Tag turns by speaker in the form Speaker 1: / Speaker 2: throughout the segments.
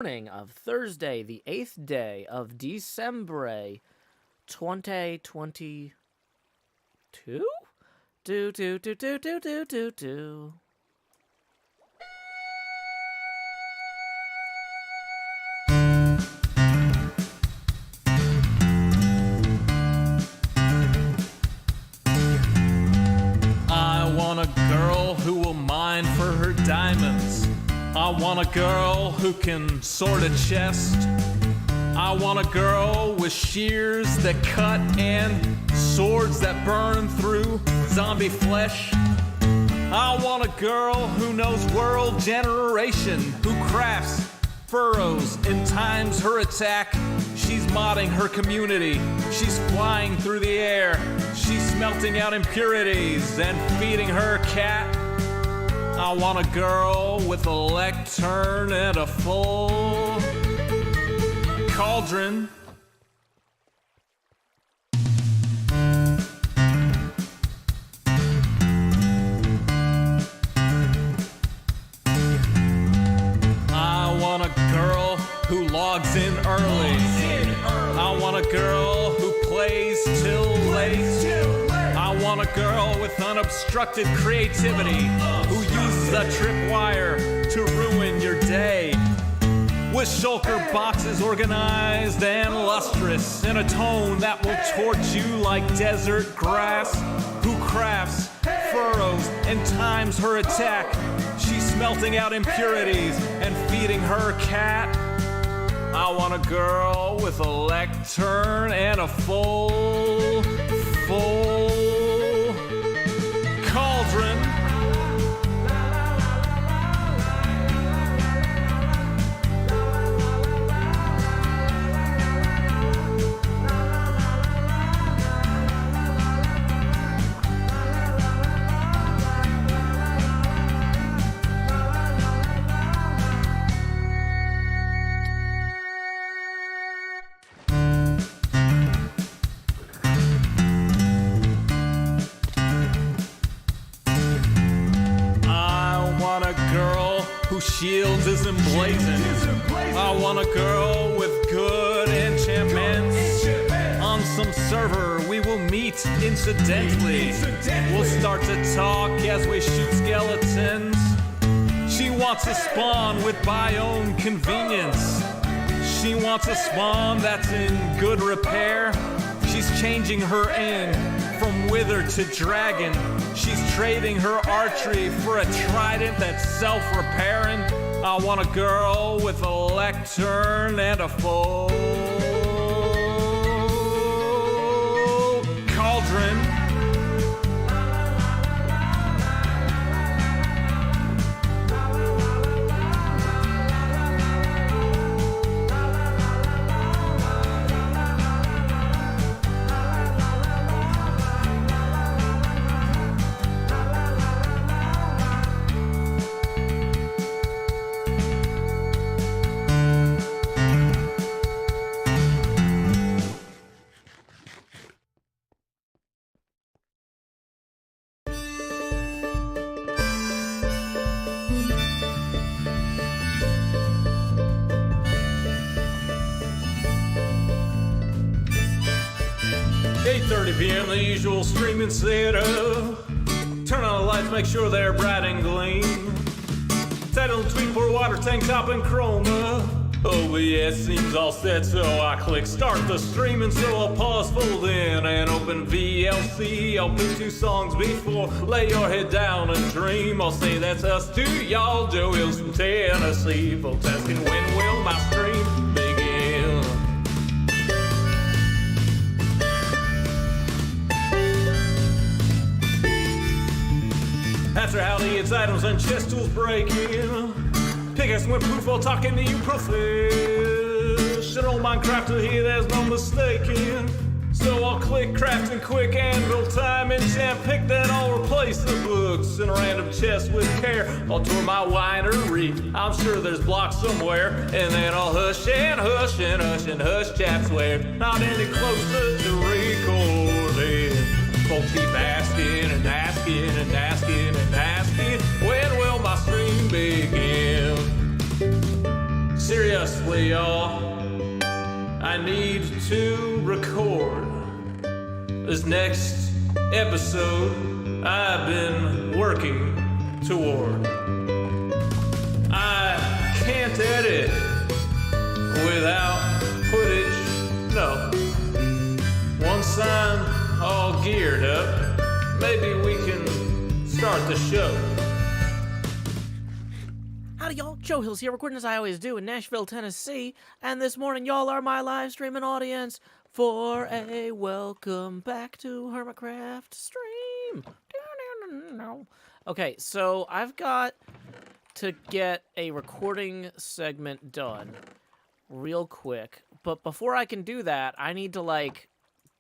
Speaker 1: Morning of Thursday, the 8th day of December, 2022? Do.
Speaker 2: I want a girl who will mine for her diamonds. I want a girl who can sort a chest. I want a girl with shears that cut and swords that burn through zombie flesh. I want a girl who knows world generation, who crafts furrows and times her attack. She's modding her community. She's flying through the air. She's smelting out impurities and feeding her cat. I want a girl with a lectern and a full cauldron. I want a girl who logs in early. I want a girl who plays till late. I want a girl with unobstructed creativity who uses a tripwire to ruin your day. With shulker boxes organized and lustrous in a tone that will torch you like desert grass. Who crafts furrows and times her attack. She's smelting out impurities and feeding her cat. I want a girl with a lectern and a full cauldron. Whose shields is emblazoned. I want a girl with good enchantments. On some server we will meet incidentally. We'll start to talk as we shoot skeletons. She wants a spawn with biome convenience. She wants a spawn that's in good repair. She's changing her end from wither to dragon. She's trading her archery for a trident that's self-repairing. I want a girl with a lectern and a full cauldron. PM, the usual streaming setup. Turn on the lights, make sure they're bright and gleam. Title, tweet, pour water, tank top, and chroma. OBS seems all set, so I click start the streaming. So I'll pause, fold in, and open VLC. I'll put 2 songs before, lay your head down and dream. I'll say that's us to y'all, Joe Hills from Tennessee. Folks asking when will my stream begin? After howdy, it's items and chest tools breaking. Pickaxe went poof while talking to you professional Minecrafter here, there's no mistaking. So I'll click crafting quick anvil time enchant. Pick that, I'll replace the books in a random chest with care. I'll tour my winery, I'm sure there's blocks somewhere. And then I'll hush and hush and hush and hush chat swear. Not any closer to recording. Folks keep asking and asking and asking and asking, when will my stream begin? Seriously, y'all, I need to record this next episode I've been working toward. I can't edit without footage, no. Once I'm all geared up, maybe we can start the show.
Speaker 1: Howdy, y'all. Joe Hills here, recording as I always do in Nashville, Tennessee. And this morning, y'all are my live streaming audience for a welcome back to HermitCraft stream. Okay, so I've got to get a recording segment done real quick. But before I can do that, I need to,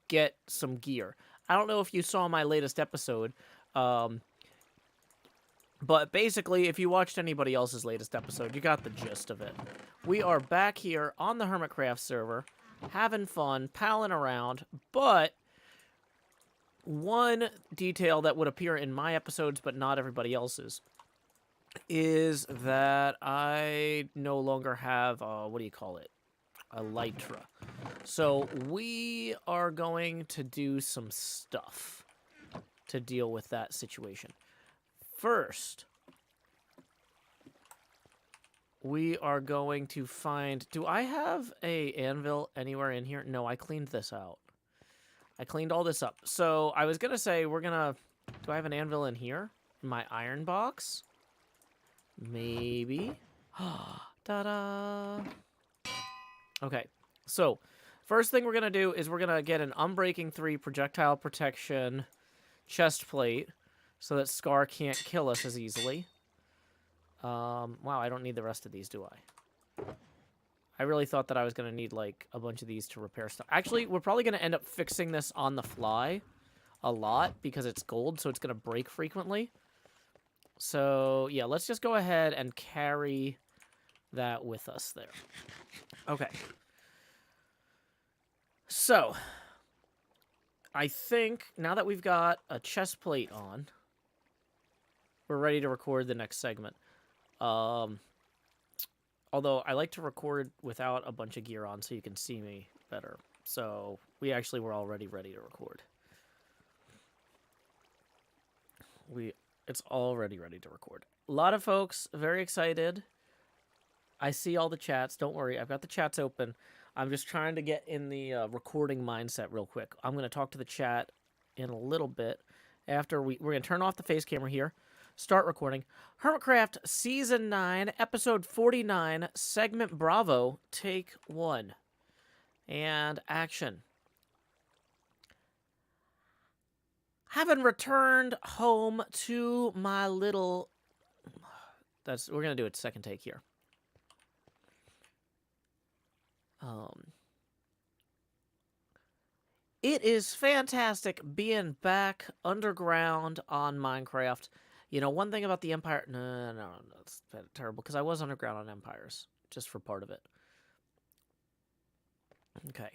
Speaker 1: get some gear. I don't know if you saw my latest episode, but basically, if you watched anybody else's latest episode, you got the gist of it. We are back here on the HermitCraft server, having fun, palling around, but one detail that would appear in my episodes but not everybody else's is that I no longer have, a Elytra. So we are going to do some stuff to deal with that situation. First, we are going to find... Do I have a anvil anywhere in here? No, I cleaned this out. I cleaned all this up. So I was going to say we're going to... Do I have an anvil in here? In my iron box? Maybe. Ta-da! Okay, so first thing we're going to do is we're going to get an Unbreaking 3 projectile protection chest plate, so that Scar can't kill us as easily. Wow, I don't need the rest of these, do I? I really thought that I was going to need, a bunch of these to repair stuff. Actually, we're probably going to end up fixing this on the fly a lot, because it's gold, so it's going to break frequently. So, yeah, let's just go ahead and carry that with us there. Okay. So, I think, now that we've got a chest plate on, we're ready to record the next segment. Although I like to record without a bunch of gear on so you can see me better. So we actually were already ready to record. It's already ready to record. A lot of folks very excited. I see all the chats. Don't worry, I've got the chats open. I'm just trying to get in the recording mindset real quick. I'm going to talk to the chat in a little bit. After we're going to turn off the face camera here. Start recording. HermitCraft Season 9, Episode 49, Segment Bravo, Take 1. And action. Having returned home to my little... We're going to do it second take here. It is fantastic being back underground on Minecraft. You know, one thing about the Empire... No, that's terrible, because I was underground on Empires, just for part of it. Okay.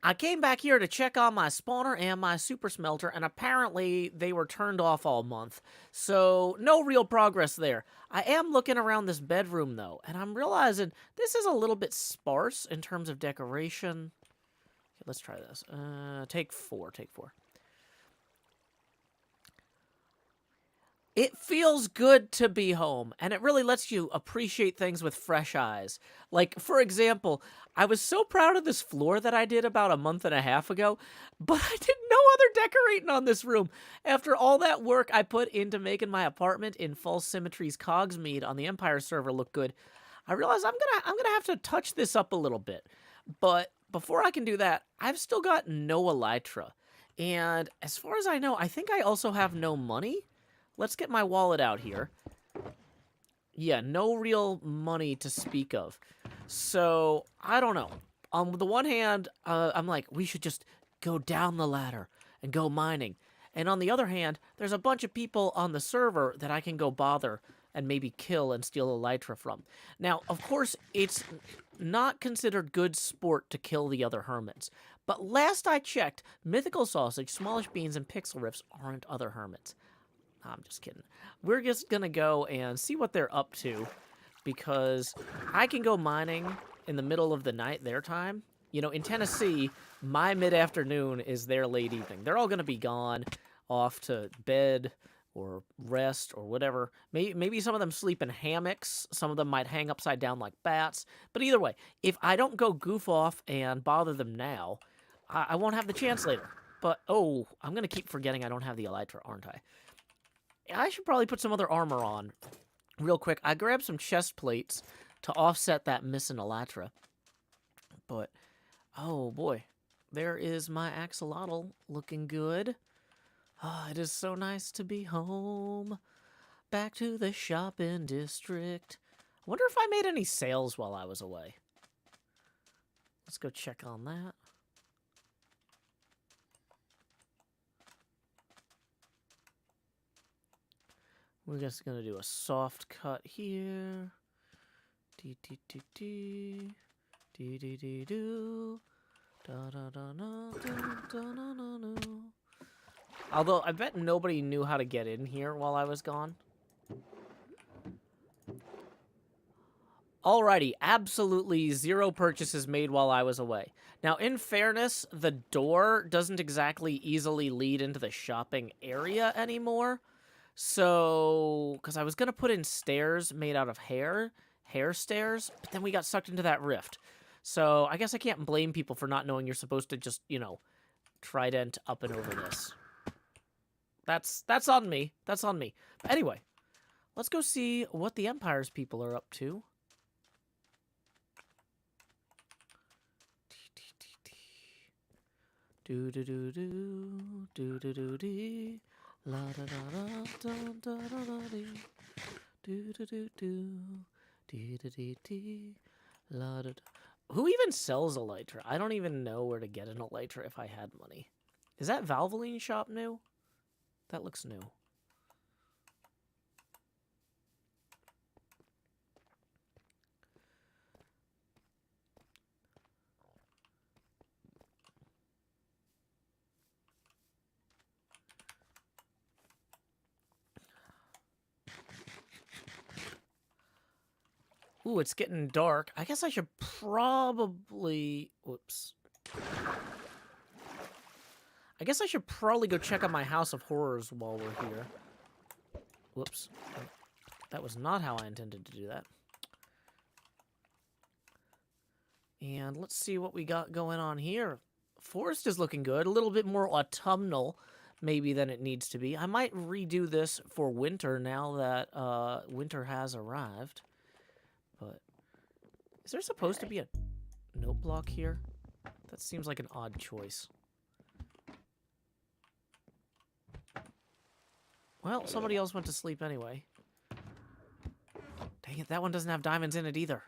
Speaker 1: I came back here to check on my spawner and my super smelter, and apparently they were turned off all month. So, no real progress there. I am looking around this bedroom, though, and I'm realizing this is a little bit sparse in terms of decoration. Okay, let's try this. Take 4. It feels good to be home, and it really lets you appreciate things with fresh eyes. Like, for example, I was so proud of this floor that I did about a month and a half ago, but I did no other decorating on this room. After all that work I put into making my apartment in False Symmetry's Cogsmead on the Empire server look good, I realized I'm gonna have to touch this up a little bit. But before I can do that, I've still got no Elytra. And as far as I know, I think I also have no money. Let's get my wallet out here. Yeah, no real money to speak of. So, I don't know. On the one hand, I'm like, we should just go down the ladder and go mining. And on the other hand, there's a bunch of people on the server that I can go bother and maybe kill and steal Elytra from. Now, of course, it's not considered good sport to kill the other hermits. But last I checked, Mythical Sausage, Smallish Beans, and Pixel Riffs aren't other hermits. I'm just kidding. We're just gonna go and see what they're up to. because I can go mining in the middle of the night their time. You know, in Tennessee, my mid-afternoon is their late evening. They're all going to be gone, off to bed or rest or whatever. Maybe some of them sleep in hammocks. Some of them might hang upside down like bats. But either way, if I don't go goof off and bother them now, I won't have the chance later. But, oh, I'm going to keep forgetting I don't have the elytra, aren't I? I should probably put some other armor on real quick. I grabbed some chest plates to offset that missing elytra. But, oh boy, there is my axolotl looking good. Ah, it is so nice to be home. Back to the shopping district. I wonder if I made any sales while I was away. Let's go check on that. We're just gonna do a soft cut here. Dee dee dee dee. Dee dee dee doo. Da da da da da da da da da. Although I bet nobody knew how to get in here while I was gone. Alrighty, absolutely zero purchases made while I was away. Now, in fairness, the door doesn't exactly easily lead into the shopping area anymore. So, because I was going to put in stairs made out of hair stairs, but then we got sucked into that rift. So, I guess I can't blame people for not knowing you're supposed to just, you know, trident up and over this. That's on me. That's on me. But anyway, let's go see what the Empire's people are up to. Do do do do do do do dee. La da da da da da da da dee. Do do do do dee dee dee dee. La da da. Who even sells elytra? I don't even know where to get an elytra if I had money. Is that Valvoline shop new? That looks new. Ooh, it's getting dark. I guess I should probably... Whoops. I guess I should probably go check on my House of Horrors while we're here. Whoops. That was not how I intended to do that. And let's see what we got going on here. Forest is looking good. A little bit more autumnal, maybe, than it needs to be. I might redo this for winter now that winter has arrived. But is there supposed to be a note block here? That seems like an odd choice. Well, somebody else went to sleep anyway. Dang it, that one doesn't have diamonds in it either.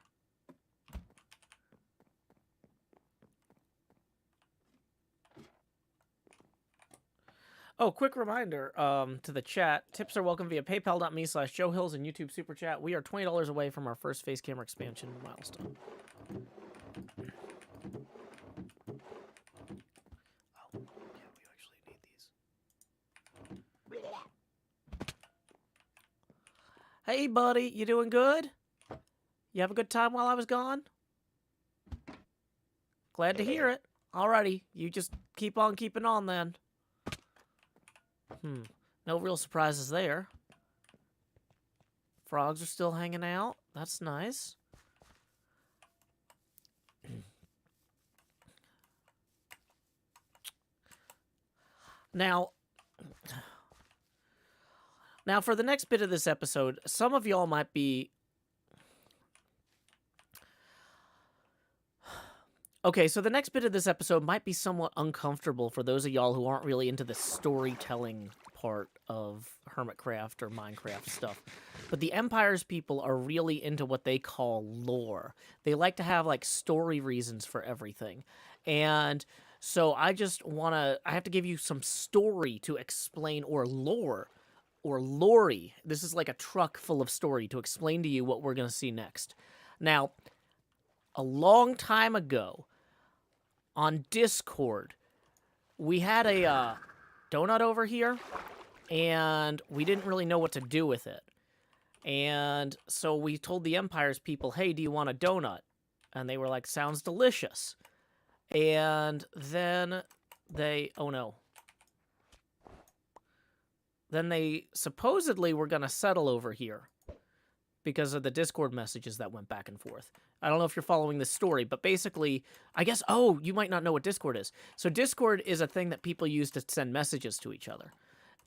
Speaker 1: Oh, quick reminder to the chat. Tips are welcome via paypal.me/JoeHills and YouTube Super Chat. We are $20 away from our first face camera expansion milestone. Oh, yeah, we actually need these. Hey, buddy, you doing good? You have a good time while I was gone? Glad to hear it. Alrighty, you just keep on keeping on then. No real surprises there. Frogs are still hanging out. That's nice. Now for the next bit of this episode, some of y'all might be... Okay, so the next bit of this episode might be somewhat uncomfortable for those of y'all who aren't really into the storytelling part of HermitCraft or Minecraft stuff. But the Empire's people are really into what they call lore. They like to have, like, story reasons for everything. And so I have to give you some story to explain, or lore, or lorry. This is like a truck full of story to explain to you what we're going to see next. Now, a long time ago, on Discord, we had a donut over here, and we didn't really know what to do with it. And so we told the Empire's people, hey, do you want a donut? And they were like, sounds delicious. And then they, oh no. Then they supposedly were going to settle over here because of the Discord messages that went back and forth. I don't know if you're following this story, but basically, I guess, oh, you might not know what Discord is. So Discord is a thing that people use to send messages to each other.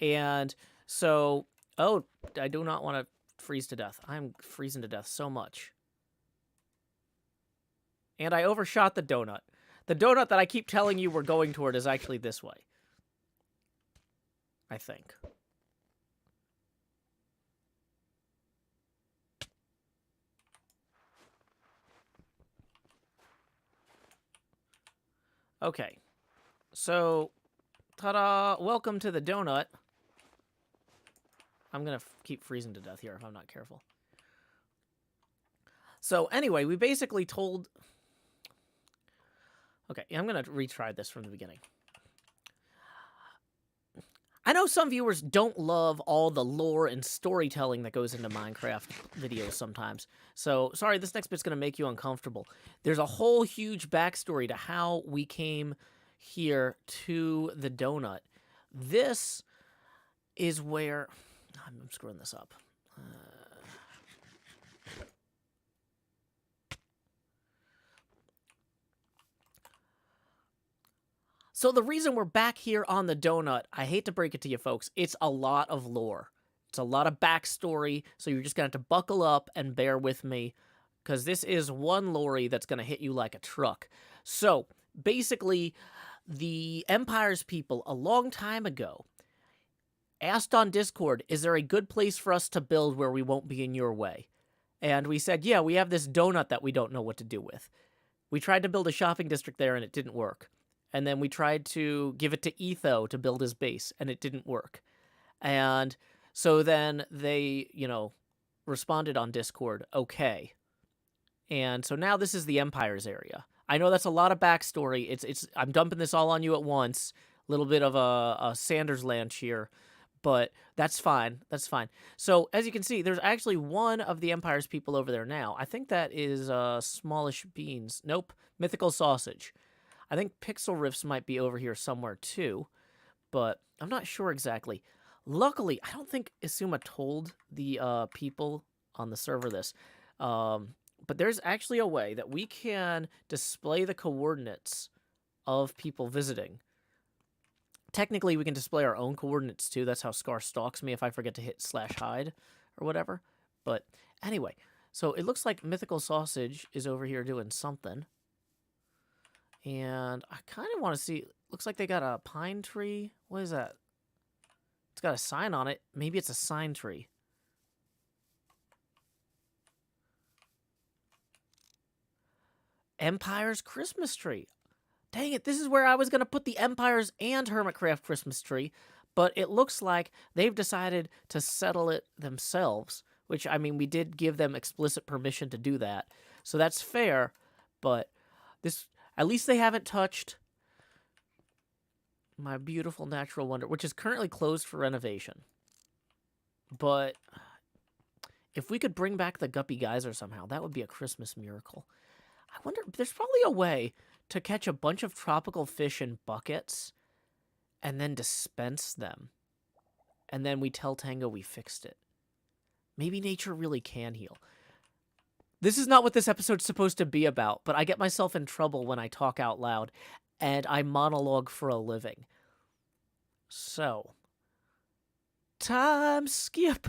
Speaker 1: And so, oh, I do not want to freeze to death. I'm freezing to death so much. And I overshot the donut. The donut that I keep telling you we're going toward is actually this way. I think. Okay. So, ta-da! Welcome to the donut. I'm gonna keep freezing to death here if I'm not careful. So, anyway, we basically told... Okay, I'm gonna retry this from the beginning. I know some viewers don't love all the lore and storytelling that goes into Minecraft videos sometimes. So, sorry, this next bit's going to make you uncomfortable. There's a whole huge backstory to how we came here to the donut. This is where... I'm screwing this up. So the reason we're back here on the donut, I hate to break it to you folks, it's a lot of lore. It's a lot of backstory, so you're just going to have to buckle up and bear with me, because this is one lorry that's going to hit you like a truck. So, basically, the Empire's people, a long time ago, asked on Discord, is there a good place for us to build where we won't be in your way? And we said, yeah, we have this donut that we don't know what to do with. We tried to build a shopping district there, and it didn't work. And then we tried to give it to Etho to build his base, and it didn't work. And so then they, responded on Discord, okay. And so now this is the Empire's area. I know that's a lot of backstory. I'm dumping this all on you at once. A little bit of a Sanders Lanch here, but that's fine. That's fine. So as you can see, there's actually one of the Empire's people over there now. I think that is Smallish Beans. Nope, Mythical Sausage. I think Pixel Rifts might be over here somewhere too, but I'm not sure exactly. Luckily, I don't think Isuma told the people on the server this, but there's actually a way that we can display the coordinates of people visiting. Technically, we can display our own coordinates too. That's how Scar stalks me if I forget to hit /hide or whatever. But anyway, so it looks like Mythical Sausage is over here doing something. And I kind of want to see... Looks like they got a pine tree. What is that? It's got a sign on it. Maybe it's a sign tree. Empire's Christmas tree. Dang it, this is where I was going to put the Empire's and HermitCraft Christmas tree. But it looks like they've decided to settle it themselves. Which, I mean, we did give them explicit permission to do that. So that's fair. But this... At least they haven't touched my beautiful natural wonder, which is currently closed for renovation. But if we could bring back the Guppy Geyser somehow, that would be a Christmas miracle. I wonder, there's probably a way to catch a bunch of tropical fish in buckets and then dispense them. And then we tell Tango we fixed it. Maybe nature really can heal. This is not what this episode's supposed to be about, but I get myself in trouble when I talk out loud, and I monologue for a living. So, time skip.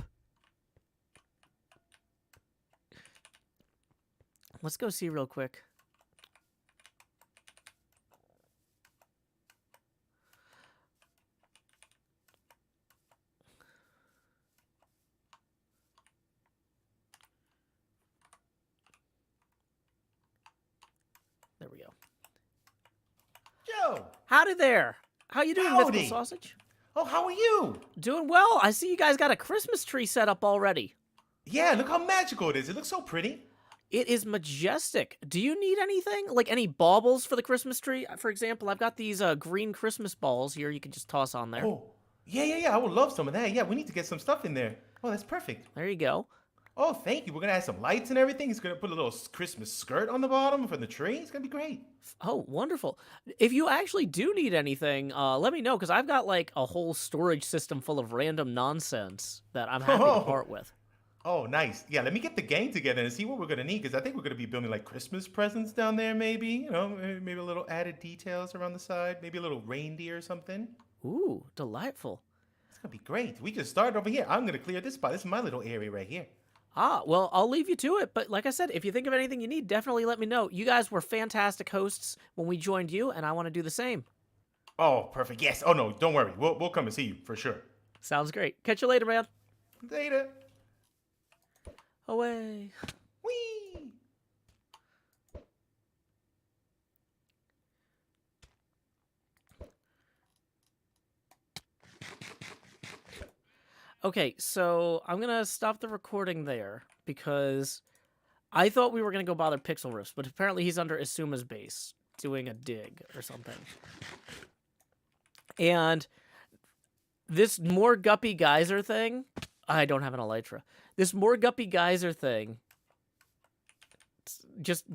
Speaker 1: Let's go see real quick. There we go.
Speaker 3: Joe!
Speaker 1: Howdy there. How you doing,
Speaker 3: Howdy.
Speaker 1: Mythical Sausage?
Speaker 3: Oh, how are you?
Speaker 1: Doing well. I see you guys got a Christmas tree set up already.
Speaker 3: Yeah, look how magical it is. It looks so pretty.
Speaker 1: It is majestic. Do you need anything? Like any baubles for the Christmas tree? For example, I've got these green Christmas balls here you can just toss on there.
Speaker 3: Oh, yeah. I would love some of that. Yeah, we need to get some stuff in there. Oh, that's perfect.
Speaker 1: There you go.
Speaker 3: Oh, thank you. We're gonna add some lights and everything. He's gonna put a little Christmas skirt on the bottom for the tree. It's gonna be great.
Speaker 1: Oh, wonderful. If you actually do need anything, let me know, because I've got like a whole storage system full of random nonsense that I'm happy to
Speaker 3: Oh,
Speaker 1: part with.
Speaker 3: oh, nice. Yeah, let me get the gang together and see what we're gonna need because I think we're gonna be building like Christmas presents down there. Maybe maybe a little added details around the side. Maybe a little reindeer or something.
Speaker 1: Ooh, delightful.
Speaker 3: It's gonna be great. We just started over here. I'm gonna clear this spot. This is my little area right here.
Speaker 1: Ah, well, I'll leave you to it. But like I said, if you think of anything you need, definitely let me know. You guys were fantastic hosts when we joined you, and I want to do the same.
Speaker 3: Oh, perfect. Yes. Oh no, don't worry. We'll come and see you for sure.
Speaker 1: Sounds great. Catch you later, man.
Speaker 3: Later.
Speaker 1: Away.
Speaker 3: Whee!
Speaker 1: Okay, so I'm gonna stop the recording there because I thought we were gonna go bother Pixel Riffs, but apparently he's under Asuma's base doing a dig or something. And this more guppy geyser thing, I don't have an elytra. This more guppy geyser thing, just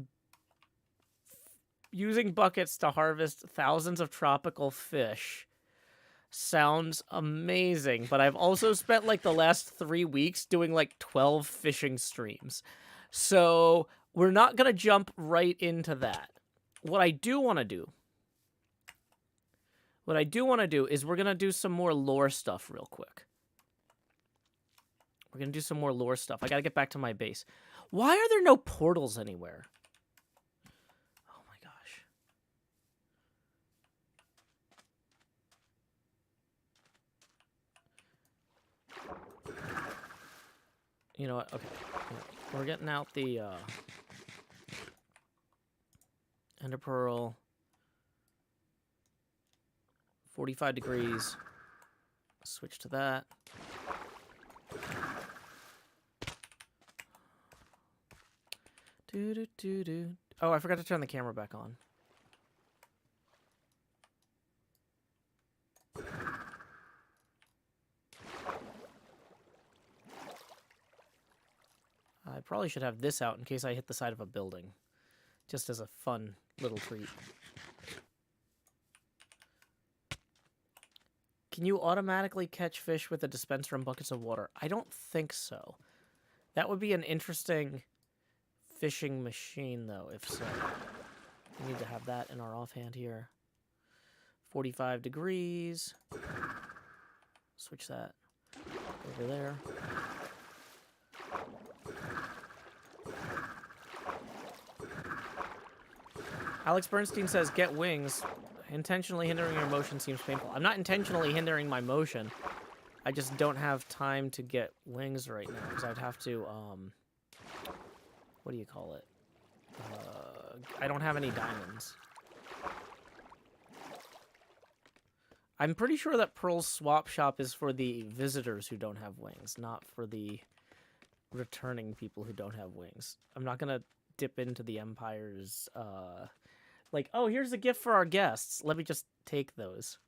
Speaker 1: using buckets to harvest thousands of tropical fish sounds amazing, but I've also spent like the last 3 weeks doing like 12 fishing streams. So we're not going to jump right into that. What I do want to do is we're going to do some more lore stuff real quick. We're going to do some more lore stuff. I got to get back to my base. Why are there no portals anywhere? Oh my gosh. You know what? Okay. We're getting out the Ender Pearl. 45 degrees. Switch to that. Oh, I forgot to turn the camera back on. I probably should have this out in case I hit the side of a building. Just as a fun little treat. Can you automatically catch fish with a dispenser and buckets of water? I don't think so. That would be an interesting fishing machine, though, if so. We need to have that in our offhand here. 45 degrees. Switch that over there. Alex Bernstein says, get wings. Intentionally hindering your motion seems painful. I'm not intentionally hindering my motion. I just don't have time to get wings right now, because I'd have to, what do you call it? I don't have any diamonds. I'm pretty sure that Pearl's swap shop is for the visitors who don't have wings, not for the returning people who don't have wings. I'm not gonna dip into the Empire's, like, oh, here's a gift for our guests. Let me just take those.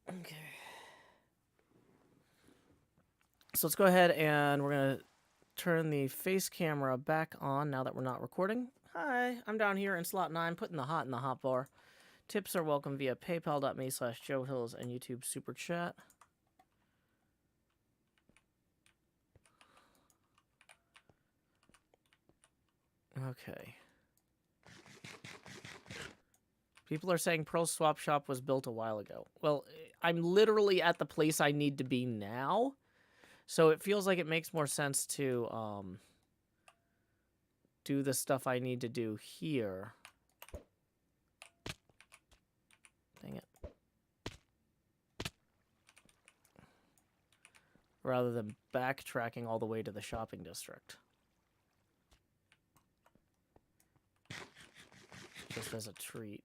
Speaker 1: Okay. So let's go ahead and we're going to turn the face camera back on now that we're not recording. Hi, I'm down here in slot 9, putting the hot in the hot bar. Tips are welcome via paypal.me/JoeHills and YouTube Super Chat. Okay. People are saying Pearl's swap shop was built a while ago. Well, I'm literally at the place I need to be now, so it feels like it makes more sense to do the stuff I need to do here. Dang it. Rather than backtracking all the way to the shopping district. Just as a treat.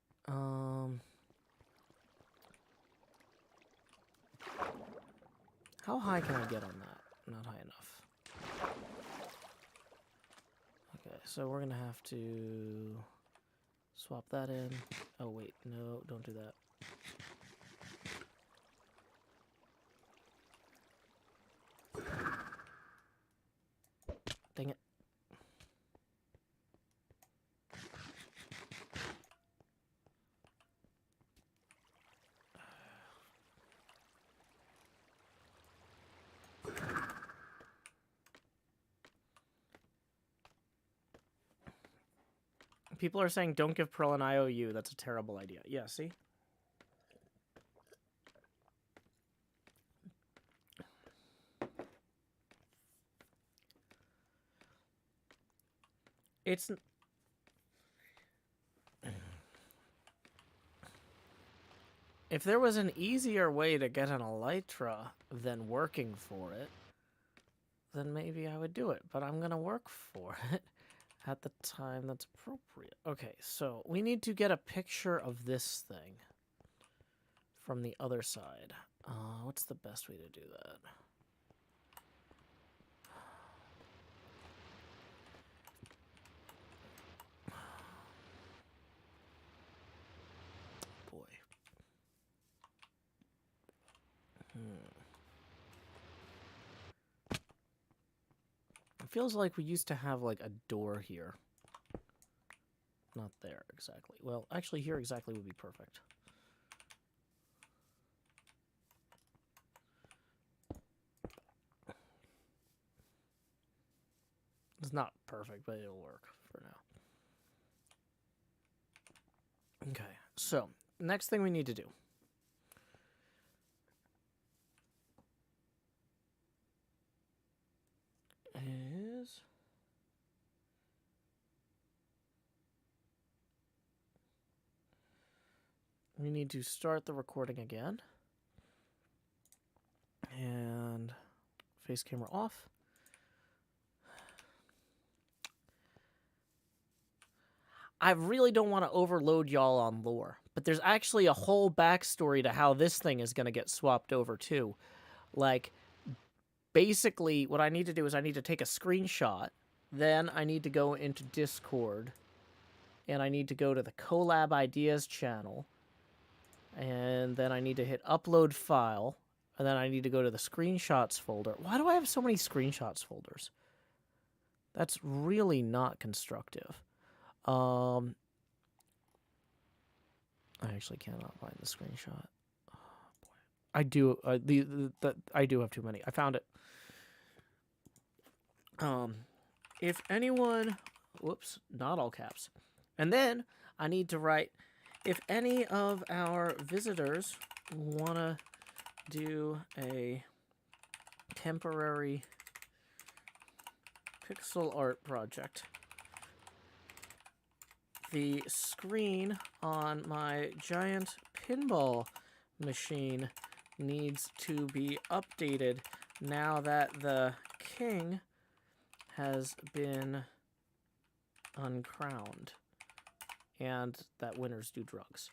Speaker 1: How high can I get on that? Not high enough. Okay, so we're gonna have to swap that in. Oh wait, no, don't do that. People are saying don't give Pearl an IOU. That's a terrible idea. Yeah, see? It's... If there was an easier way to get an elytra than working for it, then maybe I would do it. But I'm going to work for it at the time that's appropriate. Okay, so we need to get a picture of this thing from the other side. What's the best way to do that? Boy. It feels like we used to have like a door here. Not there exactly. Well, actually here exactly would be perfect. It's not perfect, but it'll work for now. Okay, so next thing we need to do. Is we need to start the recording again. And face camera off. I really don't want to overload y'all on lore, but there's actually a whole backstory to how this thing is going to get swapped over too. Like, basically, what I need to do is I need to take a screenshot, then I need to go into Discord, and I need to go to the Collab Ideas channel, and then I need to hit Upload File, and then I need to go to the Screenshots folder. Why do I have so many Screenshots folders? That's really not constructive. I actually cannot find the screenshot. Oh, boy. I do. I do have too many. I found it. If anyone, whoops, not all caps. And then I need to write, if any of our visitors wanna do a temporary pixel art project. The screen on my giant pinball machine needs to be updated now that the king has been uncrowned and that winners do drugs.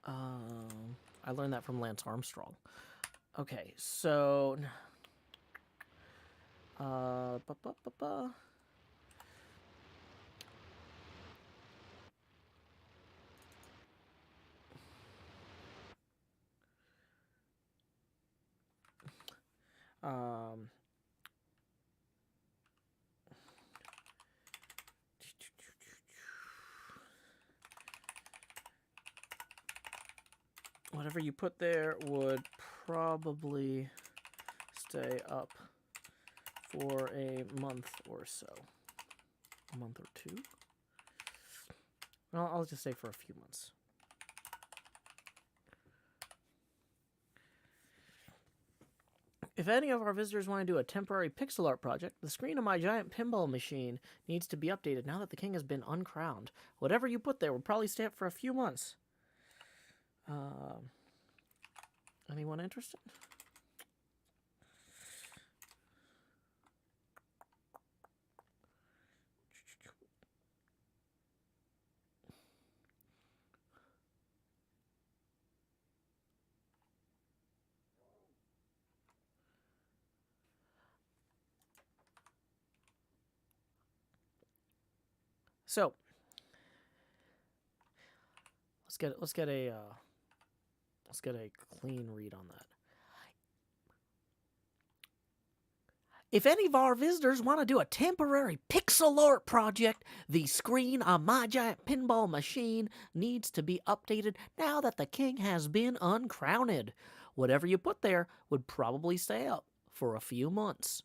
Speaker 1: I learned that from Lance Armstrong. Okay, so... whatever you put there would probably stay up for a month or so. A month or two? Well, I'll just say for a few months. If any of our visitors want to do a temporary pixel art project, the screen of my giant pinball machine needs to be updated now that the king has been uncrowned. Whatever you put there will probably stay up for a few months. Anyone interested? So let's get a clean read on that. If any of our visitors want to do a temporary pixel art project, the screen on my giant pinball machine needs to be updated now that the king has been uncrowned. Whatever you put there would probably stay up for a few months.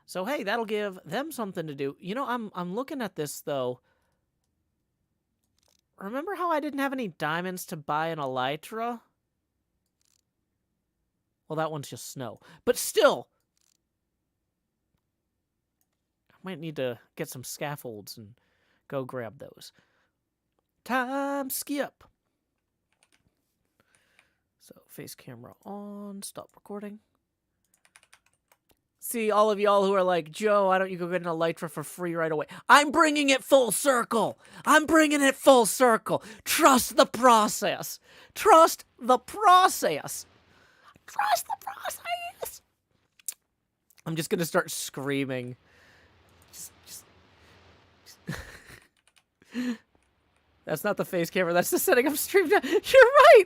Speaker 1: So hey, that'll give them something to do. You know, I'm looking at this though. Remember how I didn't have any diamonds to buy an elytra? Well, that one's just snow. But still, I might need to get some scaffolds and go grab those. Time skip. So, face camera on. Stop recording. See, all of y'all who are like, Joe, why don't you go get an elytra for free right away? I'm bringing it full circle. I'm bringing it full circle. Trust the process. Trust the process. Trust the process. I'm just going to start screaming. That's not the face camera. That's the setting up stream. You're right.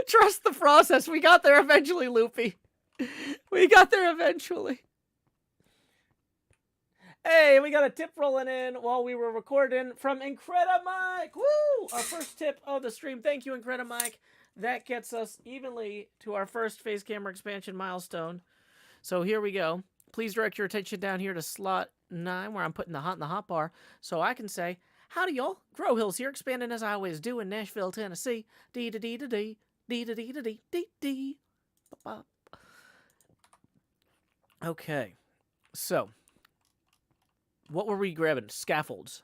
Speaker 1: Trust the process. We got there eventually, Loopy. We got there eventually. Hey, we got a tip rolling in while we were recording from Incredimike. Woo! Our first tip of the stream. Thank you, Incredimike. That gets us evenly to our first face camera expansion milestone. So here we go. Please direct your attention down here to slot 9 where I'm putting the hot in the hot bar so I can say, howdy y'all, Grow Hills here, expanding as I always do in Nashville, Tennessee. Dee-da-dee-da-dee, dee-da-dee-da-dee, dee-dee. Okay, so, what were we grabbing? Scaffolds.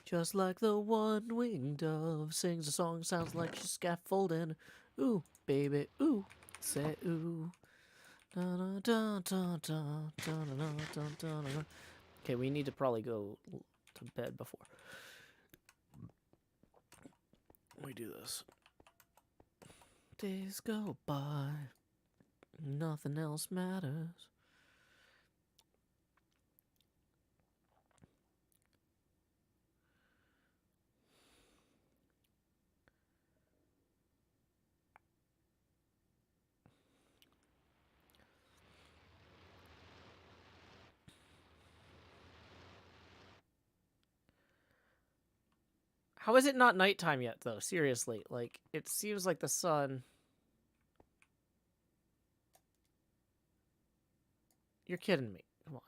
Speaker 1: Just like the one-winged dove sings a song, sounds like she's scaffolding. Ooh, baby, ooh, say ooh. Okay, we need to probably go to bed before we do this. Days go by, nothing else matters. How is it not nighttime yet, though? Seriously, like, it seems like the sun... You're kidding me. Come on.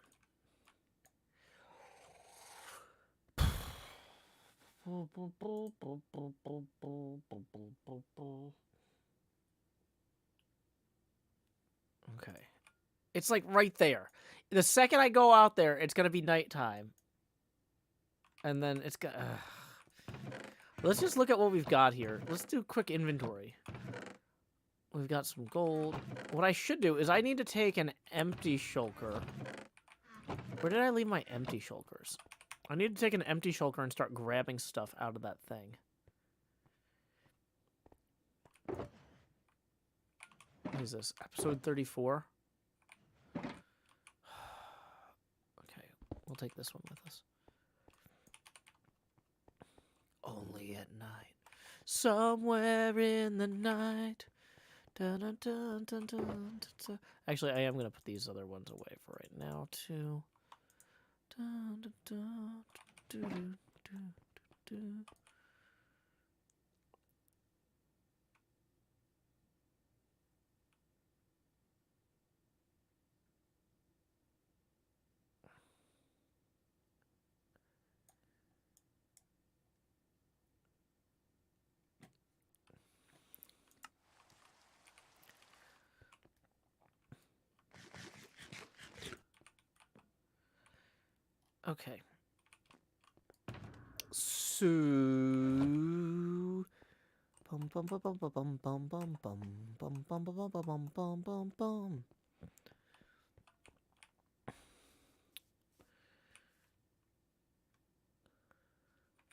Speaker 1: Okay. It's like right there. The second I go out there, it's gonna be nighttime. And then it's gonna... Let's just look at what we've got here. Let's do a quick inventory. We've got some gold. What I should do is I need to take an empty shulker. Where did I leave my empty shulkers? I need to take an empty shulker and start grabbing stuff out of that thing. What is this? Episode 34? Okay, we'll take this one with us. Only at night. Somewhere in the night. Dun, dun, dun, dun, dun, dun, dun. Actually, I am going to put these other ones away for right now, too. Dun, dun, dun, dun, dun, dun, dun. Okay. So bum bum bum bum bum bum bum bum bum bum bum bum bum bum bum bum.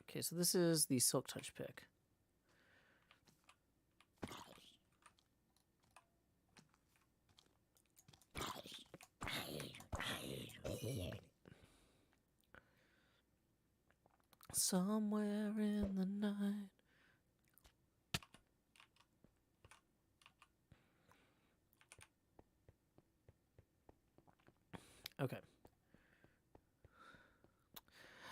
Speaker 1: Okay, so this is the Silk Touch pick. Somewhere in the night. Okay.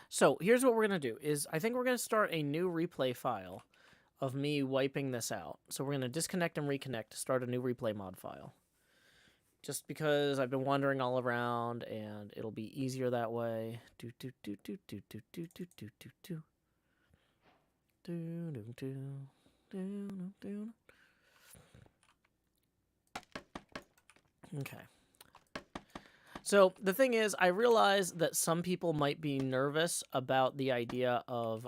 Speaker 1: So here's what we're going to do is I think we're going to start a new replay file of me wiping this out. So we're going to disconnect and reconnect to start a new replay mod file. just because I've been wandering all around, and it'll be easier that way. Do do do do do do do do do do do. Do do do do do. Okay. So the thing is, I realize that some people might be nervous about the idea of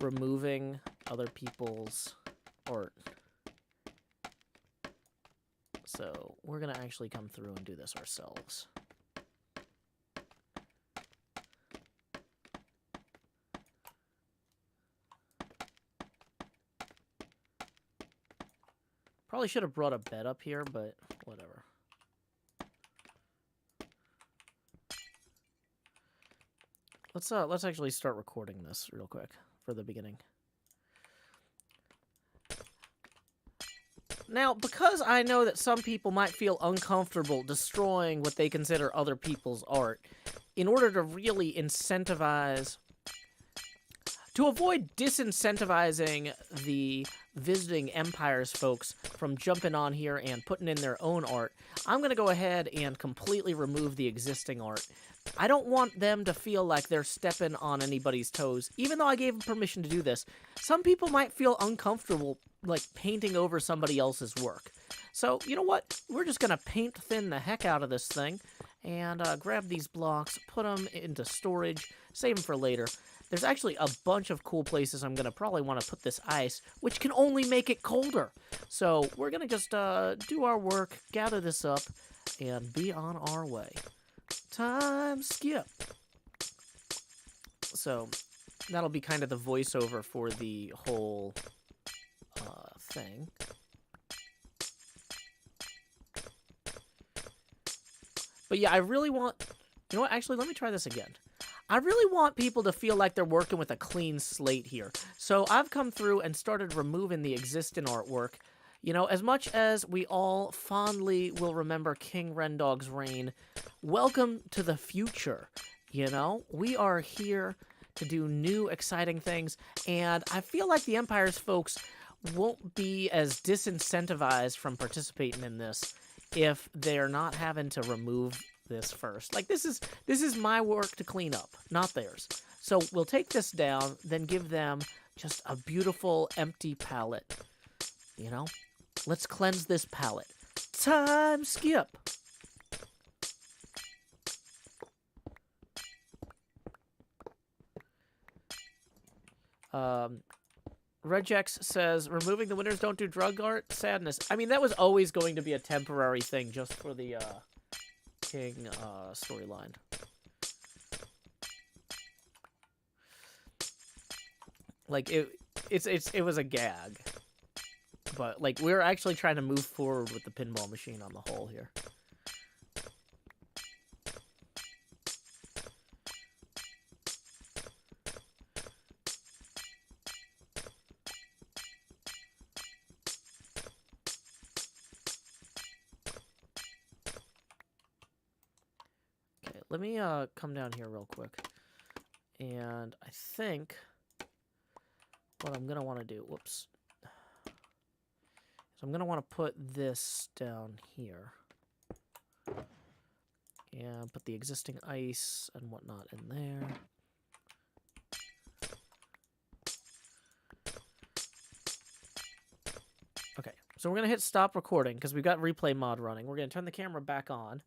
Speaker 1: removing other people's art. So we're going to actually come through and do this ourselves. Probably should have brought a bed up here, but whatever. Let's actually start recording this real quick for the beginning. Now, because I know that some people might feel uncomfortable destroying what they consider other people's art, in order to really incentivize, to avoid disincentivizing the visiting Empires folks from jumping on here and putting in their own art, I'm going to go ahead and completely remove the existing art. I don't want them to feel like they're stepping on anybody's toes. Even though I gave them permission to do this, some people might feel uncomfortable, like, painting over somebody else's work. So, you know what? We're just going to paint thin the heck out of this thing and grab these blocks, put them into storage, save them for later. There's actually a bunch of cool places I'm going to probably want to put this ice, which can only make it colder. So we're going to just do our work, gather this up, and be on our way. Time skip. So that'll be kind of the voiceover for the whole thing. But yeah, I really want... You know what? Actually, let me try this again. I really want people to feel like they're working with a clean slate here. So I've come through and started removing the existing artwork. You know, as much as we all fondly will remember King Rendog's reign, welcome to the future. You know, we are here to do new, exciting things, and I feel like the Empire's folks won't be as disincentivized from participating in this if they're not having to remove this first. Like, this is my work to clean up, not theirs. So we'll take this down, then give them just a beautiful empty palette. You know? Let's cleanse this palette. Time skip. Regex says, removing the winners don't do drug art? Sadness. I mean, that was always going to be a temporary thing just for the King storyline. Like, it was a gag. But, like, we're actually trying to move forward with the pinball machine on the whole here. Okay, let me come down here real quick. And I think what I'm going to want to do... Whoops. So I'm going to want to put this down here. And put the existing ice and whatnot in there. Okay, so we're going to hit stop recording because we've got replay mod running. We're going to turn the camera back on.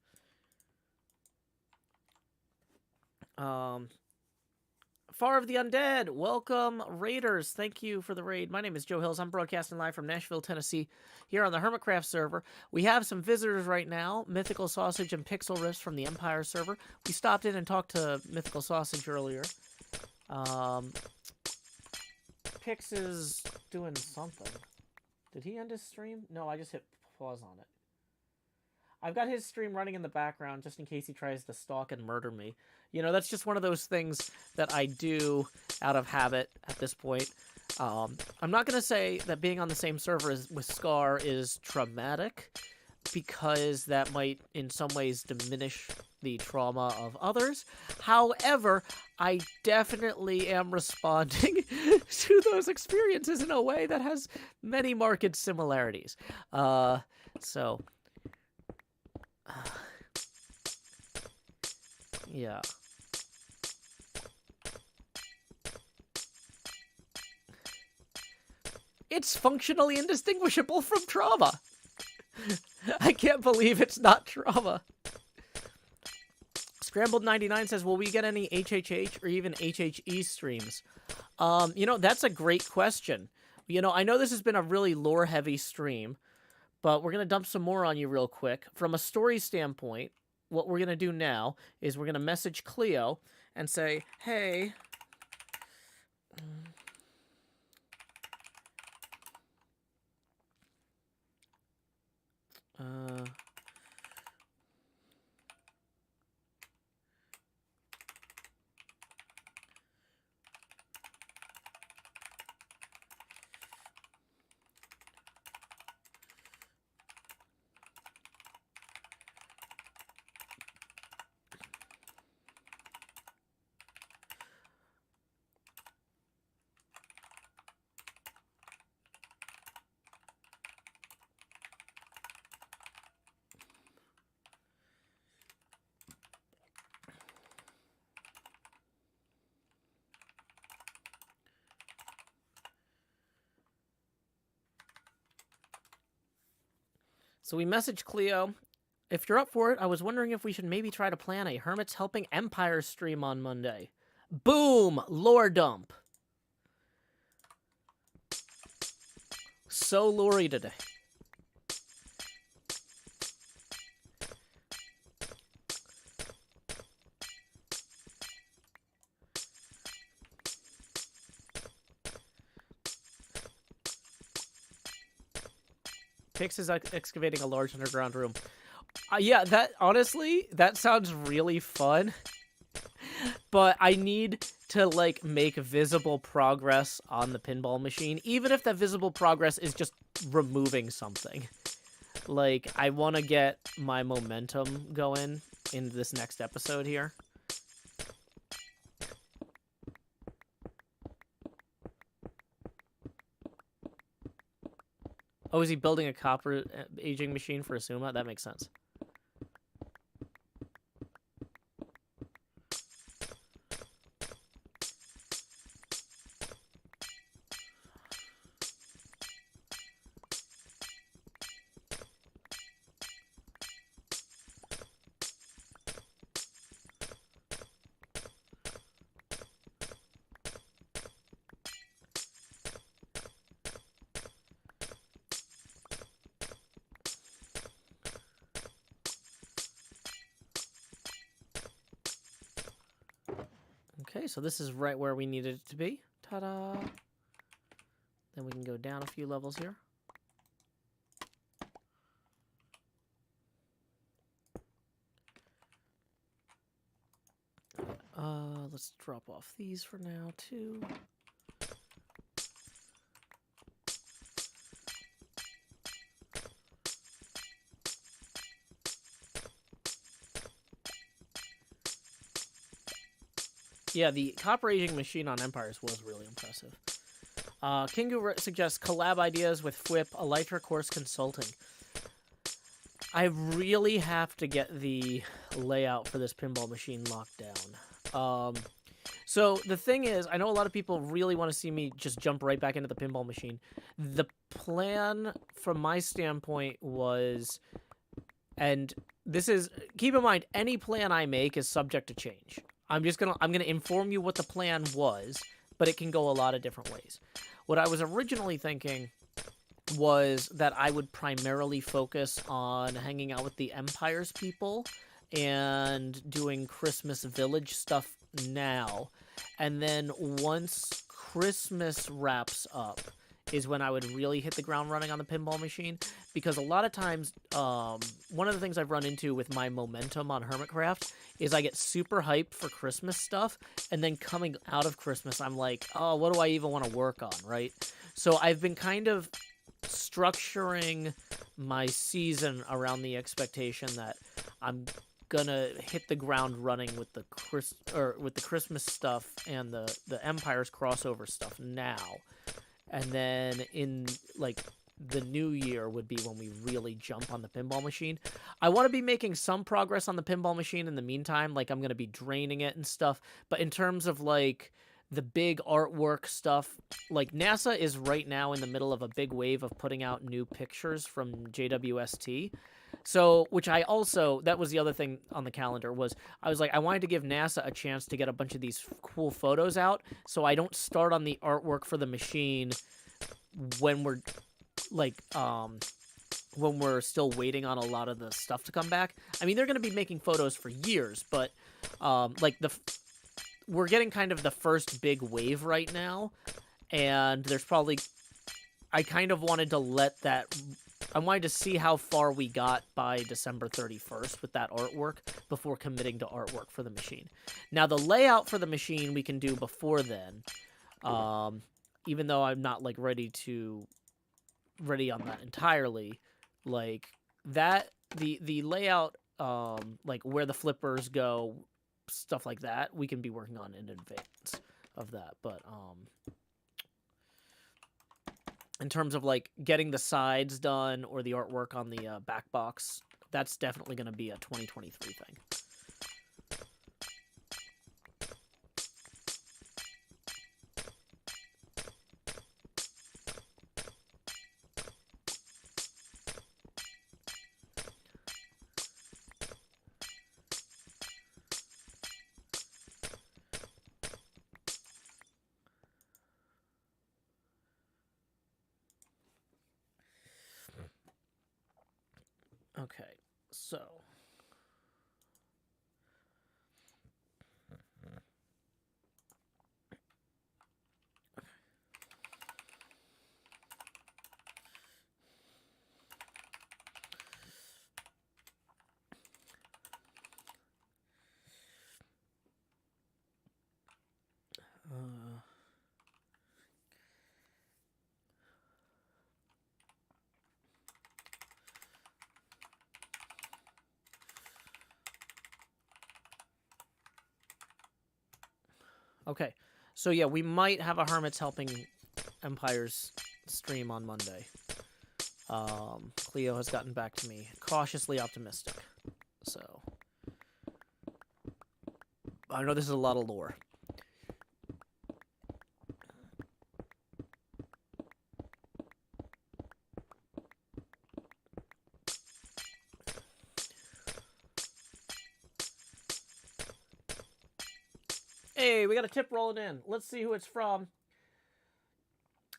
Speaker 1: Far of the Undead, welcome, Raiders. Thank you for the raid. My name is Joe Hills. I'm broadcasting live from Nashville, Tennessee, here on the HermitCraft server. We have some visitors right now, Mythical Sausage and Pixel Riffs from the Empire server. We stopped in and talked to Mythical Sausage earlier. Pix is doing something. Did he end his stream? No, I just hit pause on it. I've got his stream running in the background just in case he tries to stalk and murder me. You know, that's just one of those things that I do out of habit at this point. I'm not going to say that being on the same server with Scar is traumatic, because that might in some ways diminish the trauma of others. However, I definitely am responding to those experiences in a way that has many marked similarities. So... Yeah. It's functionally indistinguishable from trauma. I can't believe it's not trauma. Scrambled 99 says, will we get any HHH or even HHE streams? That's a great question. I know this has been a really lore-heavy stream, but we're going to dump some more on you real quick. From a story standpoint, what we're going to do now is we're going to message Cleo and say, hey... So we messaged Cleo. If you're up for it, I was wondering if we should maybe try to plan a Hermit's Helping Empire stream on Monday. Boom! Lore dump. So lore today. Pix is excavating a large underground room. Yeah, that sounds really fun. But I need to, make visible progress on the pinball machine, even if that visible progress is just removing something. I want to get my momentum going in this next episode here. Oh, is he building a copper aging machine for Asuma? That makes sense. Okay, so this is right where we needed it to be. Ta-da! Then we can go down a few levels here. Let's drop off these for now, too. Yeah, the copper aging machine on Empires was really impressive. Kingu suggests collab ideas with FWIP, Elytra Course Consulting. I really have to get the layout for this pinball machine locked down. So the thing is, I know a lot of people really want to see me just jump right back into the pinball machine. The plan, from my standpoint, was, and this is, keep in mind, any plan I make is subject to change. I'm gonna inform you what the plan was, but it can go a lot of different ways. What I was originally thinking was that I would primarily focus on hanging out with the Empires people and doing Christmas Village stuff now. And then once Christmas wraps up is when I would really hit the ground running on the pinball machine. Because a lot of times, one of the things I've run into with my momentum on HermitCraft is I get super hyped for Christmas stuff, and then coming out of Christmas, I'm like, oh, what do I even want to work on, right? So I've been kind of structuring my season around the expectation that I'm gonna hit the ground running with the Christmas stuff and the Empire's crossover stuff now. And then in the new year would be when we really jump on the pinball machine. I want to be making some progress on the pinball machine in the meantime. Like, I'm going to be draining it and stuff. But in terms of, like, the big artwork stuff, like, NASA is right now in the middle of a big wave of putting out new pictures from JWST. So, which I also, that was the other thing on the calendar, was I was like, I wanted to give NASA a chance to get a bunch of these cool photos out, so I don't start on the artwork for the machine when we're, like, when we're still waiting on a lot of the stuff to come back. I mean, they're going to be making photos for years, but, like, we're getting kind of the first big wave right now, and there's probably, I kind of wanted to let that, I wanted to see how far we got by December 31st with that artwork before committing to artwork for the machine. Now, the layout for the machine we can do before then, even though I'm not, like, ready on that entirely. Like, that, the layout, like, where the flippers go, stuff like that, we can be working on in advance of that. But, in terms of, like, getting the sides done or the artwork on the back box, that's definitely going to be a 2023 thing. Okay, so okay, so yeah, we might have a Hermit's Helping Empires stream on Monday. Cleo has gotten back to me, cautiously optimistic. So, I know this is a lot of lore. Hey, we got a tip rolling in. Let's see who it's from.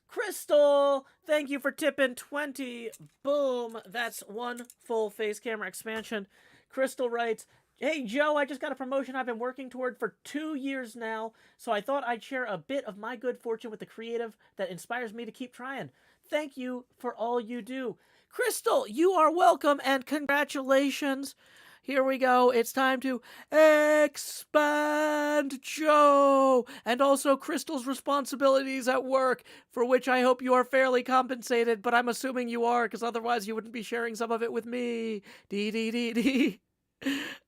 Speaker 1: Crystal, thank you for tipping 20. Boom. That's one full face camera expansion. Crystal writes, hey, Joe, I just got a promotion I've been working toward for 2 years now, so I thought I'd share a bit of my good fortune with the creative that inspires me to keep trying. Thank you for all you do. Crystal, you are welcome, and congratulations. Here we go. It's time to expand Joe, and also Crystal's responsibilities at work, for which I hope you are fairly compensated, but I'm assuming you are, because otherwise you wouldn't be sharing some of it with me. Dee.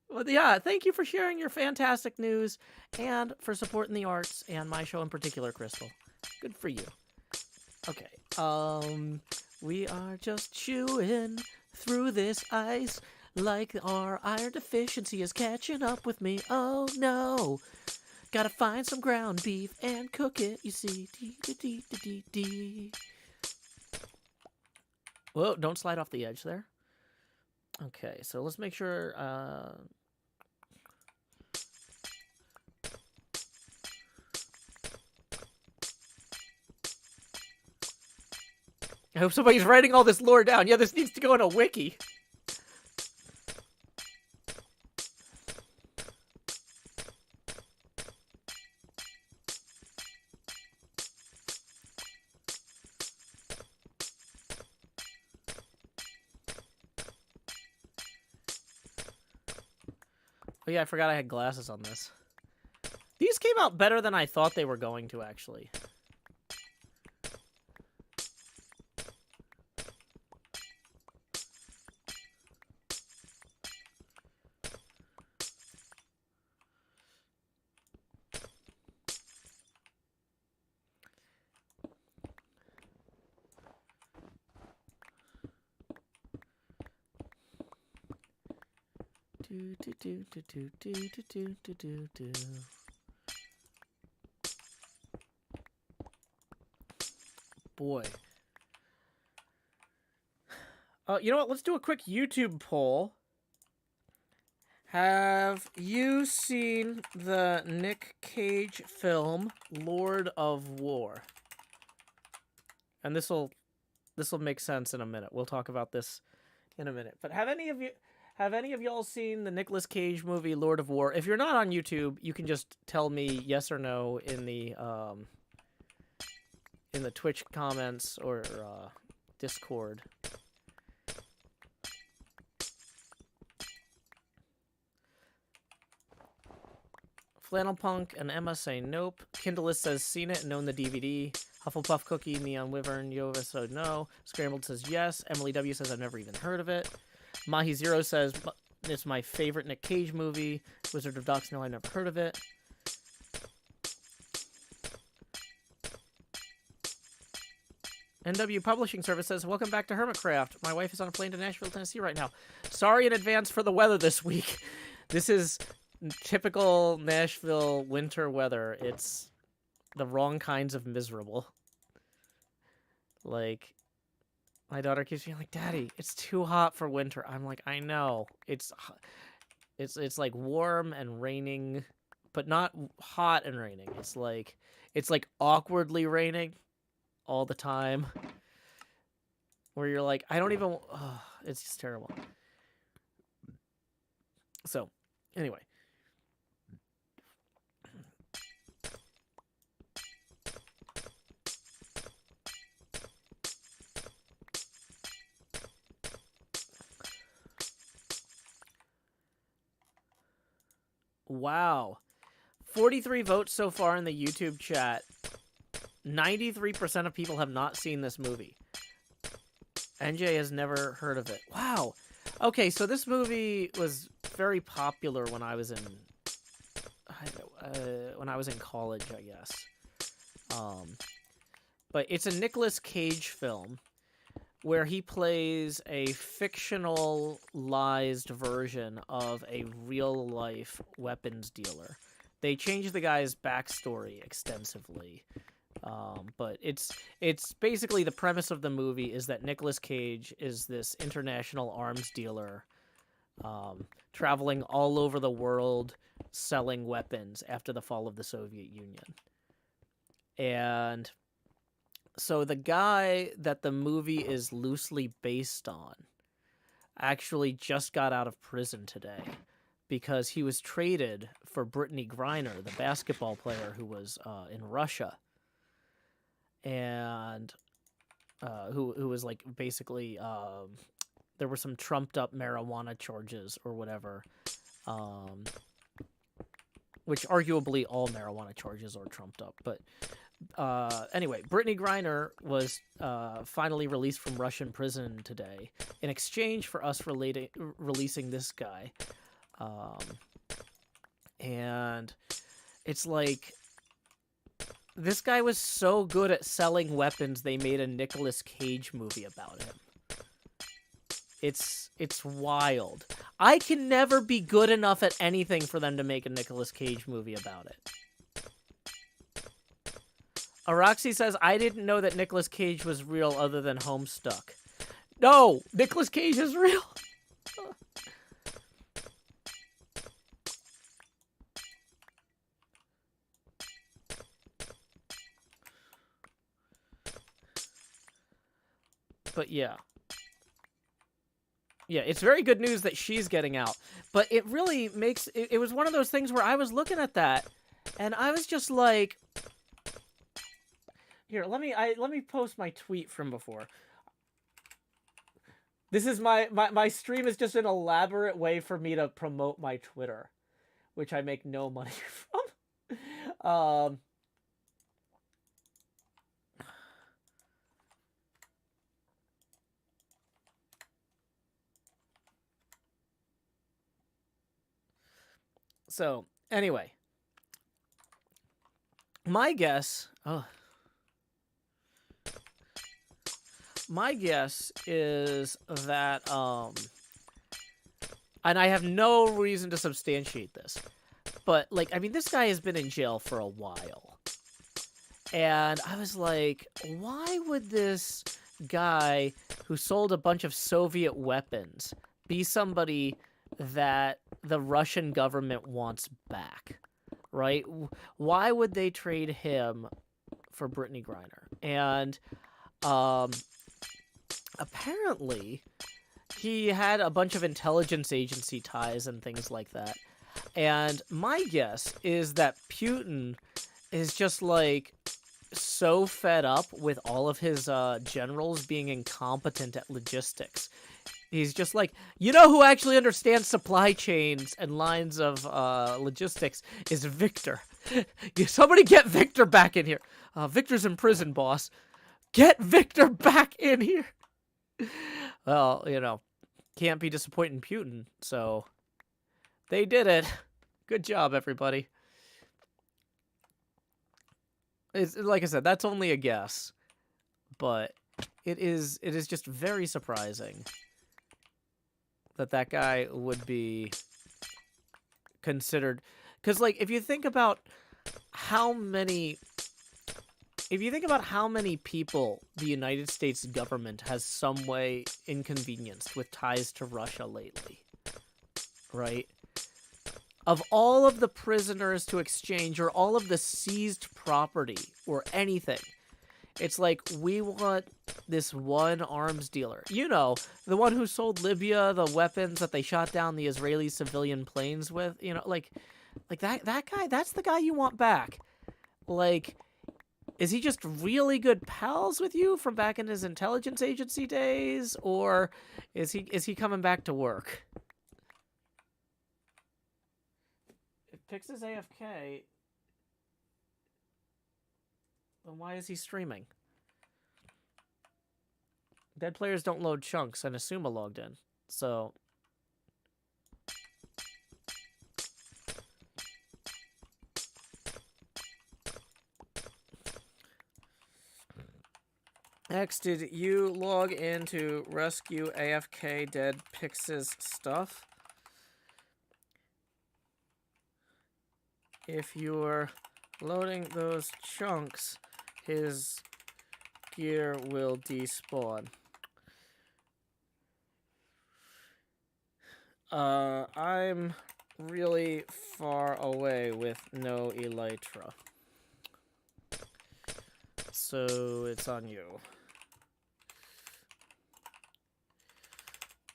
Speaker 1: Well, yeah, thank you for sharing your fantastic news, and for supporting the arts, and my show in particular, Crystal. Good for you. Okay, we are just chewing through this ice, like our iron deficiency is catching up with me. Oh no. Gotta find some ground beef and cook it, you see. Dee. Whoa, don't slide off the edge there. Okay, so let's make sure, I hope somebody's writing all this lore down. Yeah, this needs to go in a wiki. Oh yeah, I forgot I had glasses on this. These came out better than I thought they were going to, actually. Do, do, do, do, do, do, do, do, do, do. Boy. You know what? Let's do a quick YouTube poll. Have you seen the Nick Cage film Lord of War? And this will make sense in a minute. We'll talk about this in a minute. But have any of y'all seen the Nicolas Cage movie Lord of War? If you're not on YouTube, you can just tell me yes or no in the Twitch comments or Discord. Flannelpunk and Emma say nope. Kindlelist says seen it and known the DVD. Hufflepuff Cookie, Neon Wyvern, Yova said no. Scrambled says yes. Emily W says I've never even heard of it. Mahi Zero says it's my favorite Nick Cage movie. Wizard of Ducks, no, I've never heard of it. NW Publishing Service says, welcome back to HermitCraft. My wife is on a plane to Nashville, Tennessee right now. Sorry in advance for the weather this week. This is typical Nashville winter weather. It's the wrong kinds of miserable. Like, my daughter keeps being like, Daddy, it's too hot for winter. I'm like, I know. It's like warm and raining, but not hot and raining. It's like awkwardly raining all the time. Where you're like, I don't even... it's just terrible. So, anyway. Wow. 43 votes so far in the YouTube chat. 93% of people have not seen this movie. NJ has never heard of it. Wow. Okay, so this movie was very popular when I was in college, I guess. But it's a Nicolas Cage film where he plays a fictionalized version of a real-life weapons dealer. They changed the guy's backstory extensively. But it's basically the premise of the movie is that Nicolas Cage is this international arms dealer traveling all over the world selling weapons after the fall of the Soviet Union. And so the guy that the movie is loosely based on actually just got out of prison today because he was traded for Brittany Griner, the basketball player who was in Russia. And who was like basically there were some trumped up marijuana charges or whatever, which arguably all marijuana charges are trumped up. But anyway, Brittany Griner was finally released from Russian prison today in exchange for us releasing this guy, and it's like. This guy was so good at selling weapons, they made a Nicolas Cage movie about him. It's wild. I can never be good enough at anything for them to make a Nicolas Cage movie about it. Araxi says, I didn't know that Nicolas Cage was real other than Homestuck. No! Nicolas Cage is real! But yeah. Yeah, it's very good news that she's getting out. But it really makes... It was one of those things where I was looking at that, and I was just like... Here, let me post my tweet from before. This is my stream is just an elaborate way for me to promote my Twitter, which I make no money from. So, anyway. My guess... My guess is that And I have no reason to substantiate this. But, like, I mean, this guy has been in jail for a while. And I was like, why would this guy who sold a bunch of Soviet weapons be somebody that the Russian government wants back? Right? Why would they trade him for Brittany Griner? And apparently he had a bunch of intelligence agency ties and things like that. And my guess is that Putin is just like so fed up with all of his generals being incompetent at logistics. He's just like, you know who actually understands supply chains and lines of logistics is Victor. Somebody get Victor back in here. Victor's in prison, boss. Get Victor back in here. Well, you know, can't be disappointing Putin, so they did it. Good job, everybody. It's, like I said, that's only a guess, but it is just very surprising that guy would be considered, because like if you think about how many people the United States government has some way inconvenienced with ties to Russia lately, right? Of all of the prisoners to exchange or all of the seized property or anything, it's like, we want this one arms dealer. You know, the one who sold Libya the weapons that they shot down the Israeli civilian planes with. You know, like that guy, that's the guy you want back. Like, is he just really good pals with you from back in his intelligence agency days? Or is he coming back to work? If Pix is AFK, then why is he streaming? Dead players don't load chunks, and Asuma logged in. So X, did you log in to rescue AFK dead Pix's stuff? If you're loading those chunks, his gear will despawn. I'm really far away with no elytra, so it's on you.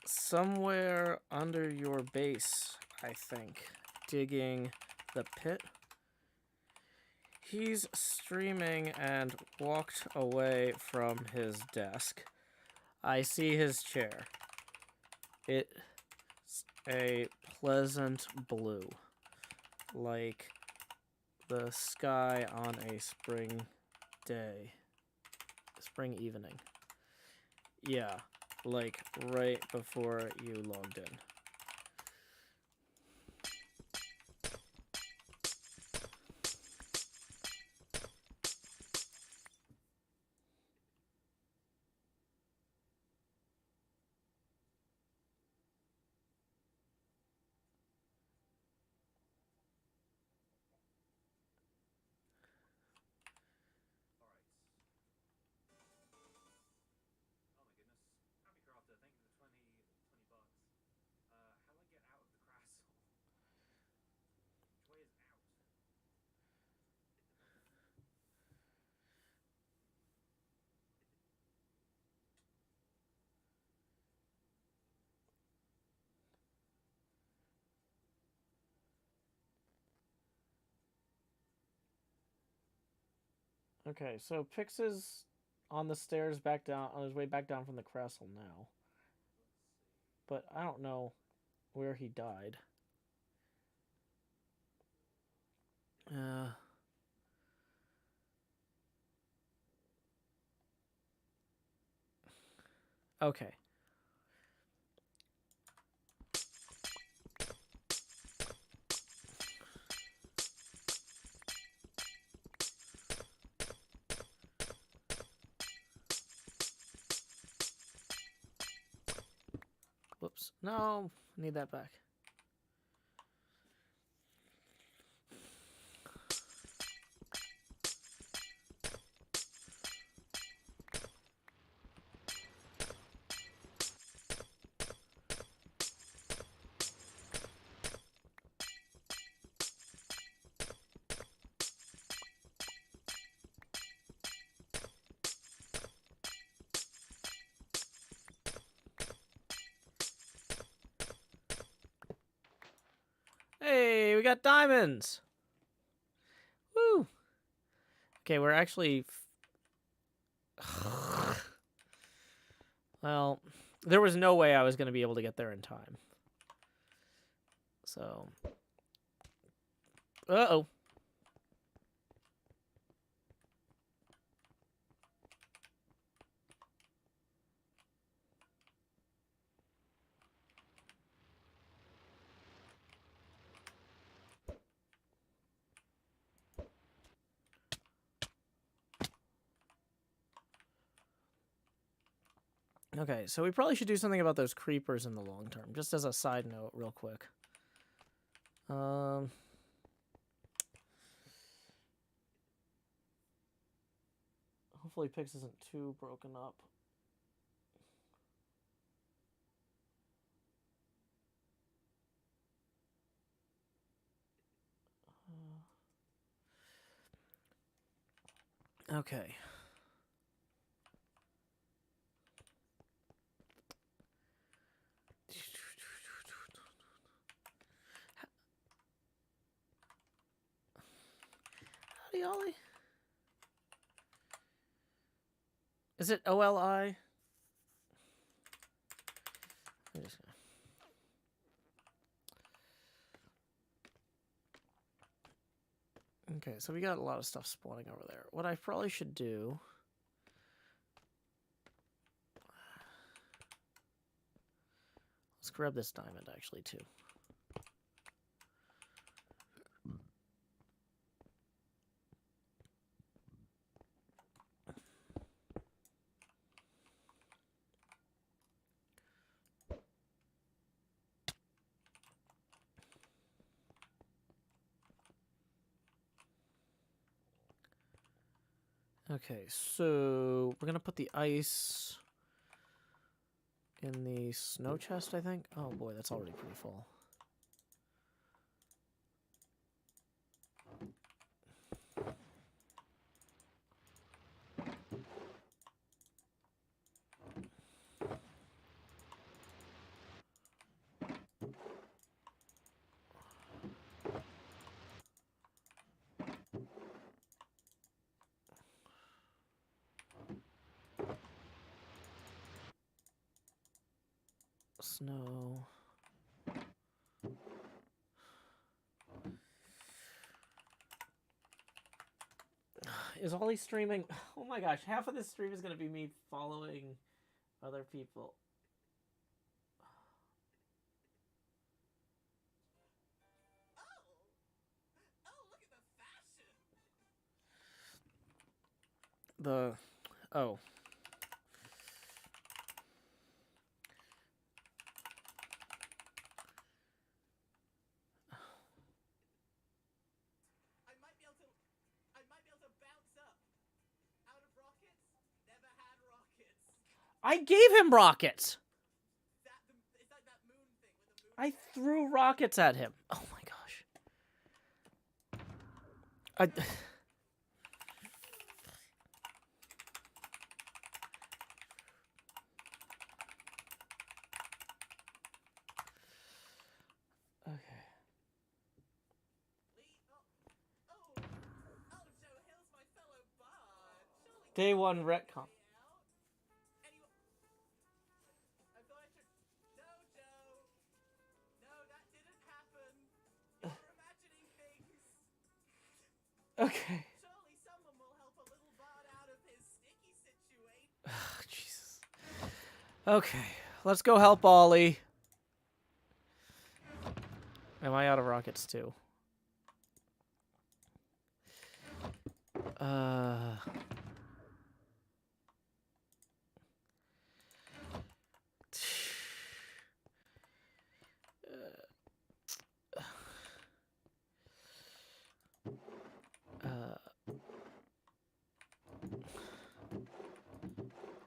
Speaker 1: Somewhere under your base, I think, digging the pit. He's streaming and walked away from his desk. I see his chair. It's a pleasant blue, like the sky on a spring day, spring evening. Yeah, like right before you logged in. Okay, so Pix is on the stairs back down, on his way back down from the castle now. But I don't know where he died. Okay. Whoops. No, Need that back. Hey, we got diamonds. Woo. Okay, we're actually... Well, there was no way I was going to be able to get there in time. So... Uh-oh. Okay, so we probably should do something about those creepers in the long term, just as a side note, real quick. Hopefully Pix isn't too broken up. Okay. Howdy, Ollie. Is it OLI? Okay, so we got a lot of stuff spawning over there. What I probably should do... Let's grab this diamond, actually, too. Okay, so we're gonna put the ice in the snow chest, I think. Oh boy, that's already pretty full. Snow. Is Ollie streaming? Oh my gosh, half of this stream is going to be me following other people. Oh. I gave him rockets. I threw rockets at him. Oh my gosh. Okay. Day one retcon. Okay. Jesus. Okay, let's go help Ollie. Am I out of rockets too?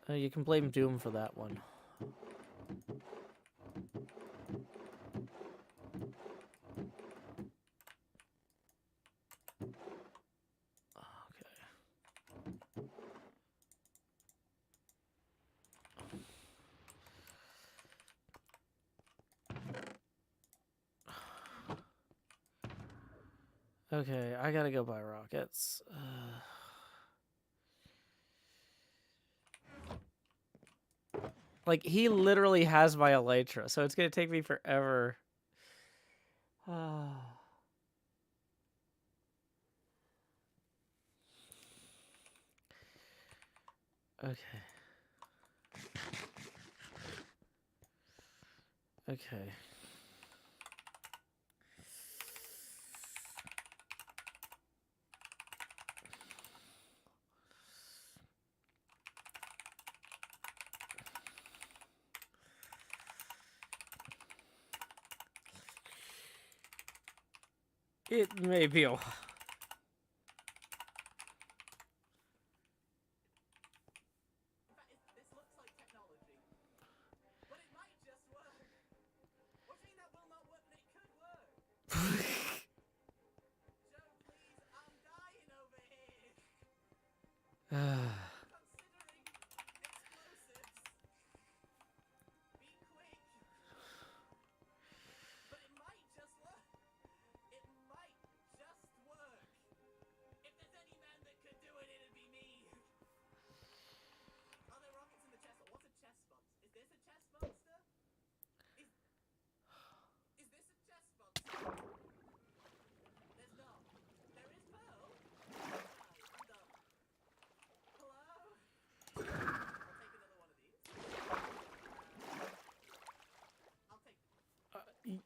Speaker 1: You can blame Doom for that one. Okay, I gotta go buy rockets. Like, he literally has my elytra, so it's gonna take me forever. Okay. Okay. It may be a...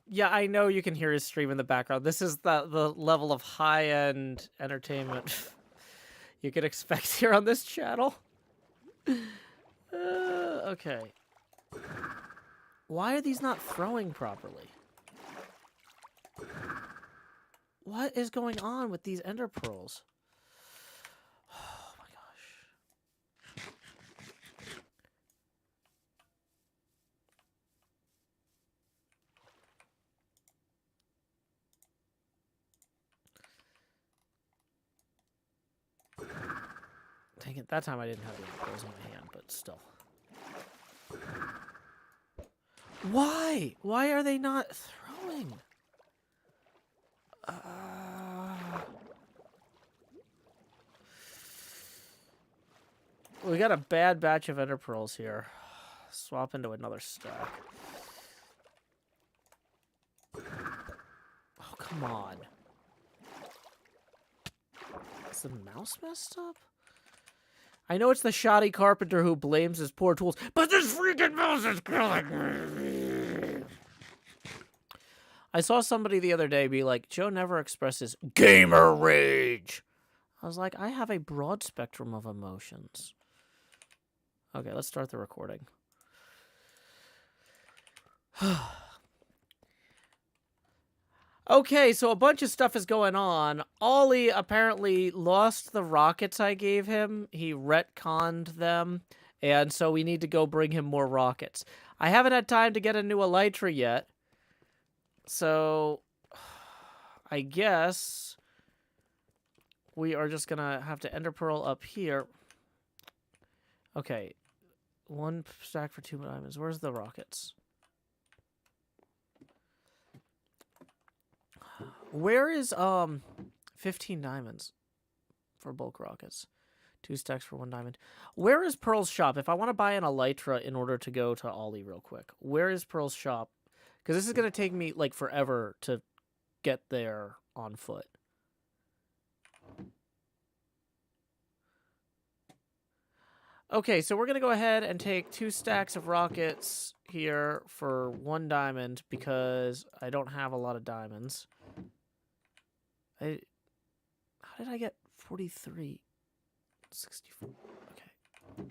Speaker 1: Yeah, I know you can hear his stream in the background. This is the level of high-end entertainment you can expect here on this channel. Okay. Why are these not throwing properly? What is going on with these ender pearls? Oh my gosh. Dang it, that time I didn't have the ender pearls in my hand, but still. Why? Why are they not throwing? We got a bad batch of ender pearls here. Swap into another stack. Oh, come on. Is the mouse messed up? I know it's the shoddy carpenter who blames his poor tools, but this freaking mouse is killing me. I saw somebody the other day be like, Joe never expresses gamer rage. I was like, I have a broad spectrum of emotions. Okay, let's start the recording. Okay, so a bunch of stuff is going on. Ollie apparently lost the rockets I gave him. He retconned them, and so we need to go bring him more rockets. I haven't had time to get a new elytra yet, so I guess we are just gonna have to ender pearl up here. Okay, 1 stack for 2 diamonds. Where's the rockets? Where is 15 diamonds for bulk rockets? 2 stacks for 1 diamond. Where is Pearl's shop? If I want to buy an elytra in order to go to Ollie real quick, where is Pearl's shop? Because this is gonna take me like forever to get there on foot. Okay, so we're gonna go ahead and take 2 stacks of rockets here for 1 diamond because I don't have a lot of diamonds. How did I get 43? 64. Okay.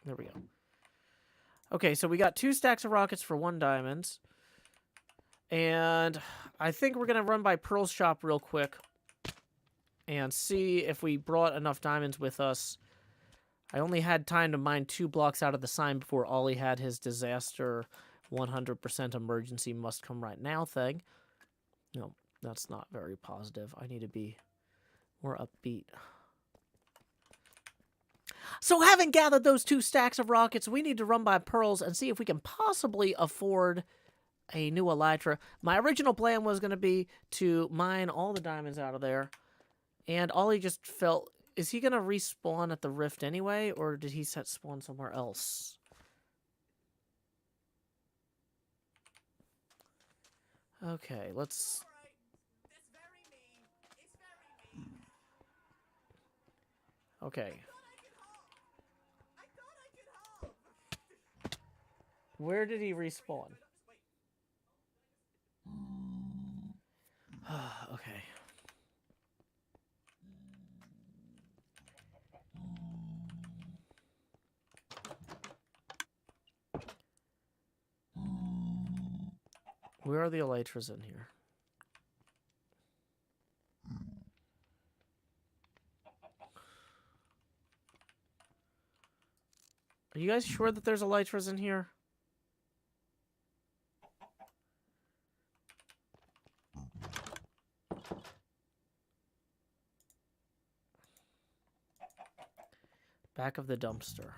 Speaker 1: There we go. Okay, so we got 2 stacks of rockets for 1 diamond. And I think we're going to run by Pearl's shop real quick and see if we brought enough diamonds with us I only had time to mine 2 blocks out of the sign before Ollie had his disaster 100% emergency must come right now thing. No, that's not very positive. I need to be more upbeat. So having gathered those 2 stacks of rockets, we need to run by Pearls and see if we can possibly afford a new elytra. My original plan was going to be to mine all the diamonds out of there. And Ollie just felt... Is he going to respawn at the rift anyway, or did he set spawn somewhere else? Okay, let's... Okay. Where did he respawn? Okay. Where are the elytras in here? Are you guys sure that there's elytras in here? Back of the dumpster.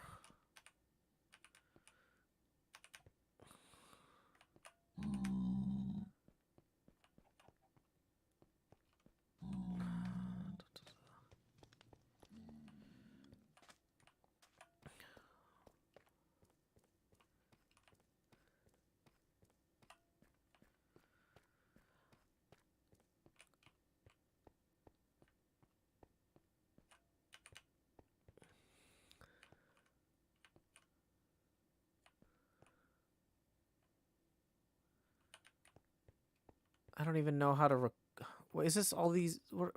Speaker 1: I don't even know how to... Wait, is this all these... What...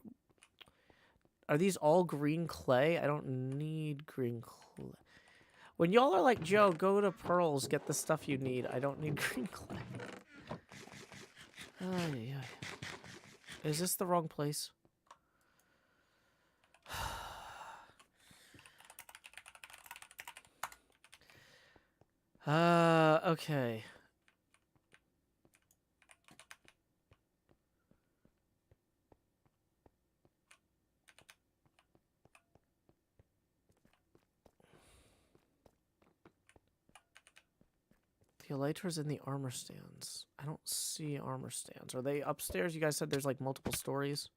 Speaker 1: Are these all green clay? I don't need green clay. When y'all are like, Joe, go to Pearls, get the stuff you need. I don't need green clay. Yeah. Is this the wrong place? Okay. The elytra's in the armor stands. I don't see armor stands. Are they upstairs? You guys said there's like multiple stories.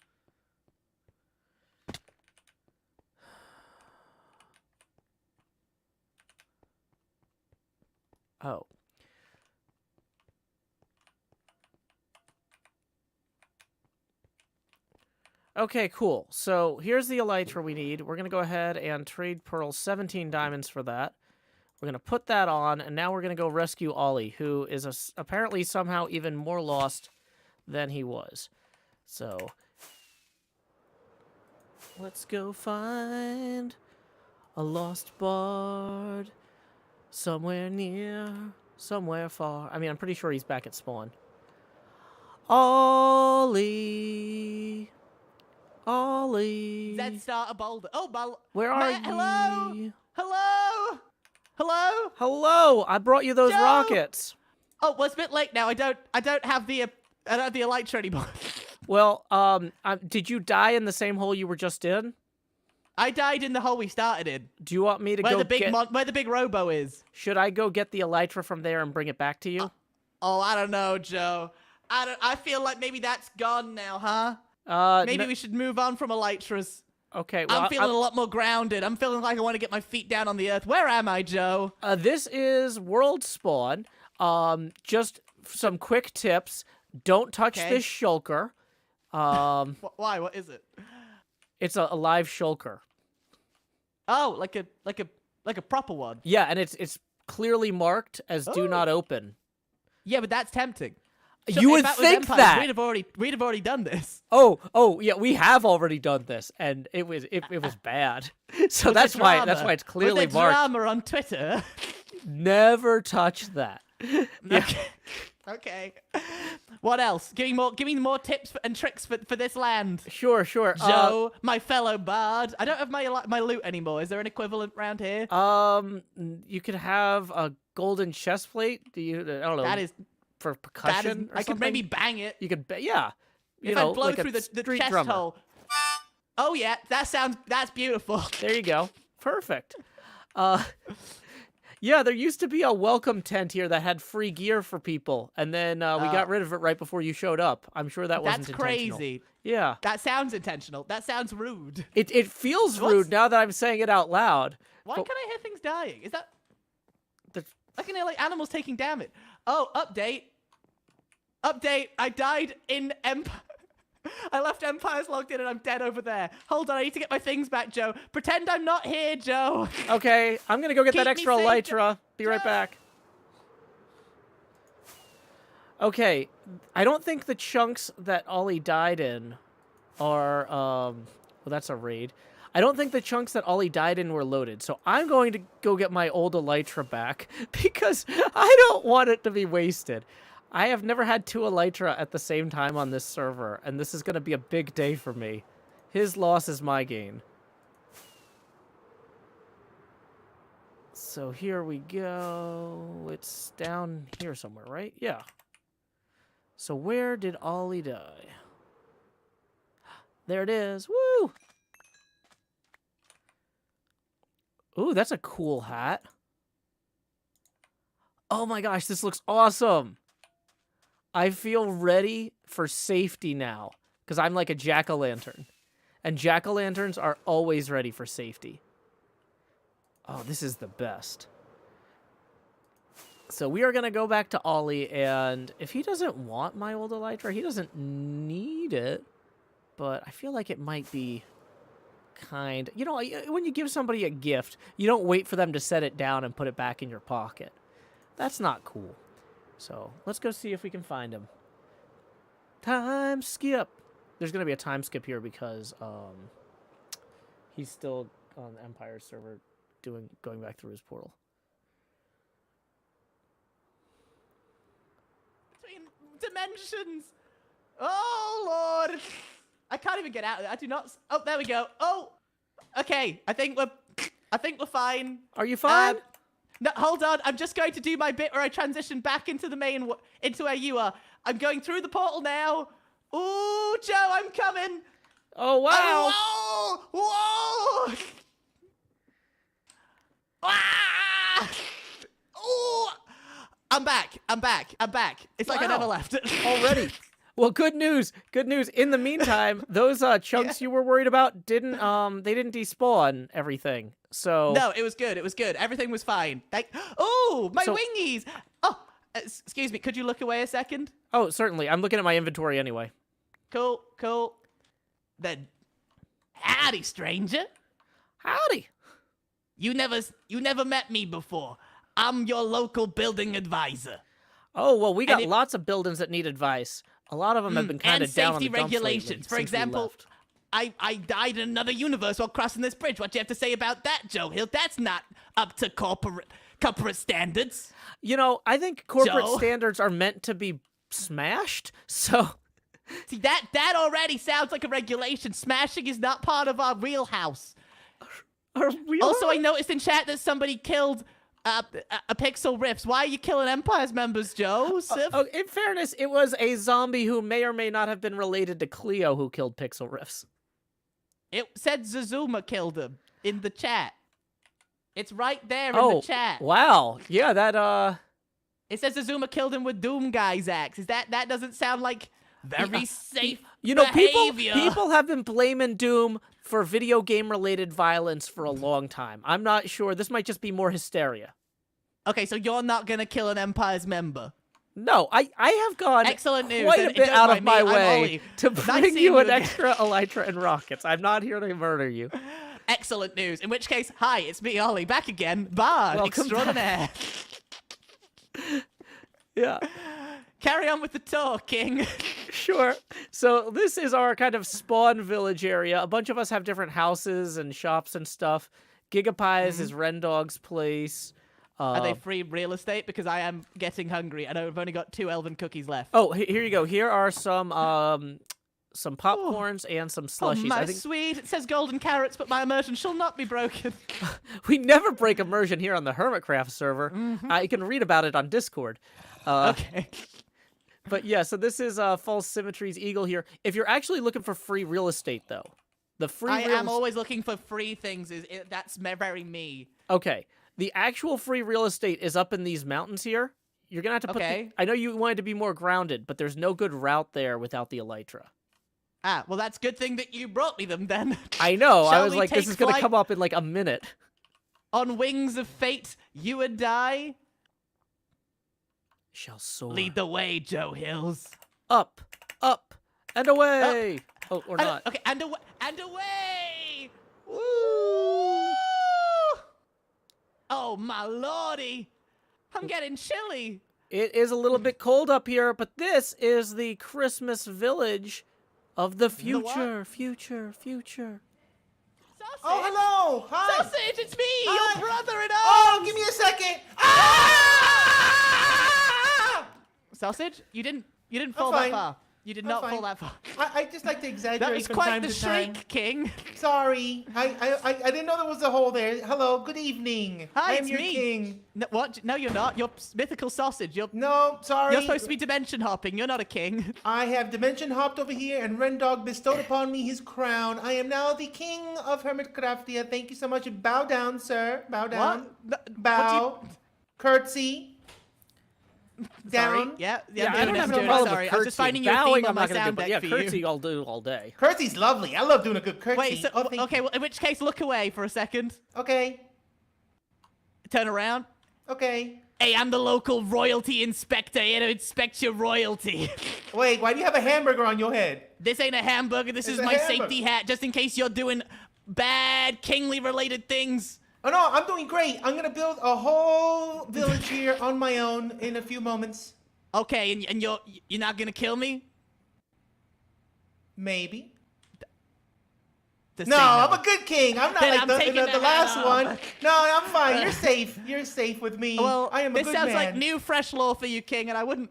Speaker 1: Oh. Okay, cool. So here's the elytra we need. We're going to go ahead and trade Pearl 17 diamonds for that. We're going to put that on, and now we're going to go rescue Ollie, who is apparently somehow even more lost than he was. So, let's go find a lost bard somewhere near, somewhere far. I mean, I'm pretty sure he's back at spawn. Ollie. Ollie.
Speaker 4: Zed start a boulder. Oh,
Speaker 1: where are you?
Speaker 4: Hello? Hello? Hello?
Speaker 1: Hello! I brought you those
Speaker 4: Joe!
Speaker 1: rockets.
Speaker 4: Oh, well, it's a bit late now. I don't have the elytra anymore.
Speaker 1: Well, did you die in the same hole you were just in?
Speaker 4: I died in the hole we started in.
Speaker 1: Do you want me to
Speaker 4: Where
Speaker 1: go
Speaker 4: the big
Speaker 1: get...
Speaker 4: where the big robo is.
Speaker 1: Should I go get the elytra from there and bring it back to you?
Speaker 4: Oh, I don't know, Joe. I feel like maybe that's gone now, huh? Maybe we should move on from elytras.
Speaker 1: Okay, well,
Speaker 4: I'm feeling a lot more grounded. I'm feeling like I want to get my feet down on the earth. Where am I, Joe?
Speaker 1: This is World Spawn. Just some quick tips. Don't touch this shulker.
Speaker 4: Why? What is it?
Speaker 1: It's a live shulker.
Speaker 4: Oh, like a proper one.
Speaker 1: Yeah, and it's clearly marked as do not open.
Speaker 4: Yeah, but that's tempting.
Speaker 1: You would think that
Speaker 4: we'd have already done this.
Speaker 1: Oh yeah, we have already done this, and it was bad. So that's why it's clearly
Speaker 4: with the
Speaker 1: marked.
Speaker 4: drama on Twitter.
Speaker 1: Never touch that. Yeah.
Speaker 4: Okay. What else? Give me more tips and tricks for this land.
Speaker 1: Sure.
Speaker 4: Joe, my fellow bard. I don't have my loot anymore. Is there an equivalent round here?
Speaker 1: You could have a golden chest plate. I don't know.
Speaker 4: That is
Speaker 1: for percussion. Or
Speaker 4: I could
Speaker 1: something?
Speaker 4: maybe bang it.
Speaker 1: You could, yeah.
Speaker 4: If I blow through the
Speaker 1: street
Speaker 4: chest
Speaker 1: drummer.
Speaker 4: hole. Oh yeah, that's beautiful.
Speaker 1: There you go. Perfect. Yeah, there used to be a welcome tent here that had free gear for people, and then we got rid of it right before you showed up. I'm sure that wasn't intentional.
Speaker 4: That's crazy.
Speaker 1: Yeah.
Speaker 4: That sounds intentional. That sounds rude.
Speaker 1: It feels rude now that I'm saying it out loud.
Speaker 4: Why
Speaker 1: but
Speaker 4: can I hear things dying? Is that...
Speaker 1: the-
Speaker 4: I can hear like animals taking damage. Oh, update. Update. I died in Empire. I left Empires logged in and I'm dead over there. Hold on, I need to get my things back, Joe. Pretend I'm not here, Joe.
Speaker 1: Okay, I'm gonna go get
Speaker 4: Keep
Speaker 1: that
Speaker 4: me
Speaker 1: extra
Speaker 4: safe,
Speaker 1: elytra. Be right back. Okay, I don't think the chunks that Ollie died in are, well, that's a raid. I don't think the chunks that Ollie died in were loaded, so I'm going to go get my old elytra back because I don't want it to be wasted. I have never had 2 elytra at the same time on this server, and this is going to be a big day for me. His loss is my gain. So here we go. It's down here somewhere, right? Yeah. So where did Ollie die? There it is. Woo! Ooh, that's a cool hat. Oh my gosh, this looks awesome. I feel ready for safety now because I'm like a jack-o'-lantern. And jack-o'-lanterns are always ready for safety. Oh, this is the best. So we are going to go back to Ollie, and if he doesn't want my old elytra, he doesn't need it, but I feel like it might be kind... You know, when you give somebody a gift, you don't wait for them to set it down and put it back in your pocket. That's not cool. So let's go see if we can find him. Time skip. There's going to be a time skip here because he's still on the Empire server going back through his portal.
Speaker 4: Between dimensions. Oh, Lord. I can't even get out of it. I do not... Oh, there we go. Oh, okay. I think we're fine.
Speaker 1: Are you fine?
Speaker 4: No, hold on. I'm just going to do my bit where I transition back into the main... into where you are. I'm going through the portal now. Ooh, Joe, I'm coming.
Speaker 1: Oh, wow.
Speaker 4: Whoa! Ah! Ooh! I'm back. It's like I never left.
Speaker 1: Already. Well, good news. Good news. In the meantime, those chunks you were worried about didn't despawn everything. So
Speaker 4: No, it was good. Everything was fine. Oh, my wingies. Oh, excuse me. Could you look away a second?
Speaker 1: Oh, certainly. I'm looking at my inventory anyway.
Speaker 4: Cool. Then, howdy, stranger.
Speaker 1: Howdy.
Speaker 4: You never met me before. I'm your local building advisor.
Speaker 1: Oh, well, we got lots of buildings that need advice. A lot of them have been kind of down on the
Speaker 4: safety
Speaker 1: dumps lately
Speaker 4: regulations. For
Speaker 1: since we
Speaker 4: example,
Speaker 1: left.
Speaker 4: I died in another universe while crossing this bridge. What do you have to say about that, Joe Hill? That's not up to corporate standards.
Speaker 1: You know, I think corporate
Speaker 4: Joe?
Speaker 1: standards are meant to be smashed, so...
Speaker 4: See, that already sounds like a regulation. Smashing is not part of our wheelhouse. Also, I noticed in chat that somebody killed a Pixel Riffs. Why are you killing Empire's members, Joseph?
Speaker 1: In fairness, it was a zombie who may or may not have been related to Cleo who killed Pixel Riffs.
Speaker 4: It said Zazuma killed him in the chat. It's right there in the chat.
Speaker 1: Wow. Yeah, that,
Speaker 4: It says Zazuma killed him with Doom Guy's axe. That doesn't sound like very safe behavior.
Speaker 1: People have been blaming Doom for video game-related violence for a long time. I'm not sure. This might just be more hysteria.
Speaker 4: Okay, so you're not gonna kill an Empire's member.
Speaker 1: No, I have gone
Speaker 4: Excellent news.
Speaker 1: quite a bit out of my
Speaker 4: I'm
Speaker 1: way
Speaker 4: Ollie.
Speaker 1: to
Speaker 4: Nice
Speaker 1: bring
Speaker 4: seeing
Speaker 1: you an
Speaker 4: again.
Speaker 1: extra elytra and rockets. I'm not here to murder you.
Speaker 4: Excellent news. In which case, hi, it's me, Ollie, back again. Bard
Speaker 1: Welcome
Speaker 4: extraordinaire.
Speaker 1: Yeah.
Speaker 4: Carry on with the tour, King.
Speaker 1: Sure. So this is our kind of spawn village area. A bunch of us have different houses and shops and stuff. Gigapies is Rendog's place.
Speaker 4: Are they free real estate? Because I am getting hungry, and I've only got 2 elven cookies left.
Speaker 1: Oh, here you go. Here are some popcorns and some
Speaker 4: Oh,
Speaker 1: slushies.
Speaker 4: my
Speaker 1: I think
Speaker 4: sweet. It says golden carrots, but my immersion shall not be broken.
Speaker 1: we never break immersion here on the HermitCraft server. You can read about it on Discord.
Speaker 4: Okay.
Speaker 1: But yeah, so this is False Symmetry's Eagle here. If you're actually looking for free real estate, though, the free
Speaker 4: I am always looking for free things. That's very me.
Speaker 1: Okay. The actual free real estate is up in these mountains here. You're going to have to put
Speaker 4: Okay.
Speaker 1: I know you wanted to be more grounded, but there's no good route there without the elytra.
Speaker 4: Ah, well, that's a good thing that you brought me them then.
Speaker 1: I know. I
Speaker 4: Shall
Speaker 1: was
Speaker 4: we
Speaker 1: like, this
Speaker 4: take
Speaker 1: is going to
Speaker 4: flight?
Speaker 1: come up in like a minute.
Speaker 4: On wings of fate, you and I.
Speaker 1: Shall soar.
Speaker 4: Lead the way, Joe Hills.
Speaker 1: Up, and away. Oh, or not.
Speaker 4: Okay, and away, and away.
Speaker 1: Woo!
Speaker 4: Oh, my lordy. I'm getting chilly.
Speaker 1: It is a little bit cold up here, but this is the Christmas village of the
Speaker 4: what?
Speaker 1: future.
Speaker 4: Sausage.
Speaker 3: Oh, hello. Hi.
Speaker 4: Sausage, it's me,
Speaker 3: Hi.
Speaker 4: your brother in
Speaker 3: Oh,
Speaker 4: arms.
Speaker 3: give me a second. Ah!
Speaker 4: Sausage, you didn't fall
Speaker 3: fine.
Speaker 4: that far. You did not fall
Speaker 3: fine.
Speaker 4: that far.
Speaker 3: I just like to exaggerate
Speaker 4: That was
Speaker 3: from
Speaker 4: quite
Speaker 3: time
Speaker 4: the
Speaker 3: to time.
Speaker 4: shriek, King.
Speaker 3: Sorry. I didn't know there was a hole there. Hello. Good evening.
Speaker 4: Hi,
Speaker 3: I am
Speaker 4: it's
Speaker 3: your
Speaker 4: me.
Speaker 3: king.
Speaker 4: No, what? No, you're not. You're mythical sausage.
Speaker 3: No, sorry.
Speaker 4: You're supposed to be dimension hopping. You're not a king.
Speaker 3: I have dimension hopped over here, and Rendog bestowed upon me his crown. I am now the king of HermitCraftia. Thank you so much. Bow down, sir. Bow down.
Speaker 4: No,
Speaker 3: Bow. Curtsy.
Speaker 4: Sorry.
Speaker 3: Down.
Speaker 4: Yeah,
Speaker 1: I don't have no
Speaker 4: doing it.
Speaker 1: problem
Speaker 4: Sorry.
Speaker 1: with
Speaker 4: I was
Speaker 1: curtsy.
Speaker 4: just finding you a
Speaker 1: Bowing,
Speaker 4: theme on
Speaker 1: I'm
Speaker 4: my
Speaker 1: not gonna do,
Speaker 4: sound
Speaker 1: but
Speaker 4: deck
Speaker 1: yeah,
Speaker 4: for
Speaker 1: curtsy
Speaker 4: you.
Speaker 1: I'll do all day.
Speaker 3: Curtsy's lovely. I love doing a good curtsy.
Speaker 4: Wait, so,
Speaker 3: oh, thank
Speaker 4: okay,
Speaker 3: you.
Speaker 4: well, in which case, look away for a second.
Speaker 3: Okay.
Speaker 4: Turn around.
Speaker 3: Okay.
Speaker 4: Hey, I'm the local royalty inspector here to inspect your royalty.
Speaker 3: Wait, why do you have a hamburger on your head?
Speaker 4: This ain't a hamburger. This
Speaker 3: It's
Speaker 4: is
Speaker 3: a
Speaker 4: my
Speaker 3: hamburger.
Speaker 4: safety hat, just in case you're doing bad kingly related things.
Speaker 3: Oh no, I'm doing great. I'm gonna build a whole village here on my own in a few moments.
Speaker 4: Okay, and you're not gonna kill me?
Speaker 3: Maybe.
Speaker 4: Just
Speaker 3: No,
Speaker 4: say
Speaker 3: I'm a good king. I'm not
Speaker 4: Then
Speaker 3: like
Speaker 4: I'm
Speaker 3: the
Speaker 4: taking
Speaker 3: the
Speaker 4: the
Speaker 3: last
Speaker 4: hat
Speaker 3: one.
Speaker 4: off.
Speaker 3: No, I'm fine. You're safe. You're safe with me.
Speaker 4: Well,
Speaker 3: I am a
Speaker 4: this
Speaker 3: good
Speaker 4: sounds
Speaker 3: man.
Speaker 4: like new fresh law for you, King, and I wouldn't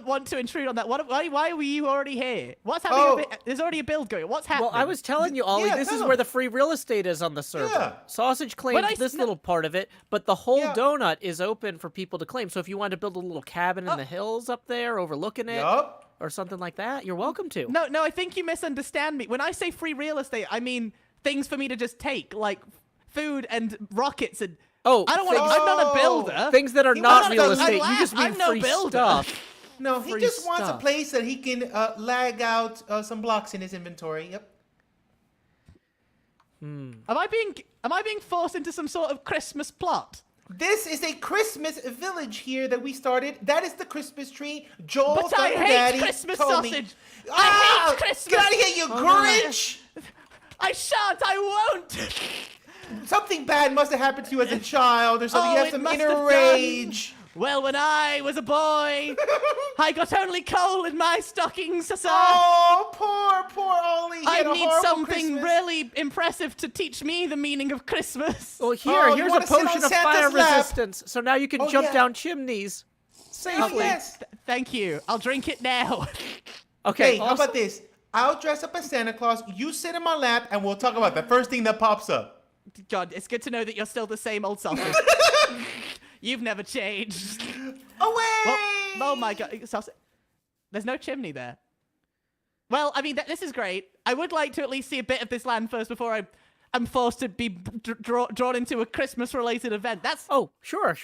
Speaker 4: want to intrude on that. Why were you already here? What's happening?
Speaker 3: Oh.
Speaker 4: There's already a build going. What's happening?
Speaker 1: Well, I was telling you, Ollie,
Speaker 3: Yeah,
Speaker 1: this
Speaker 3: tell
Speaker 1: is
Speaker 3: him.
Speaker 1: where the free real estate is on the server.
Speaker 3: Yeah.
Speaker 1: Sausage
Speaker 4: But
Speaker 1: claims
Speaker 4: I
Speaker 1: this
Speaker 4: sn-
Speaker 1: little part of it, but the whole
Speaker 3: Yeah.
Speaker 1: donut is open for people to claim. So if you wanted to build a little cabin in the hills up there overlooking it
Speaker 3: Yup.
Speaker 1: or something like that, you're welcome to.
Speaker 4: No, I think you misunderstand me. When I say free real estate, I mean things for me to just take, like food and rockets and.
Speaker 1: Oh,
Speaker 4: I don't want. I'm not a builder.
Speaker 1: Things that are
Speaker 3: He
Speaker 1: not
Speaker 3: wants
Speaker 1: real
Speaker 3: to-
Speaker 1: estate. You
Speaker 4: I'm
Speaker 1: just mean
Speaker 4: I'm no
Speaker 1: free
Speaker 4: builder.
Speaker 1: stuff.
Speaker 3: No, he
Speaker 1: Free
Speaker 3: just wants a
Speaker 1: stuff.
Speaker 3: place that he can lag out some blocks in his inventory. Yep.
Speaker 4: Am I being forced into some sort of Christmas plot?
Speaker 3: This is a Christmas village here that we started. That is the Christmas tree. Joel,
Speaker 4: But I
Speaker 3: Thunder
Speaker 4: hate
Speaker 3: Daddy,
Speaker 4: Christmas
Speaker 3: told me.
Speaker 4: sausage. I
Speaker 3: Ah,
Speaker 4: hate Christmas.
Speaker 3: Get out of here, you Grinch!
Speaker 4: I shan't. I won't.
Speaker 3: Something bad must have happened to you as a child, or something.
Speaker 4: Oh,
Speaker 3: You have
Speaker 4: it
Speaker 3: some
Speaker 4: must
Speaker 3: inner
Speaker 4: have done.
Speaker 3: rage.
Speaker 4: Well, when I was a boy, I got only coal in my stockings, sir.
Speaker 3: Oh, poor Ollie. He
Speaker 4: I
Speaker 3: had a
Speaker 4: need
Speaker 3: horrible
Speaker 4: something
Speaker 3: Christmas.
Speaker 4: really impressive to teach me the meaning of Christmas.
Speaker 1: Well,
Speaker 3: Oh,
Speaker 1: here's
Speaker 3: you
Speaker 1: a
Speaker 3: wanna sit on
Speaker 1: potion of
Speaker 3: Santa's
Speaker 1: fire
Speaker 3: lap?
Speaker 1: resistance. So now you can
Speaker 3: Oh,
Speaker 1: jump
Speaker 3: yeah.
Speaker 1: down chimneys
Speaker 3: Oh,
Speaker 1: safely.
Speaker 3: yes.
Speaker 4: Thank you. I'll drink it now.
Speaker 1: Okay.
Speaker 3: Hey, how
Speaker 1: also-
Speaker 3: about this? I'll dress up as Santa Claus. You sit in my lap, and we'll talk about the first thing that pops up.
Speaker 4: God, it's good to know that you're still the same old sausage. You've never changed.
Speaker 3: Away!
Speaker 4: Well, oh my God, sausage. There's no chimney there. Well, I mean, this is great. I would like to at least see a bit of this land first before I'm forced to be drawn into a Christmas-related event. That's
Speaker 1: Oh, sure.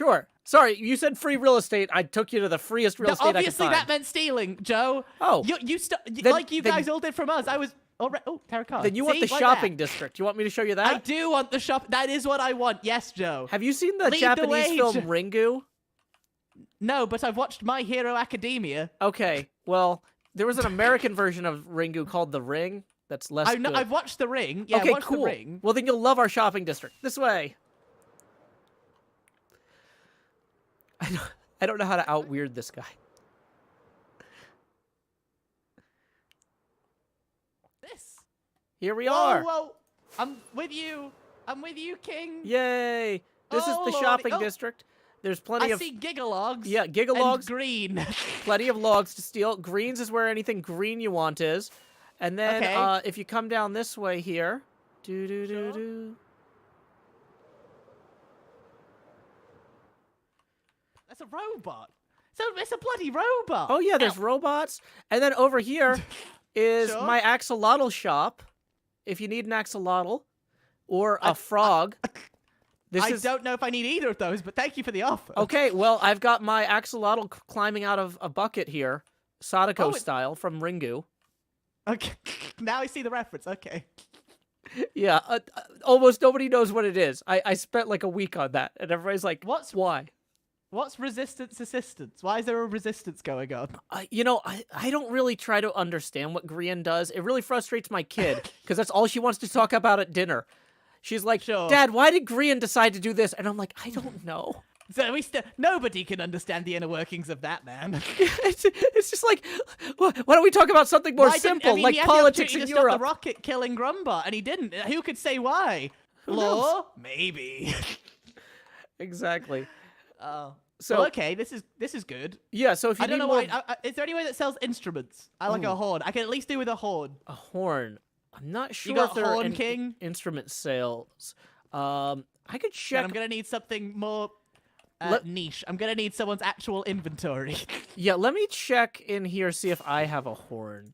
Speaker 1: Sorry, you said free real estate. I took you to the freest real estate I could
Speaker 4: obviously
Speaker 1: find.
Speaker 4: that meant stealing, Joe.
Speaker 1: Oh.
Speaker 4: Like you guys all did from us. I was already. Oh, terracotta.
Speaker 1: Then you want
Speaker 4: See?
Speaker 1: the
Speaker 4: Like
Speaker 1: shopping
Speaker 4: that.
Speaker 1: district. You want me to show you
Speaker 4: I
Speaker 1: that?
Speaker 4: do want the shop. That is what I want. Yes, Joe.
Speaker 1: Have you seen the
Speaker 4: Lead the
Speaker 1: Japanese
Speaker 4: way,
Speaker 1: film
Speaker 4: Jo-
Speaker 1: Ringu?
Speaker 4: No, but I've watched My Hero Academia.
Speaker 1: Okay, well, there was an American version of Ringu called The Ring. That's less
Speaker 4: I know.
Speaker 1: good.
Speaker 4: I've watched The Ring. Yeah,
Speaker 1: okay,
Speaker 4: I watched
Speaker 1: cool.
Speaker 4: The Ring.
Speaker 1: Well, then you'll love our shopping district. This way. I don't know how to out-weird this guy.
Speaker 4: This.
Speaker 1: Here we are.
Speaker 4: Whoa! I'm with you. I'm with you, King.
Speaker 1: Yay! This is
Speaker 4: Oh,
Speaker 1: the
Speaker 4: Lordy.
Speaker 1: shopping
Speaker 4: Oh.
Speaker 1: district. There's plenty
Speaker 4: I
Speaker 1: of
Speaker 4: see gigalogs.
Speaker 1: yeah,
Speaker 4: And
Speaker 1: gigalogs.
Speaker 4: green.
Speaker 1: Plenty of logs to steal. Greens is where anything green you want is. And then
Speaker 4: Okay.
Speaker 1: if you come down this way here, do.
Speaker 4: That's a robot. So it's a bloody robot.
Speaker 1: Oh yeah, there's robots. And then over here is
Speaker 4: Sure.
Speaker 1: my axolotl shop. If you need an axolotl or a frog.
Speaker 4: I don't know if I need either of those, but thank you for the offer.
Speaker 1: Okay, well, I've got my axolotl climbing out of a bucket here, Sadako
Speaker 4: Oh,
Speaker 1: style from Ringu.
Speaker 4: Okay. Now I see the reference. Okay.
Speaker 1: Yeah, almost nobody knows what it is. I spent like a week on that, and everybody's like, why?
Speaker 4: What's resistance assistance? Why is there a resistance going on?
Speaker 1: I don't really try to understand what Grian does. It really frustrates my kid, because that's all she wants to talk about at dinner. She's like,
Speaker 4: Sure.
Speaker 1: Dad, why did Grian decide to do this? And I'm like, I don't know.
Speaker 4: So nobody can understand the inner workings of that man.
Speaker 1: it's just like, why don't we talk about something more simple, like
Speaker 4: he had
Speaker 1: politics
Speaker 4: the
Speaker 1: in
Speaker 4: opportunity to stop
Speaker 1: Europe?
Speaker 4: the rocket killing Grumbot, and he didn't. Who could say why? Law? Maybe.
Speaker 1: Exactly.
Speaker 4: Oh.
Speaker 1: So
Speaker 4: Well, okay, this is good.
Speaker 1: yeah, so if you
Speaker 4: I don't
Speaker 1: need
Speaker 4: know
Speaker 1: more
Speaker 4: why. Is there any way that sells instruments? I like a horn. I can at least do with a horn.
Speaker 1: a horn, I'm not sure
Speaker 4: got
Speaker 1: if there are
Speaker 4: Horn
Speaker 1: any
Speaker 4: King?
Speaker 1: instrument sales. I could
Speaker 4: Then
Speaker 1: check.
Speaker 4: I'm gonna need something more
Speaker 1: Let-
Speaker 4: niche. I'm gonna need someone's actual inventory.
Speaker 1: Yeah, let me check in here, see if I have a horn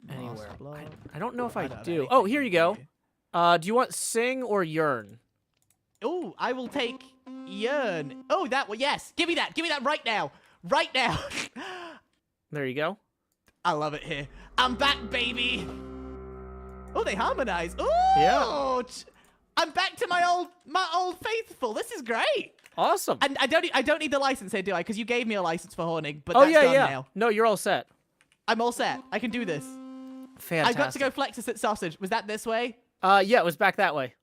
Speaker 1: anywhere. I don't know if I
Speaker 4: don't have
Speaker 1: do. Oh,
Speaker 4: anything
Speaker 1: here you go.
Speaker 4: here.
Speaker 1: Do you want sing or yearn?
Speaker 4: Oh, I will take yearn. Oh, that one. Yes, give me that. Give me that right now. Right now.
Speaker 1: There you go.
Speaker 4: I love it here. I'm back, baby. Oh, they harmonize. Oh,
Speaker 1: Yeah.
Speaker 4: I'm back to my old faithful. This is great.
Speaker 1: Awesome.
Speaker 4: And I don't need the license here, do I? Because you gave me a license for horning, but
Speaker 1: Oh
Speaker 4: that's
Speaker 1: yeah,
Speaker 4: done
Speaker 1: yeah.
Speaker 4: now.
Speaker 1: No, you're all set.
Speaker 4: I'm all set. I can do this.
Speaker 1: Fantastic.
Speaker 4: I've got to go flex this at sausage. Was that this way?
Speaker 1: Yeah, it was back that way.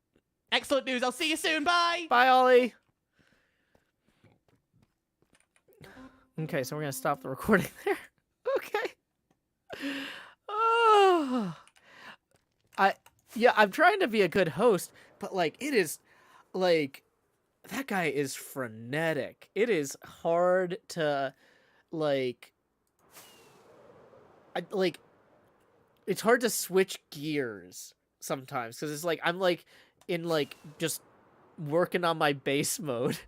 Speaker 4: Excellent news. I'll see you soon. Bye.
Speaker 1: Bye, Ollie. Okay, so we're gonna stop the recording there. Okay. Oh. I'm trying to be a good host, but like it is like that guy is frenetic. It is hard to it's hard to switch gears sometimes because it's like I'm like in like just working on my base mode.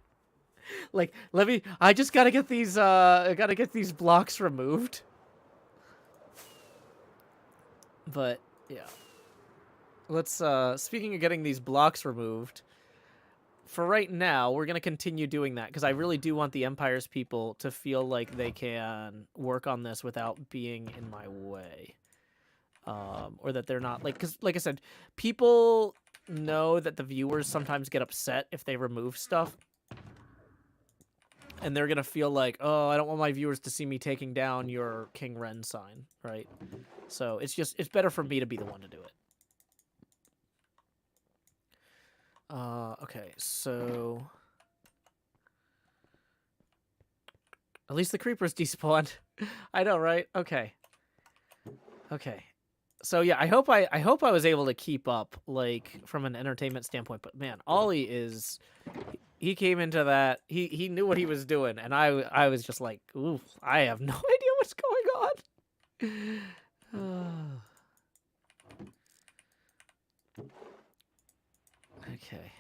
Speaker 1: Like I just gotta get these blocks removed. But yeah. Let's speaking of getting these blocks removed, for right now, we're going to continue doing that because I really do want the Empire's people to feel like they can work on this without being in my way. Or that they're not like, because like I said, people know that the viewers sometimes get upset if they remove stuff. And they're going to feel like, oh, I don't want my viewers to see me taking down your King Ren sign, right? So it's better for me to be the one to do it. Okay, so at least the creepers despawned. I know, right? Okay. So yeah, I hope I was able to keep up, like from an entertainment standpoint. But man, Ollie he came into that. He knew what he was doing, and I was just like, ooh, I have no idea what's going on. Okay.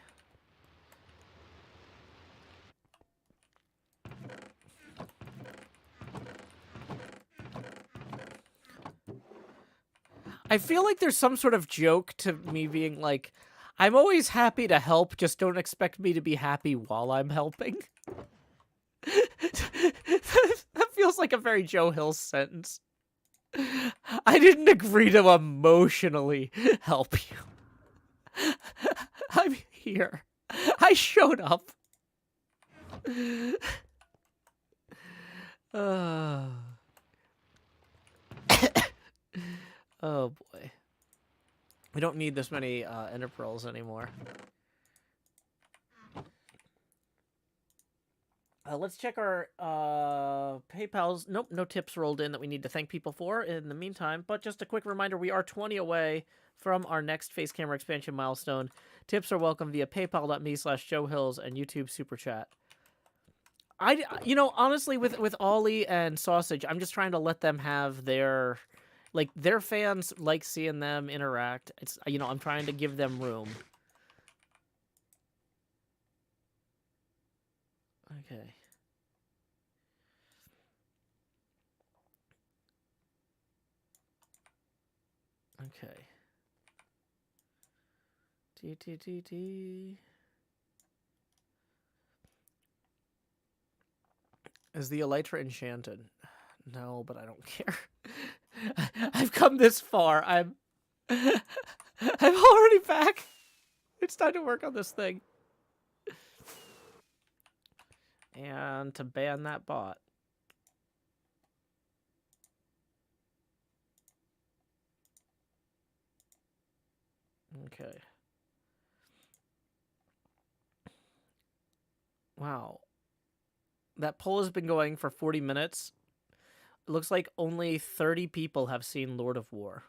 Speaker 1: I feel like there's some sort of joke to me being like, I'm always happy to help, just don't expect me to be happy while I'm helping. That feels like a very Joe Hill sentence. I didn't agree to emotionally help you. I'm here. I showed up. Oh boy. We don't need this many ender pearls anymore. Let's check our PayPal's. Nope, no tips rolled in that we need to thank people for in the meantime. But just a quick reminder, we are 20 away from our next face camera expansion milestone. Tips are welcome via paypal.me/JoeHills and YouTube Super Chat. You know, honestly, with Ollie and Sausage, I'm just trying to let them have their, like, their fans like seeing them interact. It's, you know, I'm trying to give them room. Okay. Okay. T. Is the Elytra enchanted? No, but I don't care. I've come this far. I'm already back. It's time to work on this thing. And to ban that bot. Okay. Wow. That poll has been going for 40 minutes. It looks like only 30 people have seen Lord of War.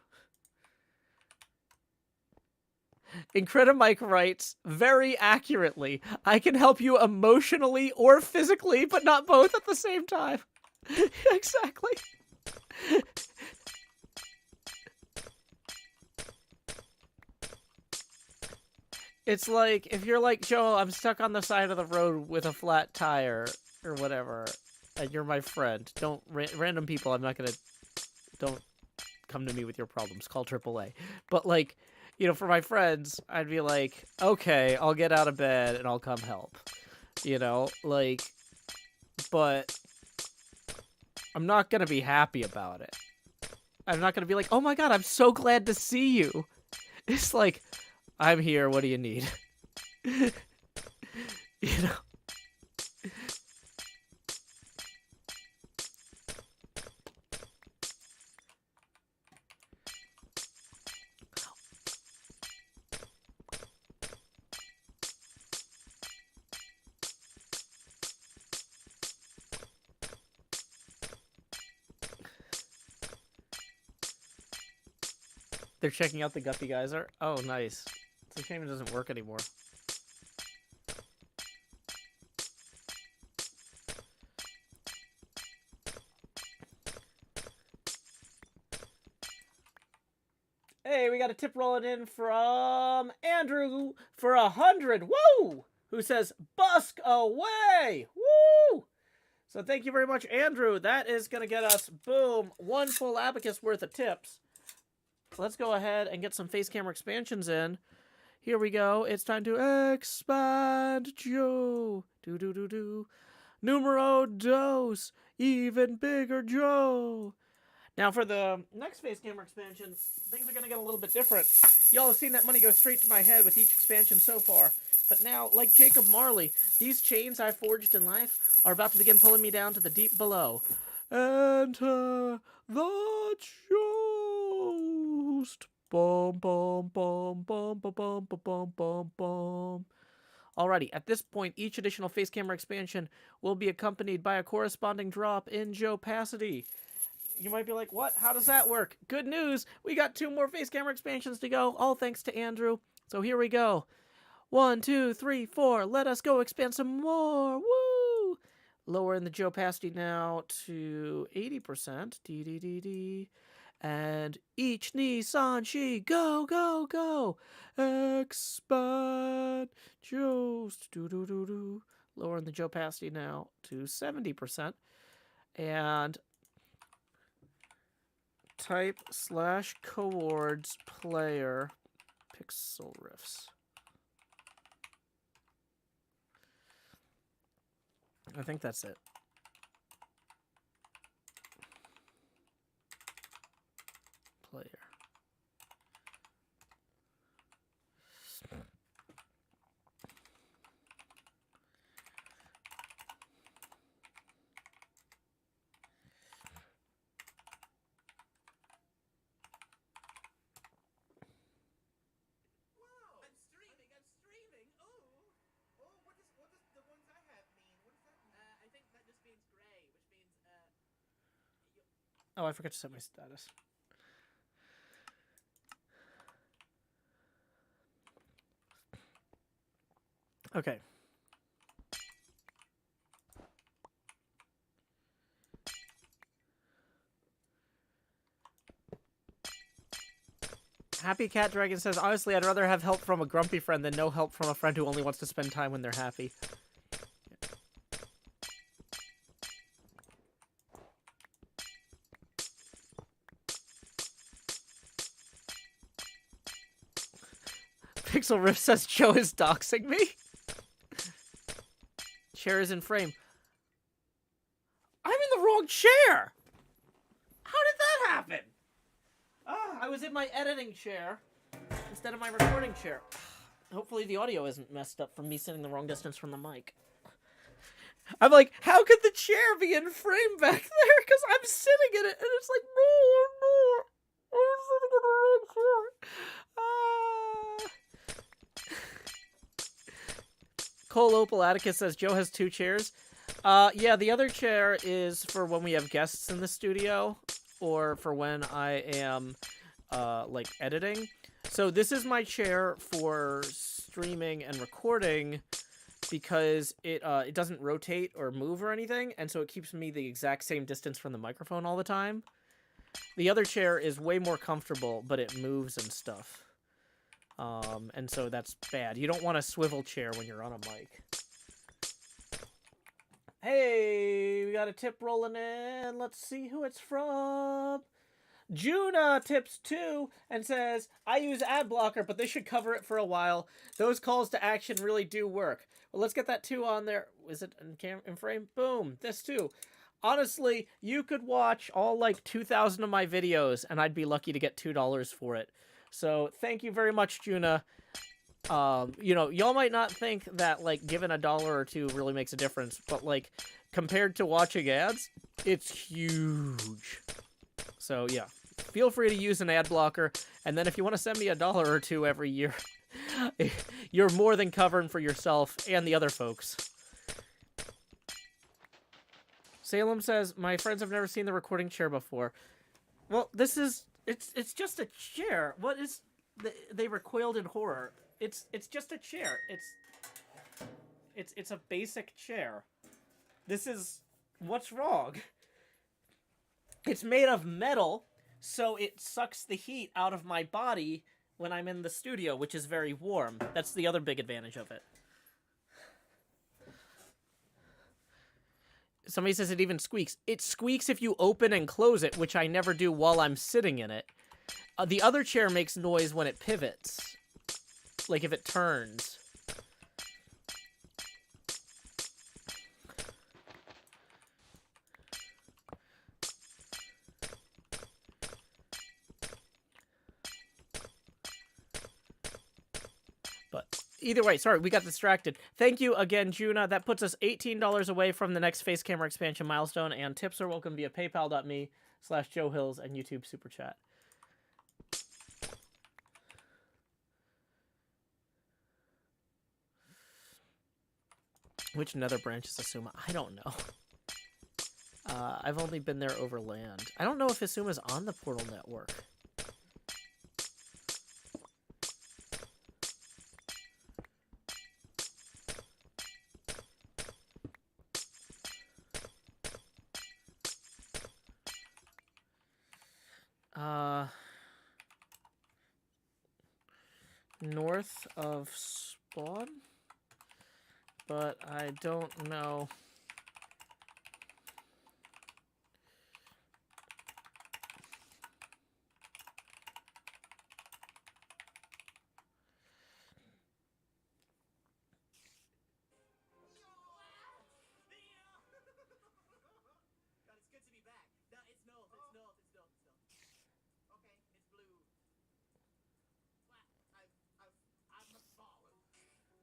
Speaker 1: Incredimike writes, very accurately, I can help you emotionally or physically, but not both at the same time. Exactly. It's like, if you're like, Joel, I'm stuck on the side of the road with a flat tire, or whatever, and you're my friend. Don't, random people, I'm not gonna, don't come to me with your problems. Call AAA. But, like, you know, for my friends, I'd be like, okay, I'll get out of bed and I'll come help. You know, like, but I'm not gonna be happy about it. I'm not gonna be like, oh my god, I'm so glad to see you. It's like, I'm here, what do you need? You know? They're checking out the Guppy Geyser. Oh, nice. It's a shame it doesn't work anymore. Hey, we got a tip rolling in from Andrew for 100. Woo! Who says, busk away! Woo! So thank you very much, Andrew. That is going to get us, boom, one full abacus worth of tips. Let's go ahead and get some face camera expansions in. Here we go. It's time to expand Joe. Do. Numero dos. Even bigger Joe. Now for the next face camera expansion, things are going to get a little bit different. Y'all have seen that money go straight to my head with each expansion so far. But now, like Jacob Marley, these chains I forged in life are about to begin pulling me down to the deep below. Enter the ghost. Bum, bum, bum, bum, bum, bum, bum, bum, bum. Alrighty, at this point, each additional face camera expansion will be accompanied by a corresponding drop in Joe-pacity. You might be like, what? How does that work? Good news! We got 2 more face camera expansions to go, all thanks to Andrew. So here we go. 1, 2, 3, 4. Let us go expand some more. Woo! Lowering the Joe-pacity now to 80%. D. And each Nissan she go, go, go. Expand Joe's. Do. Lowering the Joe-pacity now to 70%. And type /coords player pixel riffs. I think that's it. Player. Oh, I forgot to set my status. Okay. Happy Cat Dragon says, honestly, I'd rather have help from a grumpy friend than no help from a friend who only wants to spend time when they're happy. Pixel Rift says Joe is doxing me. Chair is in frame. I'm in the wrong chair! How did that happen? Ah, I was in my editing chair instead of my recording chair. Hopefully the audio isn't messed up from me sitting the wrong distance from the mic. I'm like, how could the chair be in frame back there? Because I'm sitting in it, and it's like, no, I'm sitting in the wrong chair. Cole Opal Atticus says Joe has 2 chairs. Yeah, the other chair is for when we have guests in the studio, or for when I am, like, editing. So this is my chair for streaming and recording because it doesn't rotate or move or anything, and so it keeps me the exact same distance from the microphone all the time. The other chair is way more comfortable, but it moves and stuff. And so that's bad. You don't want a swivel chair when you're on a mic. Hey, we got a tip rolling in. Let's see who it's from. Juna tips 2 and says, I use ad blocker, but this should cover it for a while. Those calls to action really do work. Well, let's get that 2 on there. Is it in frame? Boom. This too. Honestly, you could watch all like 2,000 of my videos and I'd be lucky to get $2 for it. So thank you very much, Juna. You know, y'all might not think that like giving $1 or $2 really makes a difference, but like compared to watching ads, it's huge. So yeah, feel free to use an ad blocker, and then if you want to send me $1 or $2 every year, you're more than covering for yourself and the other folks. Salem says, my friends have never seen the recording chair before. Well, this is, it's just a chair. What is, they recoiled in horror. It's just a chair. It's a basic chair. This is, what's wrong? It's made of metal, so it sucks the heat out of my body when I'm in the studio, which is very warm. That's the other big advantage of it. Somebody says it even squeaks. It squeaks if you open and close it, which I never do while I'm sitting in it. The other chair makes noise when it pivots. Like if it turns. But either way, sorry, we got distracted. Thank you again, Juna. That puts us $18 away from the next face camera expansion milestone, and tips are welcome via paypal.me/Joe Hills and YouTube Super Chat. Which nether branch is Asuma? I don't know. I've only been there over land. I don't know if Asuma's on the portal network. North of spawn? But I don't know.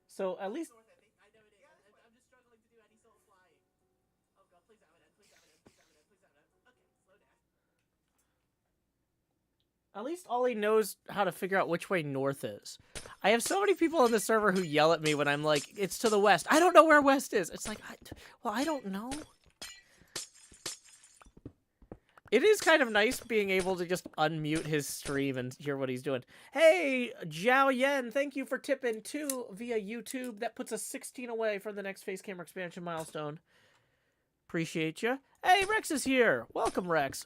Speaker 1: So at least Ollie knows how to figure out which way north is. I have so many people on the server who yell at me when I'm like, it's to the west. I don't know where west is. It's like, well, I don't know. It is kind of nice being able to just unmute his stream and hear what he's doing. Hey, Jiao Yen, thank you for tipping 2 via YouTube. That puts us 16 away from the next face camera expansion milestone. Appreciate you. Hey, Rex is here. Welcome, Rex.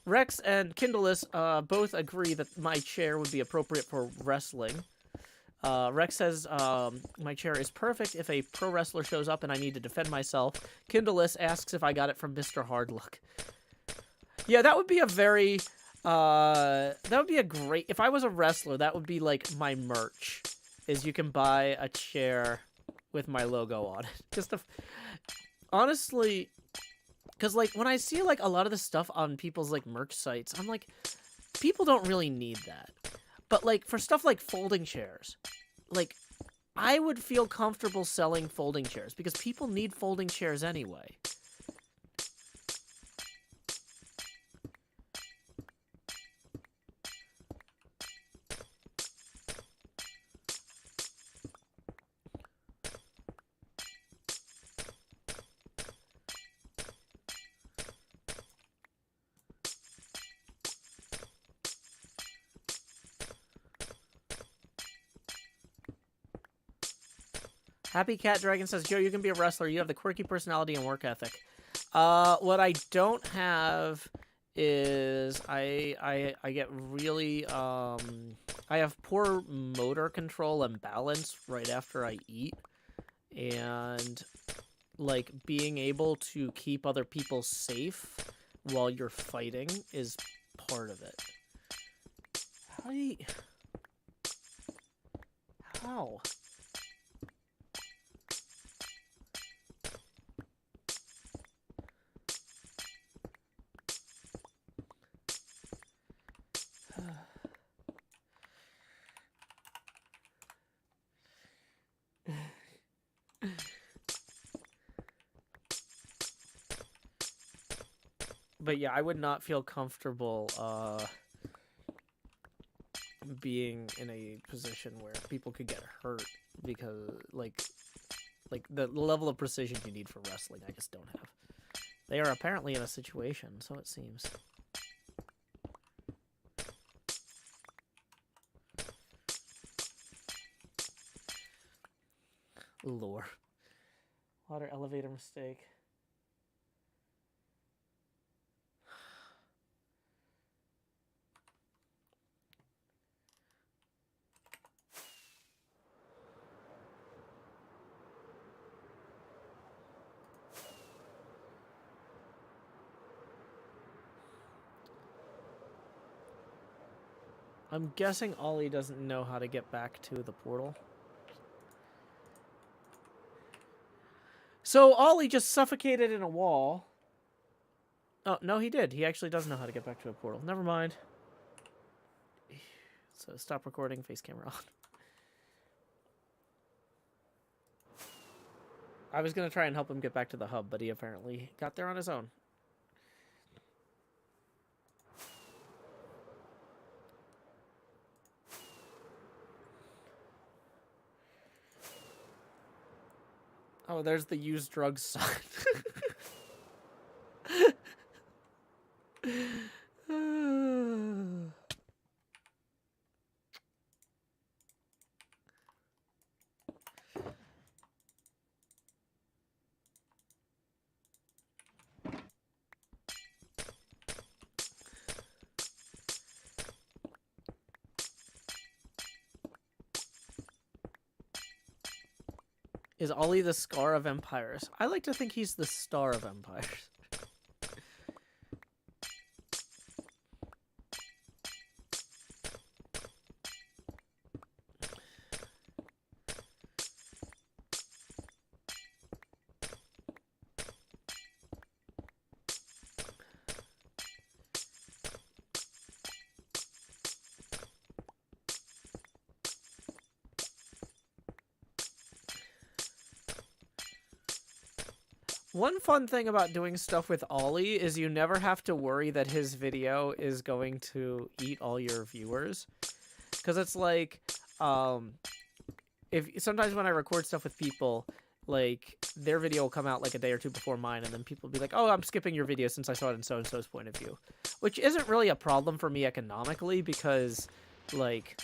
Speaker 1: Rex and Kindleless both agree that my chair would be appropriate for wrestling. Rex says my chair is perfect if a pro wrestler shows up and I need to defend myself. Kindleless asks if I got it from Mr. Hardluck. Yeah, that would be a very... that would be a great... If I was a wrestler, that would be, like, my merch. Is you can buy a chair with my logo on it. Just to... Honestly... Because, like, when I see, like, a lot of the stuff on people's, like, merch sites, I'm like, people don't really need that. But, like, for stuff like folding chairs, like, I would feel comfortable selling folding chairs because people need folding chairs anyway. Happy Cat Dragon says, Joe, you can be a wrestler. You have the quirky personality and work ethic. What I don't have is I get really I have poor motor control and balance right after I eat, and like being able to keep other people safe while you're fighting is part of it. How? But yeah, I would not feel comfortable being in a position where people could get hurt because like the level of precision you need for wrestling, I just don't have. They are apparently in a situation, so it seems. Lore. Water elevator mistake. I'm guessing Ollie doesn't know how to get back to the portal. So Ollie just suffocated in a wall. Oh, no, he did. He actually does know how to get back to a portal. Never mind. So stop recording, face camera on. I was going to try and help him get back to the hub, but he apparently got there on his own. Oh, there's the used drugs sign. Is Ollie the Scar of Empires? I like to think he's the Star of Empires. One fun thing about doing stuff with Ollie is you never have to worry that his video is going to eat all your viewers. Because it's like, if sometimes when I record stuff with people, like, their video will come out like a day or two before mine, and then people will be like, oh, I'm skipping your video since I saw it in so-and-so's point of view. Which isn't really a problem for me economically, because, like,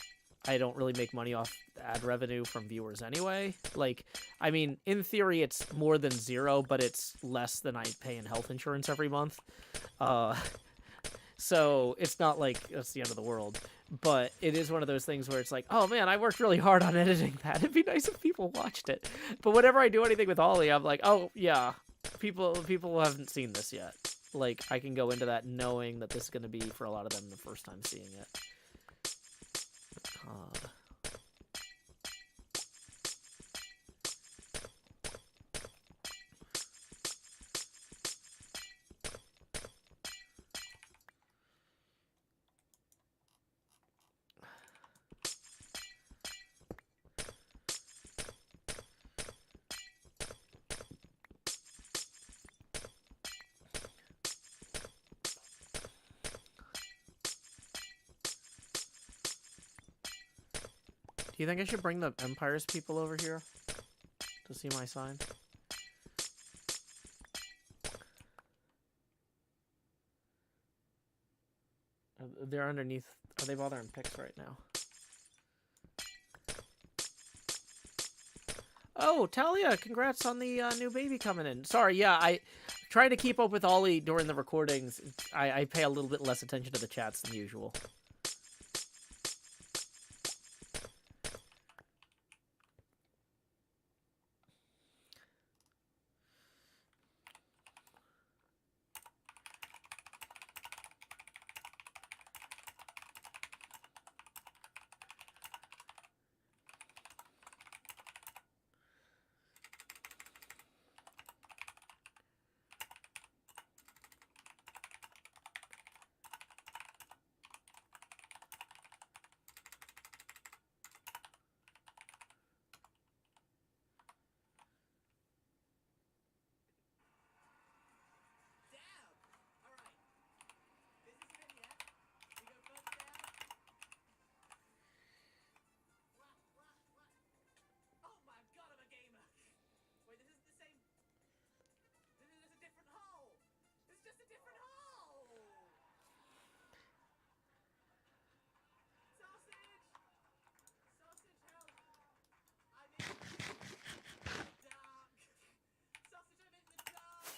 Speaker 1: I don't really make money off ad revenue from viewers anyway. Like, I mean, in theory, it's more than 0, but it's less than I pay in health insurance every month. Uh, so it's not like it's the end of the world. But it is one of those things where it's like, oh man, I worked really hard on editing that. It'd be nice if people watched it. But whenever I do anything with Ollie, I'm like, oh yeah, people haven't seen this yet. Like, I can go into that knowing that this is going to be, for a lot of them, the first time seeing it. Do you think I should bring the Empire's people over here to see my sign? They're underneath. Are they bothering picks right now? Oh, Talia, congrats on the new baby coming in. Sorry, yeah, I trying to keep up with Ollie during the recordings. I pay a little bit less attention to the chats than usual.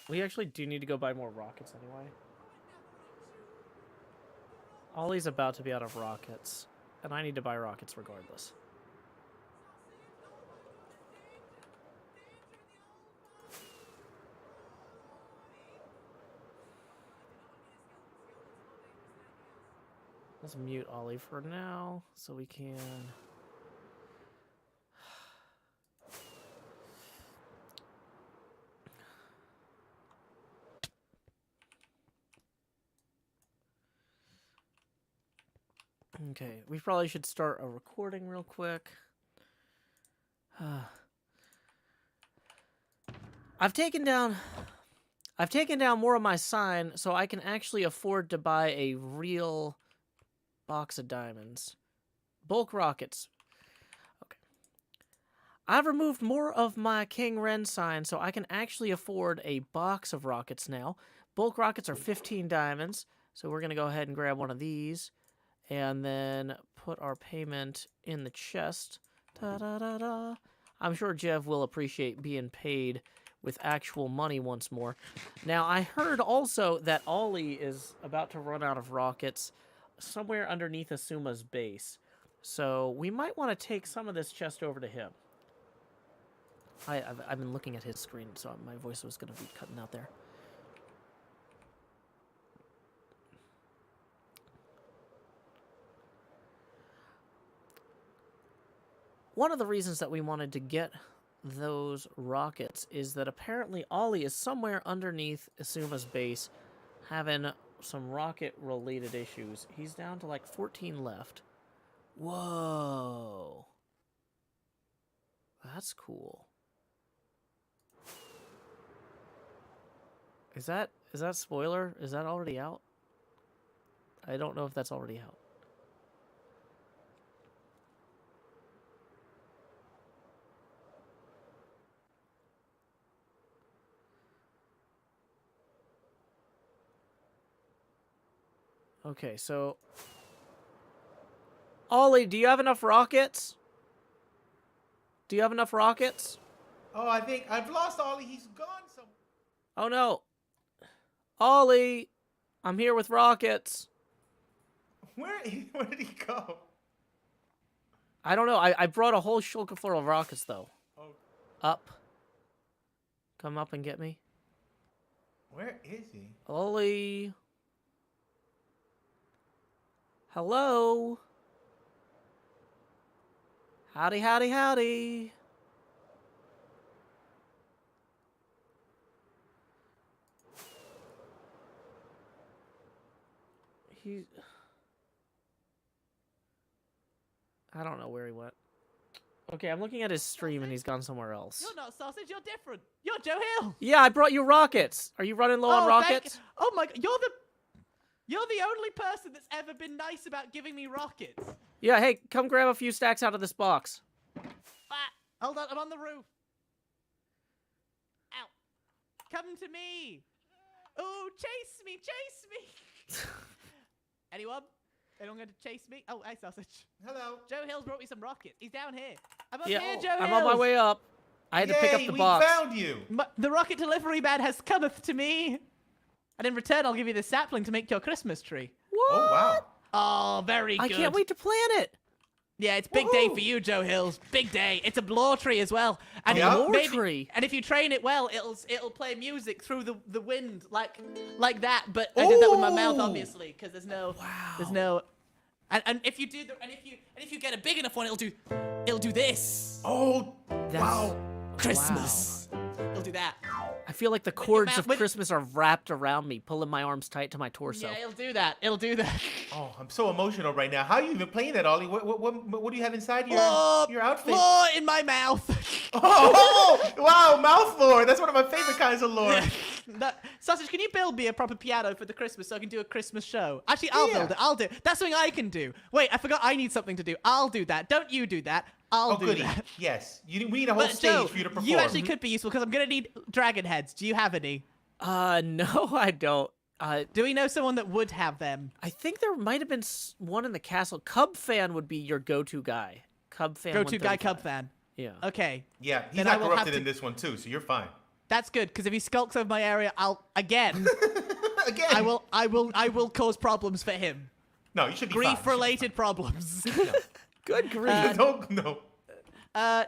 Speaker 1: We actually do need to go buy more rockets anyway. Ollie's about to be out of rockets, and I need to buy rockets regardless. Let's mute Ollie for now, so we can... Okay, we probably should start a recording real quick. I've taken down more of my sign so I can actually afford to buy a real box of diamonds. Bulk rockets. Okay. I've removed more of my King Ren sign so I can actually afford a box of rockets now. Bulk rockets are 15 diamonds, so we're going to go ahead and grab one of these. And then put our payment in the chest. Da-da-da-da. I'm sure Jev will appreciate being paid with actual money once more. Now, I heard also that Ollie is about to run out of rockets somewhere underneath Asuma's base. So we might want to take some of this chest over to him. I've been looking at his screen, so my voice was going to be cutting out there. One of the reasons that we wanted to get those rockets is that apparently Ollie is somewhere underneath Asuma's base having some rocket-related issues. He's down to like 14 left. Whoa. That's cool. Is that spoiler? Is that already out? I don't know if that's already out. Okay, so Ollie, do you have enough rockets? Do you have enough rockets?
Speaker 3: Oh, I think I've lost Ollie. He's gone somewhere.
Speaker 1: Oh no. Ollie, I'm here with rockets.
Speaker 3: Where did he go?
Speaker 1: I don't know. I brought a whole shulker full of rockets though.
Speaker 3: Oh,
Speaker 1: Up. Come up and get me.
Speaker 3: where is he?
Speaker 1: Ollie. Hello. Howdy, howdy, howdy. I don't know where he went. Okay, I'm looking at his stream and he's gone somewhere else.
Speaker 4: You're not Sausage, you're different. You're Joe Hill.
Speaker 1: Yeah, I brought you rockets. Are you running low on rockets?
Speaker 4: Oh my god, you're the only person that's ever been nice about giving me rockets.
Speaker 1: Yeah, hey, come grab a few stacks out of this box.
Speaker 4: Hold on, I'm on the roof. Ow. Come to me. Oh, chase me, chase me. Anyone? Anyone going to chase me? Oh, hey, Sausage.
Speaker 3: Hello.
Speaker 4: Joe Hill's brought me some rockets. He's down here. I'm up
Speaker 1: Yeah,
Speaker 4: here, Joe
Speaker 1: I'm
Speaker 4: Hills.
Speaker 1: on my way up. I had to pick up the box.
Speaker 3: We found you.
Speaker 4: The rocket delivery man has cometh to me. And in return, I'll give you this sapling to make your Christmas tree.
Speaker 1: What?
Speaker 3: Oh, wow.
Speaker 4: Oh, very good.
Speaker 1: I can't wait to plant it.
Speaker 4: Yeah, it's big day for you, Joe Hills. Big day. It's a blow tree as well. And
Speaker 3: Yeah?
Speaker 1: Blow
Speaker 4: maybe,
Speaker 1: tree?
Speaker 4: And if you train it well, it'll play music through the wind like that. But I did that with my mouth,
Speaker 3: Ooh.
Speaker 4: obviously, because there's no. And if you do if you get a big enough one, it'll do this.
Speaker 3: Oh, wow.
Speaker 4: Christmas. It'll do that.
Speaker 1: I feel like the cords
Speaker 4: mouth-
Speaker 1: of
Speaker 4: with-
Speaker 1: Christmas are wrapped around me, pulling my arms tight to my torso.
Speaker 4: Yeah, it'll do that. It'll do that.
Speaker 3: Oh, I'm so emotional right now. How are you even playing that, Ollie? What do you have inside your outfit?
Speaker 4: Lore in my mouth.
Speaker 3: Oh, wow, mouth lore. That's one of my favorite kinds of lore.
Speaker 4: Sausage, can you build me a proper piano for the Christmas so I can do a Christmas show? Actually, I'll build it. I'll do it. That's something I can do. Wait, I forgot I need something to do. I'll do that. Don't you do that. I'll do
Speaker 3: goody.
Speaker 4: that.
Speaker 3: Yes. We need a whole
Speaker 4: But
Speaker 3: stage
Speaker 4: Joe,
Speaker 3: for you to perform.
Speaker 4: you actually could be useful because I'm going to need dragon heads. Do you have any?
Speaker 1: No, I don't.
Speaker 4: Do we know someone that would have them?
Speaker 1: I think there might have been one in the castle. Cub fan would be your go-to guy. Cub fan.
Speaker 4: Go-to guy
Speaker 1: 135.
Speaker 4: Cub fan.
Speaker 1: Yeah.
Speaker 4: Okay.
Speaker 3: Yeah, he's
Speaker 4: Then I
Speaker 3: not
Speaker 4: will have
Speaker 3: corrupted
Speaker 4: to-
Speaker 3: in this one, too, so you're fine.
Speaker 4: That's good because if he skulks over my area, I'll again.
Speaker 3: Again.
Speaker 4: I will cause problems for him.
Speaker 3: No, you should be fine.
Speaker 4: Grief-related problems.
Speaker 1: Good grief.
Speaker 3: Don't, no.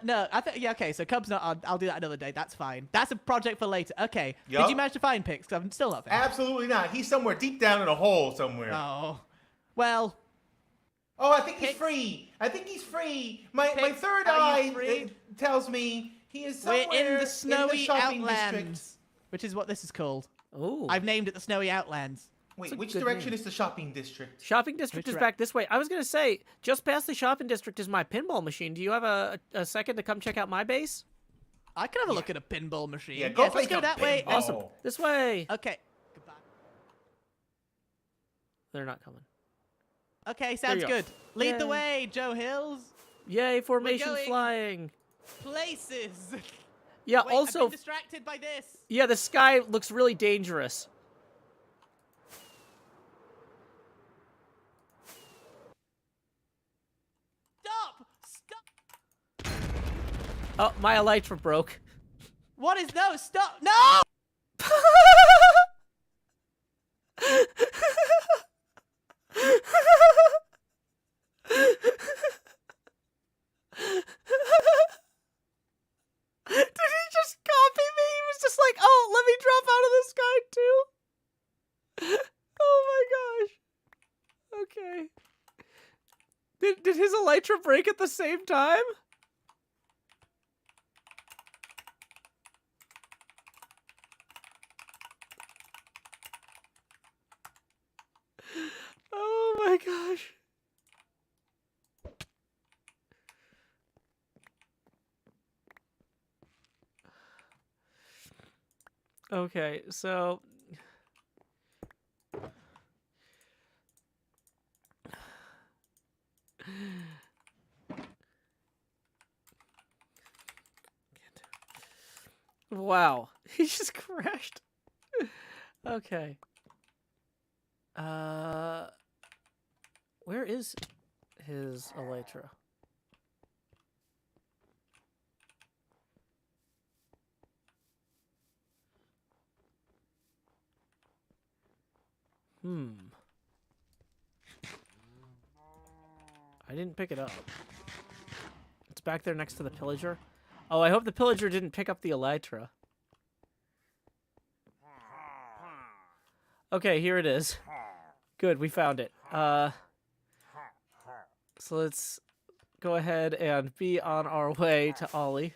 Speaker 4: No, I think yeah. Okay, so Cub's not on. I'll do that another day. That's fine. That's a project for later. Okay.
Speaker 3: Yup.
Speaker 4: Did you manage to find Pix? 'Cause I'm still not found.
Speaker 3: Absolutely not. He's somewhere deep down in a hole somewhere.
Speaker 4: Oh, well.
Speaker 3: Oh, I think he's
Speaker 4: Pix.
Speaker 3: free. I think he's free. My
Speaker 4: Pix,
Speaker 3: third
Speaker 4: are you
Speaker 3: eye
Speaker 4: free?
Speaker 3: tells me he is
Speaker 4: We're
Speaker 3: somewhere
Speaker 4: in the snowy
Speaker 3: shopping
Speaker 4: outlands,
Speaker 3: district.
Speaker 4: which is what this is called.
Speaker 1: Oh.
Speaker 4: I've named it the snowy outlands.
Speaker 3: Wait,
Speaker 1: a
Speaker 3: which
Speaker 1: good
Speaker 3: direction
Speaker 1: name.
Speaker 3: is the shopping district?
Speaker 1: Shopping district
Speaker 4: Which
Speaker 1: is
Speaker 4: ra-
Speaker 1: back this way. I was gonna say, just past the shopping district is my pinball machine. Do you have a second to come check out my base?
Speaker 4: I can have a look at a pinball machine.
Speaker 3: Yeah, go
Speaker 4: yes,
Speaker 3: play
Speaker 4: let's go
Speaker 3: some
Speaker 4: that way.
Speaker 3: pinball.
Speaker 1: Awesome. This way.
Speaker 4: Okay. Goodbye.
Speaker 1: They're not coming.
Speaker 4: Okay, sounds
Speaker 1: you go.
Speaker 4: good. Lead the
Speaker 1: Yay.
Speaker 4: way, Joe Hills.
Speaker 1: Yay, formation
Speaker 4: going-
Speaker 1: flying.
Speaker 4: Places.
Speaker 1: Yeah,
Speaker 4: Wait, I've
Speaker 1: also,
Speaker 4: been distracted by this.
Speaker 1: yeah, the sky looks really dangerous.
Speaker 4: Stop!
Speaker 1: Oh, my elytra broke.
Speaker 4: What is no? Stop! No!
Speaker 1: Did he just copy me? He was just like, oh, let me drop out of the sky too. Oh my gosh. Okay. Did his elytra break at the same time? Oh my gosh. Okay, so wow, he just crashed. Okay. Where is his elytra. I didn't pick it up. It's back there next to the pillager. Oh, I hope the pillager didn't pick up the elytra. Okay, here it is. Good, we found it. So let's go ahead and be on our way to Ollie.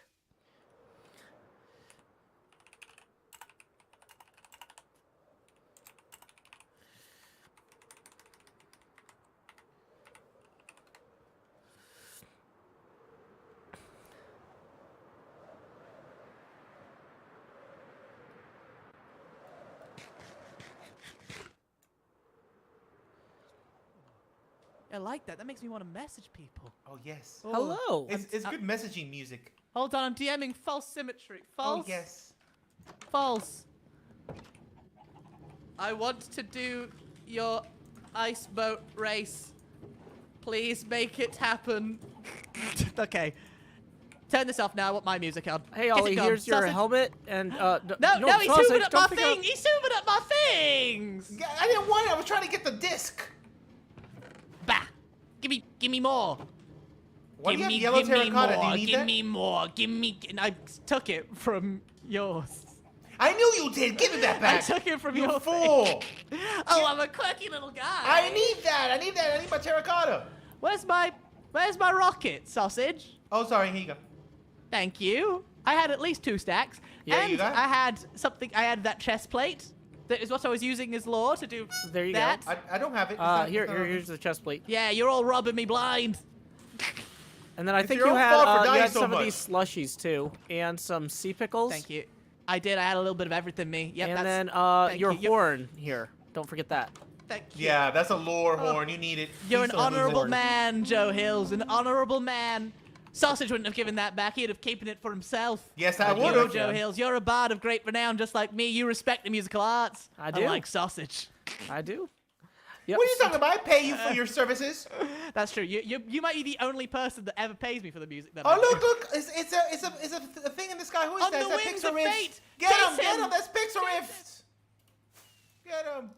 Speaker 4: I like that. That makes me want to message people.
Speaker 3: Oh, yes.
Speaker 4: Oh.
Speaker 1: Hello.
Speaker 3: It's good messaging music.
Speaker 4: Hold on, I'm DMing false symmetry. False.
Speaker 3: Oh, yes.
Speaker 4: False. I want to do your ice boat race. Please make it happen. Okay. Turn this off now. I want my music on.
Speaker 1: Hey,
Speaker 4: Get it
Speaker 1: Ollie,
Speaker 4: gone.
Speaker 1: here's your
Speaker 4: Sausage.
Speaker 1: helmet and
Speaker 4: No, he's
Speaker 1: sausage,
Speaker 4: hoovering up
Speaker 1: don't
Speaker 4: my
Speaker 1: pick up-
Speaker 4: thing. He's hoovering up my things.
Speaker 3: Yeah, I didn't want it. I was trying to get the disc.
Speaker 4: Bah. Give me more.
Speaker 3: Why do you have
Speaker 4: give
Speaker 3: yellow
Speaker 4: me
Speaker 3: terracotta?
Speaker 4: more.
Speaker 3: Do you need
Speaker 4: Give
Speaker 3: that?
Speaker 4: me more. Give me. And I took it from yours.
Speaker 3: I knew you did. Give it that
Speaker 4: I
Speaker 3: back.
Speaker 4: took it from
Speaker 3: You
Speaker 4: your
Speaker 3: fool.
Speaker 4: thing. Oh, I'm a quirky little guy.
Speaker 3: I need that. I need my terracotta.
Speaker 4: Where's my rocket, sausage?
Speaker 3: Oh, sorry. Here you go.
Speaker 4: Thank you. I had at least 2 stacks.
Speaker 3: Yeah,
Speaker 4: and
Speaker 3: you got it.
Speaker 4: I had something. I had that chest plate. That is what I was using as lore to do.
Speaker 1: There you
Speaker 4: that.
Speaker 1: go.
Speaker 3: I don't have it. It's not- it's not on
Speaker 1: Here's the chest plate.
Speaker 4: Yeah, you're all rubbing me blind.
Speaker 1: And then I think
Speaker 3: your
Speaker 1: you
Speaker 3: own
Speaker 1: had,
Speaker 3: fault for
Speaker 1: you
Speaker 3: dying
Speaker 1: had
Speaker 3: so
Speaker 1: some of
Speaker 3: much.
Speaker 1: these slushies too, and some sea pickles.
Speaker 4: Thank you. I did. I had a little bit of everything. Me. Yep.
Speaker 1: And
Speaker 4: that's,
Speaker 1: then
Speaker 4: thank
Speaker 1: your
Speaker 4: you. Yep.
Speaker 1: horn here. Don't forget that.
Speaker 4: Thank you.
Speaker 3: Yeah, that's a lore horn. You need it.
Speaker 4: You're
Speaker 3: Please
Speaker 4: an
Speaker 3: don't lose it.
Speaker 4: honorable man, Joe Hills. An honorable man. Sausage wouldn't have given that back. He'd have keeping it for himself.
Speaker 3: Yes, I
Speaker 4: You,
Speaker 3: would have.
Speaker 4: Joe Hills. You're a bard of great renown, just like me. You respect the musical arts.
Speaker 1: I do.
Speaker 4: Unlike Sausage.
Speaker 1: I do. Yep.
Speaker 3: What are you talking about? I pay you for your services.
Speaker 4: That's true. You might be the only person that ever pays me for the music that I
Speaker 3: Oh,
Speaker 4: do.
Speaker 3: look! It's a thing in the sky. Who is
Speaker 4: On
Speaker 3: that?
Speaker 4: the
Speaker 3: Is that
Speaker 4: wings
Speaker 3: Pixar
Speaker 4: of
Speaker 3: Rift?
Speaker 4: fate!
Speaker 3: Get him!
Speaker 4: Chase
Speaker 3: Get
Speaker 4: him!
Speaker 3: him! That's Pixar Rift! Get him!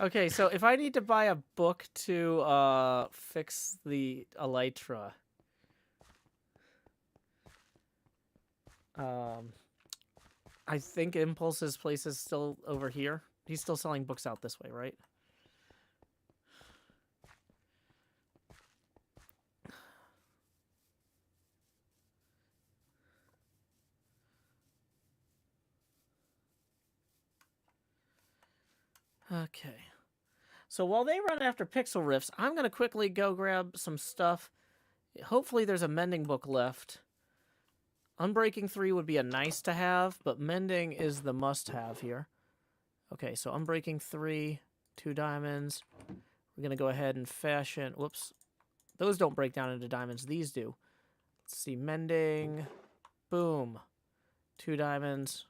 Speaker 1: Okay, so if I need to buy a book to fix the elytra, I think Impulse's place is still over here. He's still selling books out this way, right? Okay. So while they run after pixel rifts, I'm going to quickly go grab some stuff. Hopefully there's a mending book left. Unbreaking 3 would be a nice to have, but mending is the must have here. Okay, so Unbreaking 3, 2 diamonds. We're going to go ahead and fashion... Whoops. Those don't break down into diamonds. These do. Let's see. Mending. Boom. 2 diamonds.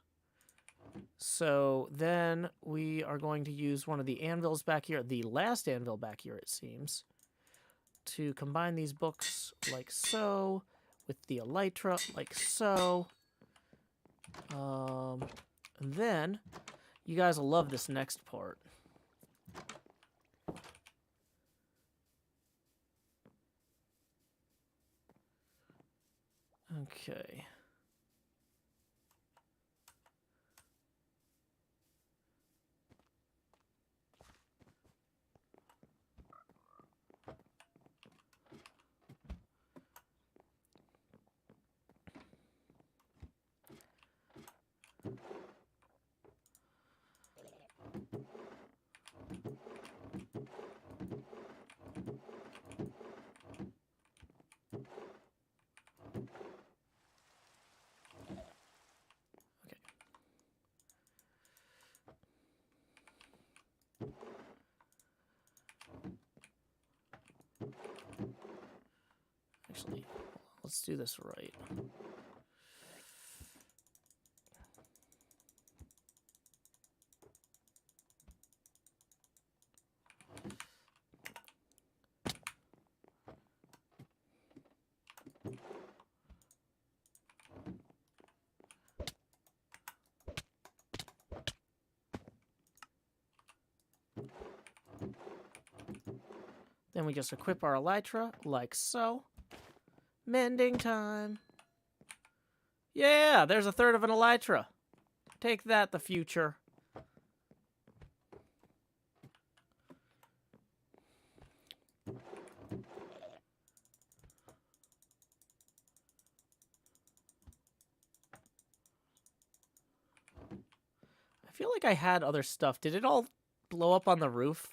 Speaker 1: So then we are going to use one of the anvils back here, the last anvil back here, it seems, to combine these books like so, with the elytra like so. And then you guys will love this next part. Okay. Actually, let's do this right. Then we just equip our elytra, like so. Mending time. Yeah, there's a third of an elytra. Take that, the future. I feel like I had other stuff. Did it all blow up on the roof?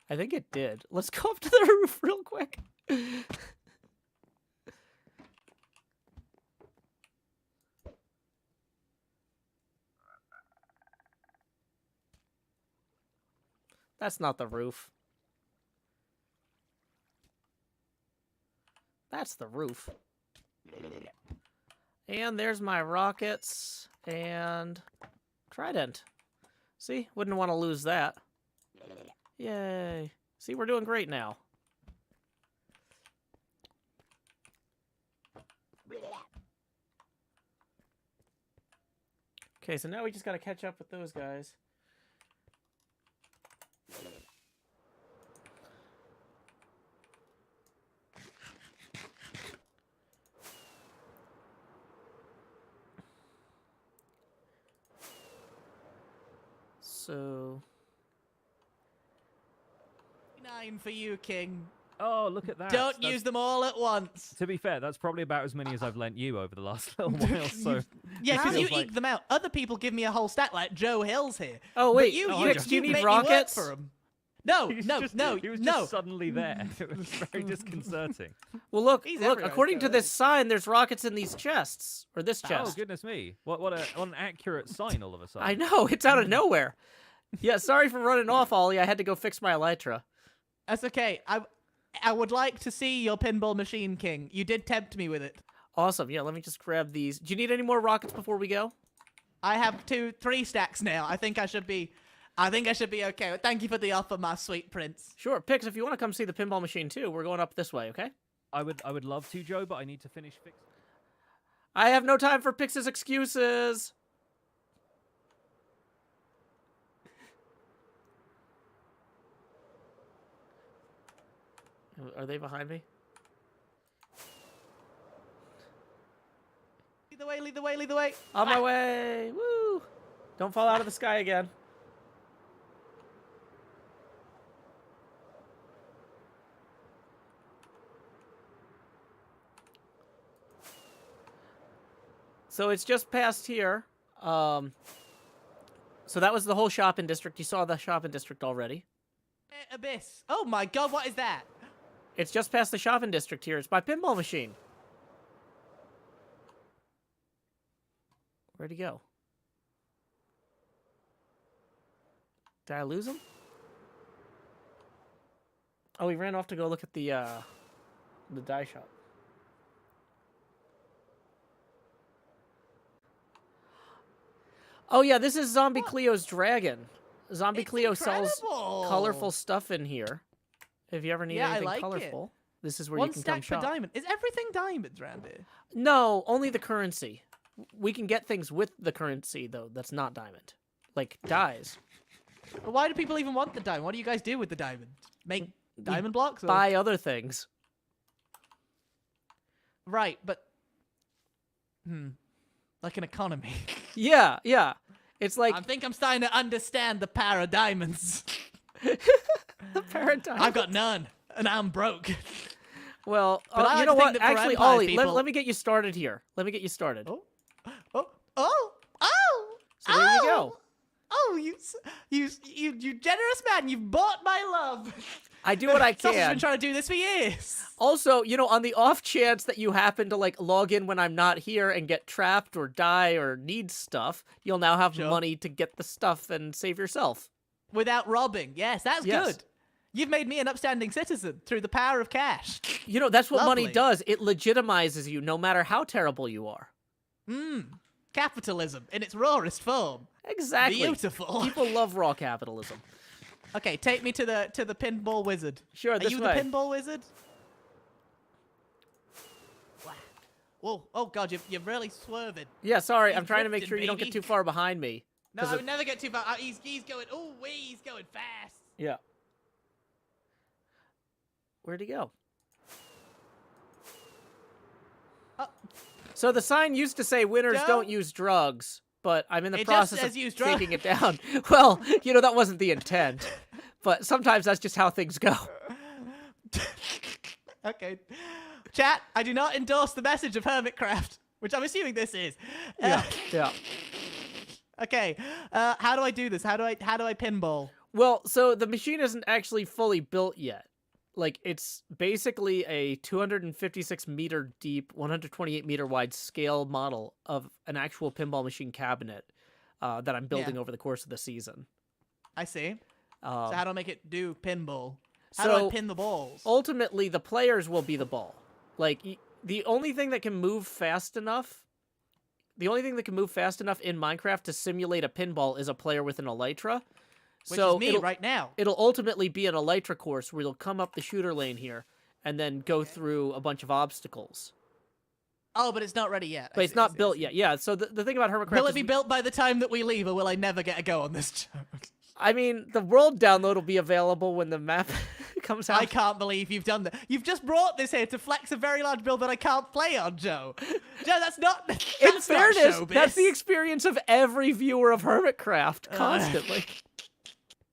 Speaker 1: I think it did. Let's go up to the roof real quick. That's not the roof. That's the roof. And there's my rockets and trident. See? Wouldn't want to lose that. Yay. See, we're doing great now. Okay, so now we just got to catch up with those guys. So
Speaker 4: 9 for you, King.
Speaker 5: Oh, look at that.
Speaker 4: Don't use them all at once.
Speaker 5: To be fair, that's probably about as many as I've lent you over the last little while, so...
Speaker 4: Yeah, because you
Speaker 5: feels like-
Speaker 4: eke them out. Other people give me a whole stack, like Joe Hill's here.
Speaker 1: Oh,
Speaker 4: But
Speaker 1: wait.
Speaker 4: you,
Speaker 1: Pix, do you need
Speaker 4: make me work
Speaker 1: rockets?
Speaker 4: for 'em. No,
Speaker 5: He was
Speaker 4: no,
Speaker 5: just-
Speaker 4: no,
Speaker 5: He was
Speaker 4: no.
Speaker 5: just suddenly there. It was very disconcerting.
Speaker 1: Well, look,
Speaker 4: He's
Speaker 1: look.
Speaker 4: everywhere,
Speaker 1: According to
Speaker 4: so-
Speaker 1: this sign, there's rockets in these chests, or this
Speaker 5: Oh,
Speaker 1: chest.
Speaker 5: goodness me. What an accurate sign all of a sudden.
Speaker 1: I know, it's out of nowhere. Yeah, sorry for running off, Ollie. I had to go fix my elytra.
Speaker 4: That's okay. I would like to see your pinball machine, King. You did tempt me with it.
Speaker 1: Awesome. Yeah, let me just grab these. Do you need any more rockets before we go?
Speaker 4: I have 3 stacks now. I think I should be okay. Thank you for the offer, my sweet prince.
Speaker 1: Sure, Pix. If you want to come see the pinball machine too, we're going up this way. Okay?
Speaker 5: I would love to, Joe, but I need to finish fixing...
Speaker 1: I have no time for Pix's excuses. Are they behind me?
Speaker 4: Lead the way, lead the way, lead the way.
Speaker 1: On my way. Woo! Don't fall out of the sky again. So it's just past here. So that was the whole shopping district. You saw the shopping district already.
Speaker 4: Abyss. Oh my god, what is that?
Speaker 1: It's just past the shopping district here. It's my pinball machine. Where'd he go? Did I lose him? Oh, he ran off to go look at the die shop. Oh yeah, this is Zombie Cleo's dragon. Zombie
Speaker 4: It's
Speaker 1: Cleo sells
Speaker 4: incredible.
Speaker 1: colorful stuff in here. If you ever need
Speaker 4: Yeah, I
Speaker 1: anything
Speaker 4: like it.
Speaker 1: colorful, this is where
Speaker 4: One
Speaker 1: you can
Speaker 4: stack
Speaker 1: come
Speaker 4: per
Speaker 1: shop.
Speaker 4: diamond. Is everything diamonds around here?
Speaker 1: No, only the currency. We can get things with the currency though. That's not diamond, like dyes.
Speaker 4: But why do people even want the diamond? What do you guys do with the diamond? Make diamond blocks? Or...
Speaker 1: Buy other things.
Speaker 4: Right, but like an economy.
Speaker 1: Yeah, yeah. It's like
Speaker 4: I think I'm starting to understand the power of diamonds.
Speaker 1: the paradigm.
Speaker 4: I've got none, and I'm broke.
Speaker 1: Well,
Speaker 4: But I
Speaker 1: you
Speaker 4: like
Speaker 1: know
Speaker 4: to think
Speaker 1: what?
Speaker 4: that for
Speaker 1: Actually,
Speaker 4: Empire
Speaker 1: Ollie,
Speaker 4: people-
Speaker 1: let me get you started here. Let me get you started.
Speaker 4: Oh, oh, oh, oh!
Speaker 1: So there you go.
Speaker 4: Oh, you generous man! You've bought my love.
Speaker 1: I do what I
Speaker 4: Sausage has
Speaker 1: can.
Speaker 4: been trying to do this for years.
Speaker 1: Also, you know, on the off chance that you happen to like log in when I'm not here and get trapped or die or need stuff, you'll now have
Speaker 4: Sure.
Speaker 1: money to get the stuff and save yourself.
Speaker 4: Without robbing. Yes, that's
Speaker 1: Yes.
Speaker 4: good. You've made me an upstanding citizen through the power of cash.
Speaker 1: You know, that's what money
Speaker 4: Lovely.
Speaker 1: does. It legitimizes you no matter how terrible you are.
Speaker 4: Capitalism in its rawest form.
Speaker 1: Exactly.
Speaker 4: Beautiful.
Speaker 1: People love raw capitalism.
Speaker 4: Okay, take me to the pinball wizard.
Speaker 1: Sure,
Speaker 4: Are
Speaker 1: this
Speaker 4: you
Speaker 1: way.
Speaker 4: the pinball wizard? Wow. Whoa! Oh god, you're really swerving.
Speaker 1: Yeah, sorry. I'm
Speaker 4: He's
Speaker 1: trying to make
Speaker 4: drifting,
Speaker 1: sure you don't get
Speaker 4: baby.
Speaker 1: too far behind me.
Speaker 4: No,
Speaker 1: 'Cause
Speaker 4: I
Speaker 1: of-
Speaker 4: would never get too far. He's going. Oh, wee! He's going fast.
Speaker 1: Yeah. Where'd he go?
Speaker 4: Oh.
Speaker 1: So the sign used to say winners
Speaker 4: Joe?
Speaker 1: don't use drugs, but I'm in the
Speaker 4: It just
Speaker 1: process
Speaker 4: says
Speaker 1: of
Speaker 4: use drugs.
Speaker 1: taking it down. Well, that wasn't the intent. But sometimes that's just how things go.
Speaker 4: Okay. Chat, I do not endorse the message of HermitCraft, which I'm assuming this is.
Speaker 1: Yeah. Yeah.
Speaker 4: Okay. How do I do this? How do I pinball?
Speaker 1: Well, so the machine isn't actually fully built yet. Like, it's basically a 256 meter deep, 128 meter wide scale model of an actual pinball machine cabinet that I'm building over the course of the season.
Speaker 4: I see. So how do I make it do pinball? How do
Speaker 1: So
Speaker 4: I pin the balls?
Speaker 1: ultimately, the players will be the ball. Like, the only thing that can move fast enough in Minecraft to simulate a pinball is a player with an elytra.
Speaker 4: Which
Speaker 1: So
Speaker 4: is me right now.
Speaker 1: It'll ultimately be an elytra course where you'll come up the shooter lane here and then go through a bunch of obstacles.
Speaker 4: Oh, but it's not ready yet.
Speaker 1: But it's not built yet. Yeah, so the thing about HermitCraft
Speaker 4: Will
Speaker 1: is
Speaker 4: it be built by the time that we leave, or will I never get a go on this joke?
Speaker 1: I mean, the world download will be available when the map comes out.
Speaker 4: I can't believe you've done that. You've just brought this here to flex a very large build that I can't play on, Joe. Joe, that's not.
Speaker 1: In fairness,
Speaker 4: not
Speaker 1: that's the
Speaker 4: showbiz.
Speaker 1: experience of every viewer of HermitCraft constantly.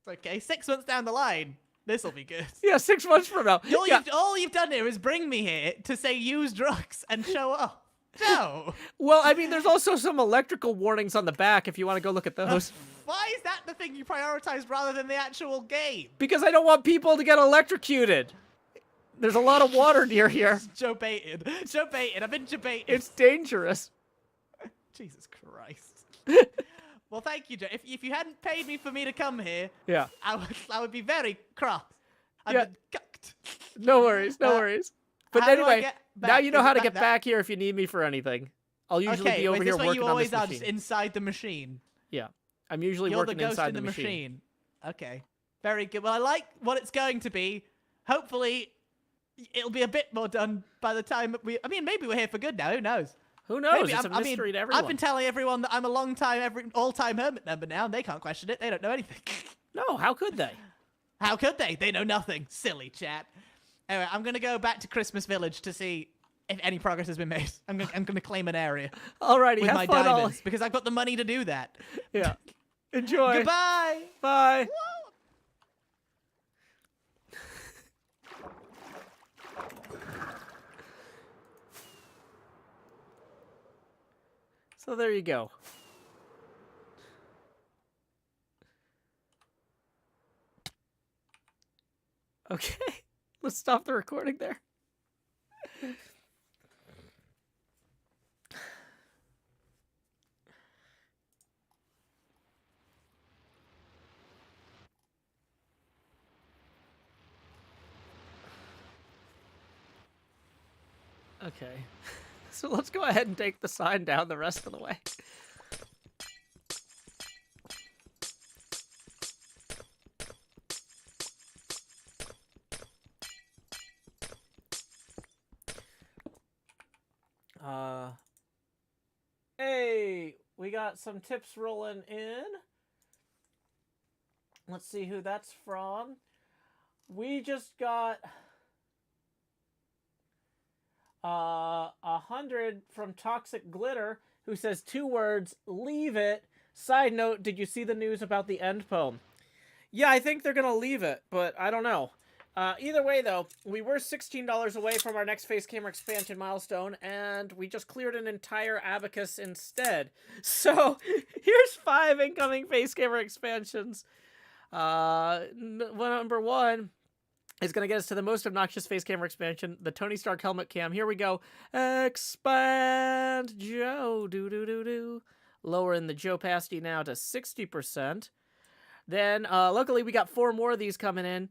Speaker 4: Okay, 6 months down the line, this will be good.
Speaker 1: Yeah, 6 months from now. Yeah.
Speaker 4: All you've done here is bring me here to say use drugs and show up. Joe,
Speaker 1: Well, I mean, there's also some electrical warnings on the back if you want to go look at those.
Speaker 4: why is that the thing you prioritized rather than the actual game?
Speaker 1: Because I don't want people to get electrocuted. There's a lot of water near here.
Speaker 4: Joe baited. Joe baited. I've been debated.
Speaker 1: It's dangerous.
Speaker 4: Jesus Christ. Well, thank you, Joe. If you hadn't paid me for me to come here,
Speaker 1: Yeah.
Speaker 4: I would be very cross. I've
Speaker 1: Yeah.
Speaker 4: been cucked.
Speaker 1: No worries, no worries. But
Speaker 4: how do I
Speaker 1: anyway,
Speaker 4: get
Speaker 1: now
Speaker 4: back?
Speaker 1: you know
Speaker 4: Is
Speaker 1: how
Speaker 4: it
Speaker 1: to
Speaker 4: back
Speaker 1: get
Speaker 4: there?
Speaker 1: back here if you need me for anything. I'll usually
Speaker 4: Okay,
Speaker 1: be over
Speaker 4: wait,
Speaker 1: here
Speaker 4: this way
Speaker 1: working
Speaker 4: you
Speaker 1: on
Speaker 4: always
Speaker 1: this
Speaker 4: are,
Speaker 1: machine.
Speaker 4: just inside the machine.
Speaker 1: Yeah. I'm usually
Speaker 4: You're the
Speaker 1: working
Speaker 4: ghost
Speaker 1: inside
Speaker 4: in the
Speaker 1: machine.
Speaker 4: machine. Okay. Very good. Well, I like what it's going to be. Hopefully, it'll be a bit more done by the time maybe we're here for good now. Who knows?
Speaker 1: Who knows?
Speaker 4: Maybe
Speaker 1: It's a mystery to everyone.
Speaker 4: I've been telling everyone that I'm a all-time hermit member now, and they can't question it. They don't know anything.
Speaker 1: No, how could they?
Speaker 4: How could they? They know nothing. Silly chat. Anyway, I'm gonna go back to Christmas Village to see if any progress has been made. I'm gonna claim an area
Speaker 1: Alrighty,
Speaker 4: with
Speaker 1: have
Speaker 4: my
Speaker 1: fun, Ollie.
Speaker 4: diamonds because I've got the money to do that.
Speaker 1: Yeah. Enjoy.
Speaker 4: Goodbye.
Speaker 1: Bye. So there you go. Okay, let's stop the recording there. Okay, so let's go ahead and take the sign down the rest of the way. Hey, we got some tips rolling in. Let's see who that's from. We just got 100 from Toxic Glitter, who says 2 words, leave it. Side note, did you see the news about the end poem? Yeah, I think they're gonna leave it, but I don't know. Either way, though, we were $16 away from our next face camera expansion milestone, and we just cleared an entire abacus instead. So, here's 5 incoming face camera expansions. Number 1 is going to get us to the most obnoxious face camera expansion, the Tony Stark helmet cam. Here we go. Expand Joe. Do-do-do-do. Lowering the Joe pasty now to 60%. Then, luckily, we got 4 more of these coming in.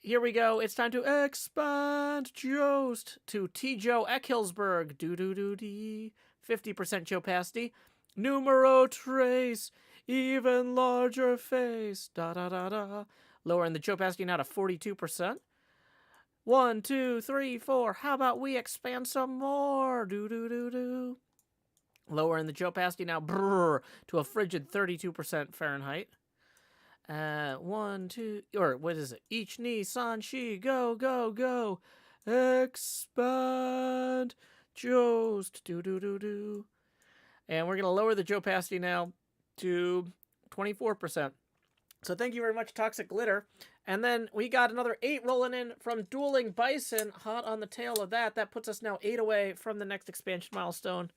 Speaker 1: Here we go. It's time to expand Jost to T. Joe Eckhillsberg. Do-do-do-dee. 50% Joe pasty. Numero trace. Even larger face. Da-da-da-da. Lowering the Joe pasty now to 42%. 1, 2, 3, 4. How about we expand some more? Do-do-do-do. Lowering the Joe pasty now to a frigid 32% Fahrenheit. 1, 2, or what is it? Each knee, san, shi, go, go, go. Expand. Jost. Do, do, do, do. And we're going to lower the Joe opacity now to 24%. So thank you very much, Toxic Glitter. And then we got another 8 rolling in from Dueling Bison. Hot on the tail of that. That puts us now 8 away from the next expansion milestone.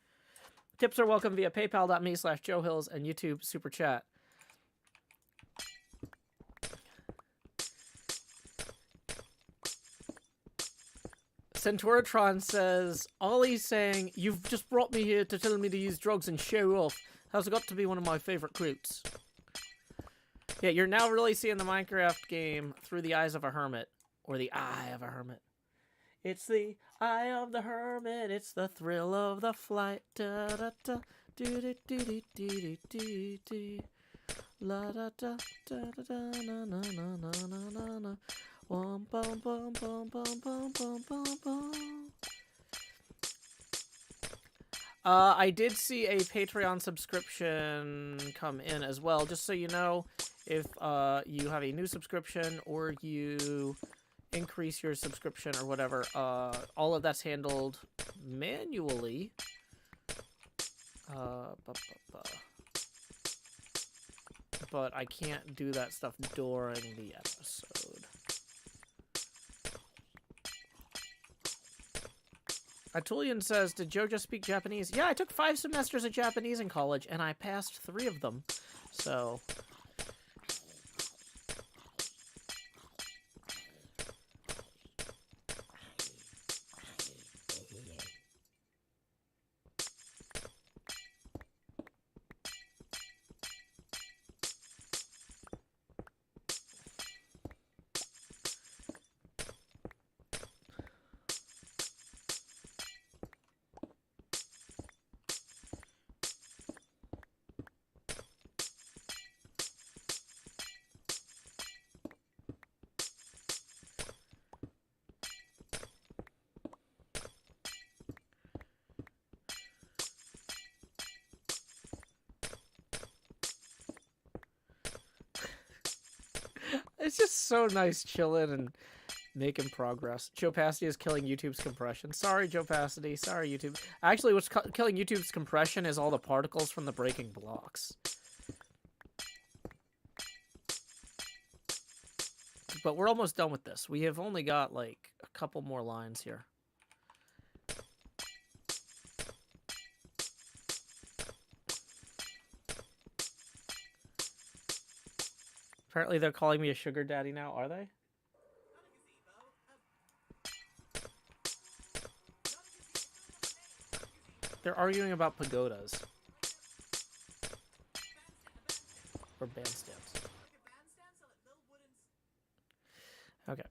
Speaker 1: Tips are welcome via paypal.me/JoeHills and YouTube Super Chat. Centauratron says, Ollie's saying, you've just brought me here to tell me to use drugs and show off. How's it got to be one of my favorite quotes? Yeah, you're now really seeing the Minecraft game through the eyes of a hermit. Or the eye of a hermit. It's the eye of the hermit. It's the thrill of the flight. Da da da. Do do do do do do do. La da da da da da na na na na na na na. Bum bum bum bum bum bum bum bum bum. I did see a Patreon subscription come in as well. Just so you know, if you have a new subscription or you increase your subscription or whatever, all of that's handled manually. But I can't do that stuff during the episode. Atulian says, did Joe just speak Japanese? Yeah, I took 5 semesters of Japanese in college, and I passed 3 of them. So... It's just so nice chilling and making progress. Joe Pasty is killing YouTube's compression. Sorry, Joe Pasty. Sorry, YouTube. Actually, what's killing YouTube's compression is all the particles from the breaking blocks. But we're almost done with this. We have only got, like, a couple more lines here. Apparently they're calling me a sugar daddy now, are they? They're arguing about pagodas. Or bandstands. Okay.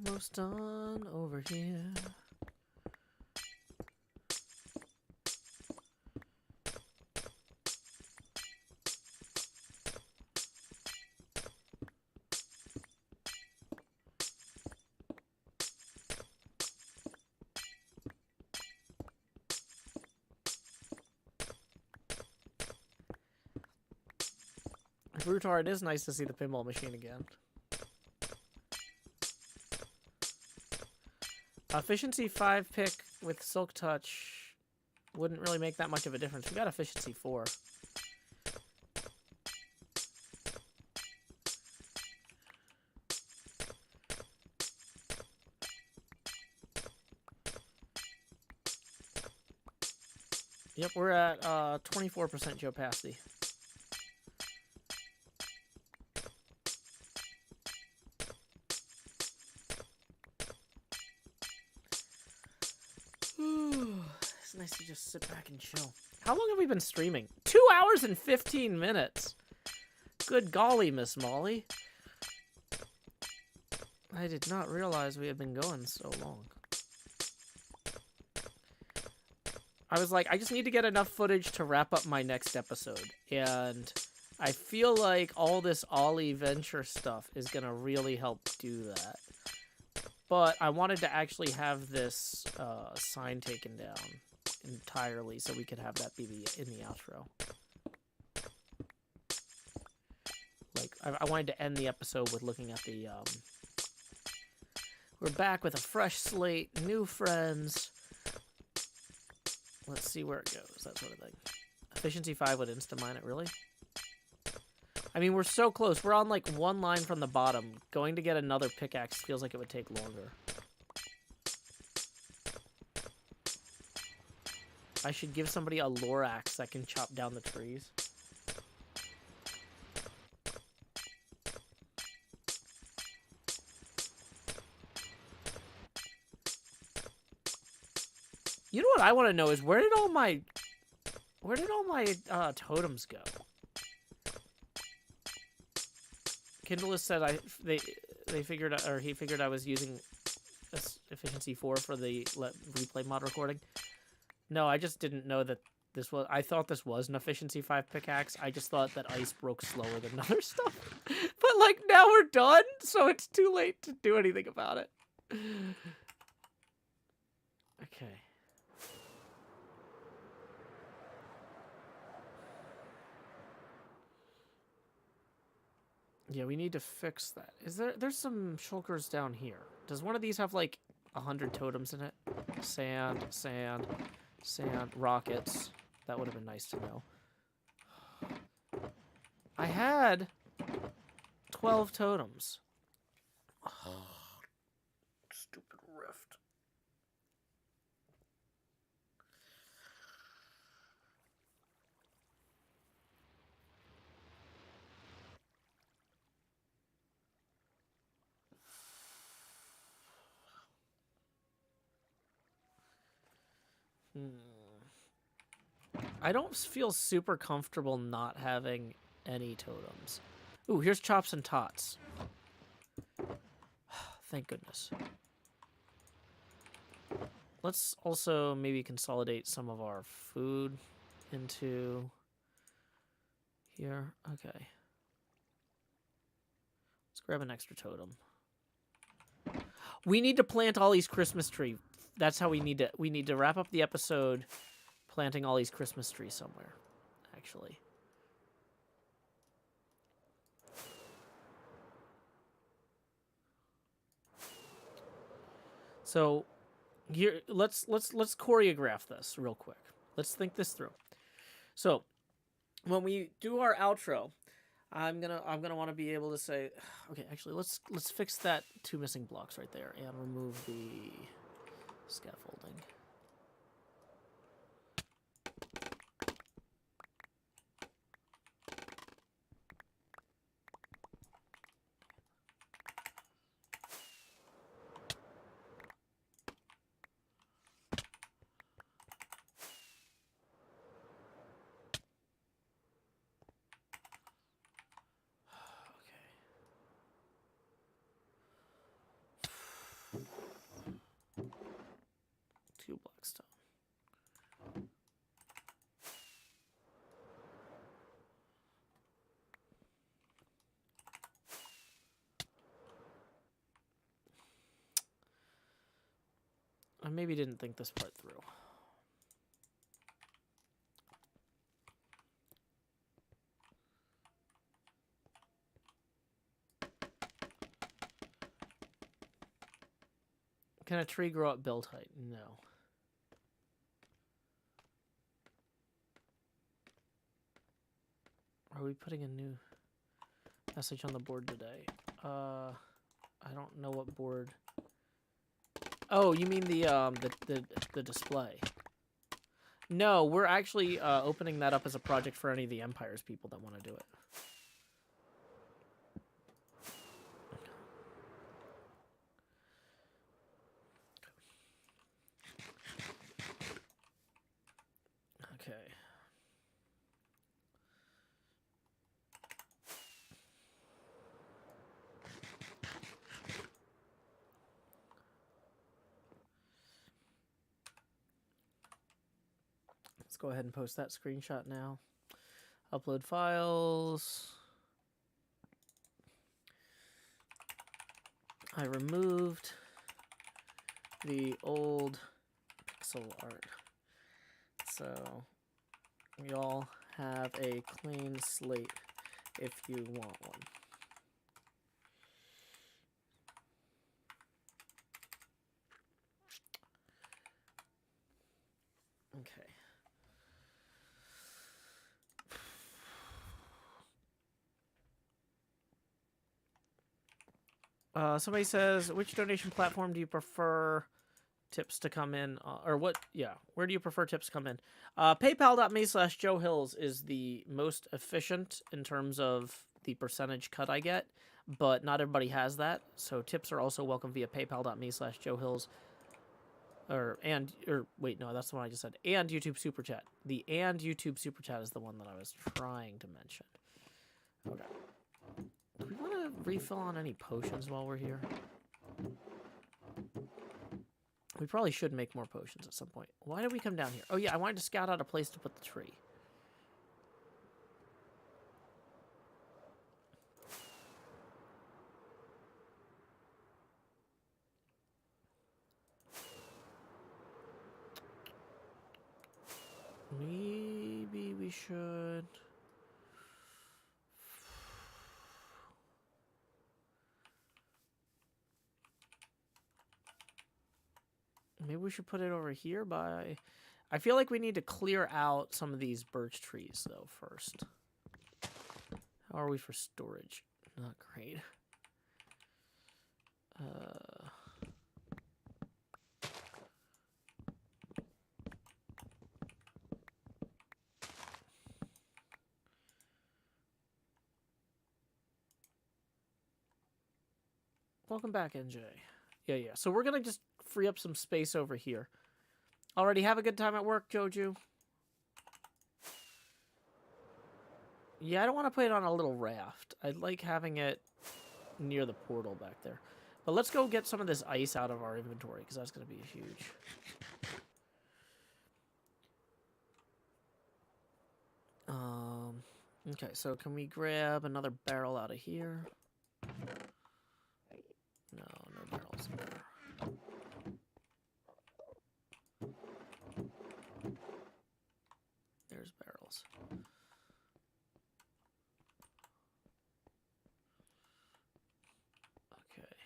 Speaker 1: Almost done over here. Brutar, it is nice to see the pinball machine again. Efficiency 5 pick with Silk Touch wouldn't really make that much of a difference. We got efficiency 4. Yep, we're at 24% Joe Pasty. It's nice to just sit back and chill. How long have we been streaming? 2 hours and 15 minutes. Good golly, Miss Molly. I did not realize we had been going so long. I was like, I just need to get enough footage to wrap up my next episode. And I feel like all this Ollie Venture stuff is going to really help do that. But I wanted to actually have this sign taken down entirely so we could have that be in the outro. Like, I wanted to end the episode with looking at the... we're back with a fresh slate, new friends. Let's see where it goes, that sort of thing. Efficiency 5 would insta-mine it, really? I mean, we're so close. We're on, like, one line from the bottom. Going to get another pickaxe feels like it would take longer. I should give somebody a lore axe that can chop down the trees. You know what I want to know is where did all my totems go? Kindle has said they figured, or he figured I was using efficiency 4 for the replay mod recording. No, I just didn't know that this was. I thought this was an efficiency 5 pickaxe. I just thought that ice broke slower than other stuff. But like now we're done, so it's too late to do anything about it. Okay. Yeah, we need to fix that. There's some shulkers down here. Does one of these have like 100 totems in it? Sand, sand, sand, rockets. That would have been nice to know. I had 12 totems. Stupid rift. I don't feel super comfortable not having any totems. Ooh, here's chops and tots. Thank goodness. Let's also maybe consolidate some of our food into here. Okay. Let's grab an extra totem. We need to plant Ollie's Christmas tree. That's how we need to wrap up the episode planting Ollie's Christmas tree somewhere, actually. So here let's choreograph this real quick. Let's think this through. So when we do our outro, I'm gonna want to be able to say, okay, actually let's fix that 2 missing blocks right there and remove the scaffolding. Two blocks down. I maybe didn't think this part through. Can a tree grow at build height? No. Are we putting a new message on the board today? I don't know what board. Oh, you mean the display? No, we're actually opening that up as a project for any of the Empire's people that want to do it. Okay. go ahead and post that screenshot now. Upload files. I removed the old pixel art. So we all have a clean slate if you want one. Okay. Somebody says, which donation platform do you prefer tips to come in? Or what? Yeah, where do you prefer tips to come in? PayPal.me/Joe Hills is the most efficient in terms of the percentage cut I get, but not everybody has that. So tips are also welcome via PayPal.me/Joe Hills. Wait, no, that's the one I just said. And YouTube Super Chat. The and YouTube Super Chat is the one that I was trying to mention. Okay. Do we want to refill on any potions while we're here? We probably should make more potions at some point. Why did we come down here? Oh yeah, I wanted to scout out a place to put the tree. Maybe we should... Maybe we should put it over here by... I feel like we need to clear out some of these birch trees, though, first. How are we for storage? Not great. Welcome back, NJ. Yeah. So we're going to just free up some space over here. Already have a good time at work, Joju? Yeah, I don't want to put it on a little raft. I like having it near the portal back there. But let's go get some of this ice out of our inventory, because that's going to be huge. Okay, so can we grab another barrel out of here? No barrels in there. There's barrels. Okay.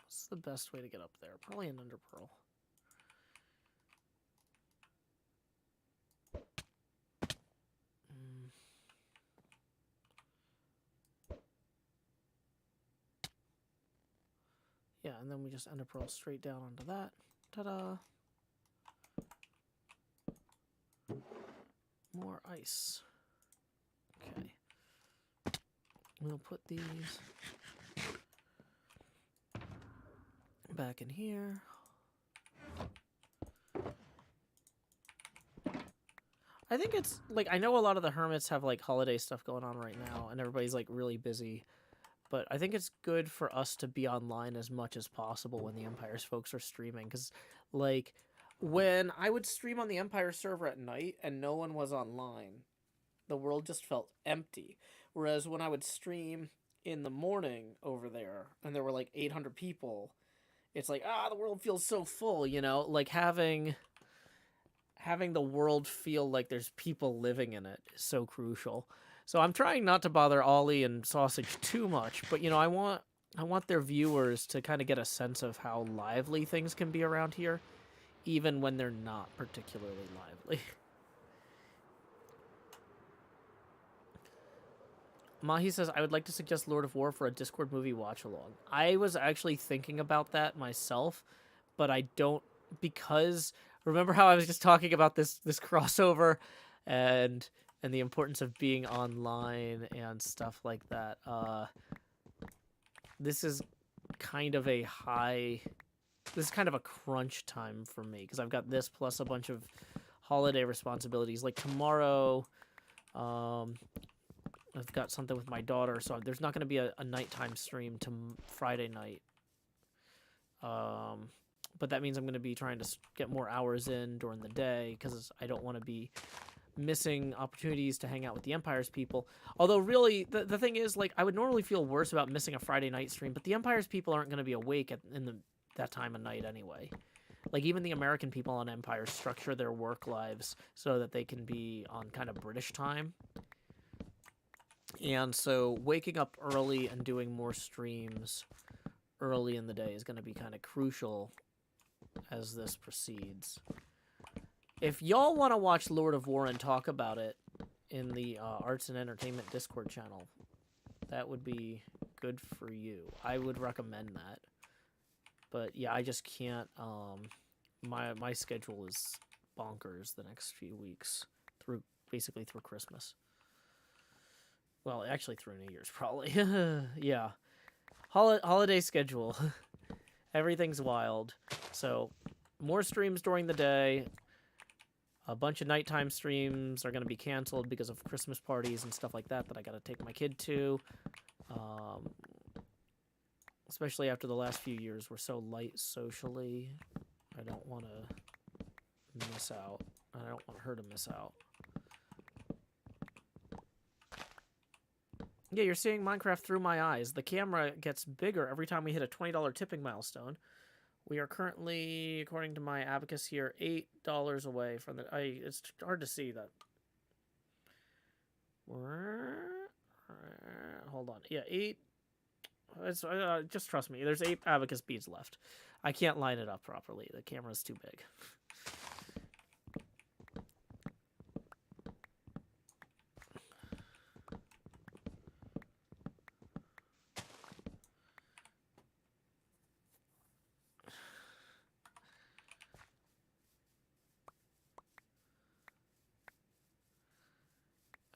Speaker 1: What's the best way to get up there? Probably an underpearl. Yeah, and then we just underpearl straight down onto that. Ta-da! More ice. Okay. We'll put these back in here. I think it's, like, I know a lot of the hermits have, like, holiday stuff going on right now, and everybody's, like, really busy. But I think it's good for us to be online as much as possible when the Empire's folks are streaming. Because, like, when I would stream on the Empire server at night and no one was online, the world just felt empty. Whereas when I would stream in the morning over there and there were, like, 800 people, it's like, the world feels so full, you know? Like, having the world feel like there's people living in it is so crucial. So I'm trying not to bother Ollie and Sausage too much, but, you know, I want their viewers to kind of get a sense of how lively things can be around here, even when they're not particularly lively. Mahi says, I would like to suggest Lord of War for a Discord movie watch-along. I was actually thinking about that myself, but I don't, because remember how I was just talking about this crossover and the importance of being online and stuff like that. This is kind of a crunch time for me, because I've got this plus a bunch of holiday responsibilities. Like tomorrow, I've got something with my daughter, so there's not going to be a nighttime stream to Friday night. But that means I'm going to be trying to get more hours in during the day because I don't want to be missing opportunities to hang out with the Empire's people. Although, really, the thing is, like, I would normally feel worse about missing a Friday night stream, but the Empire's people aren't going to be awake that time of night anyway. Like, even the American people on Empire structure their work lives so that they can be on kind of British time. And so waking up early and doing more streams early in the day is going to be kind of crucial as this proceeds. If y'all want to watch Lord of War and talk about it in the Arts and Entertainment Discord channel, that would be good for you. I would recommend that. But yeah, I just can't. My schedule is bonkers the next few weeks basically through Christmas. Well, actually through New Year's probably. Yeah, holiday schedule. Everything's wild. So more streams during the day. A bunch of nighttime streams are going to be canceled because of Christmas parties and stuff like that I got to take my kid to. Especially after the last few years, we're so light socially. I don't want to miss out. I don't want her to miss out. Yeah, you're seeing Minecraft through my eyes. The camera gets bigger every time we hit a $20 tipping milestone. We are currently, according to my abacus here, $8 away from the... it's hard to see that. Hold on. Yeah, 8... just trust me. There's 8 abacus beads left. I can't line it up properly. The camera's too big.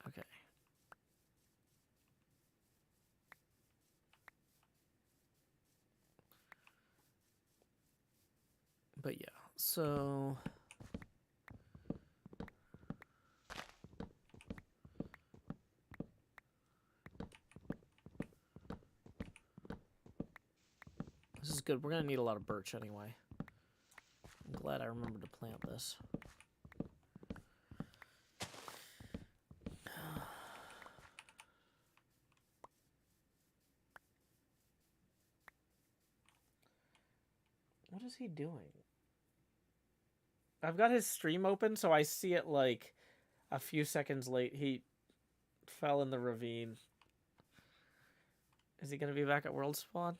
Speaker 1: Okay. But yeah, so this is good. We're gonna need a lot of birch anyway. I'm glad I remembered to plant this. What is he doing? I've got his stream open, so I see it like a few seconds late. He fell in the ravine. Is he gonna be back at World Spawn?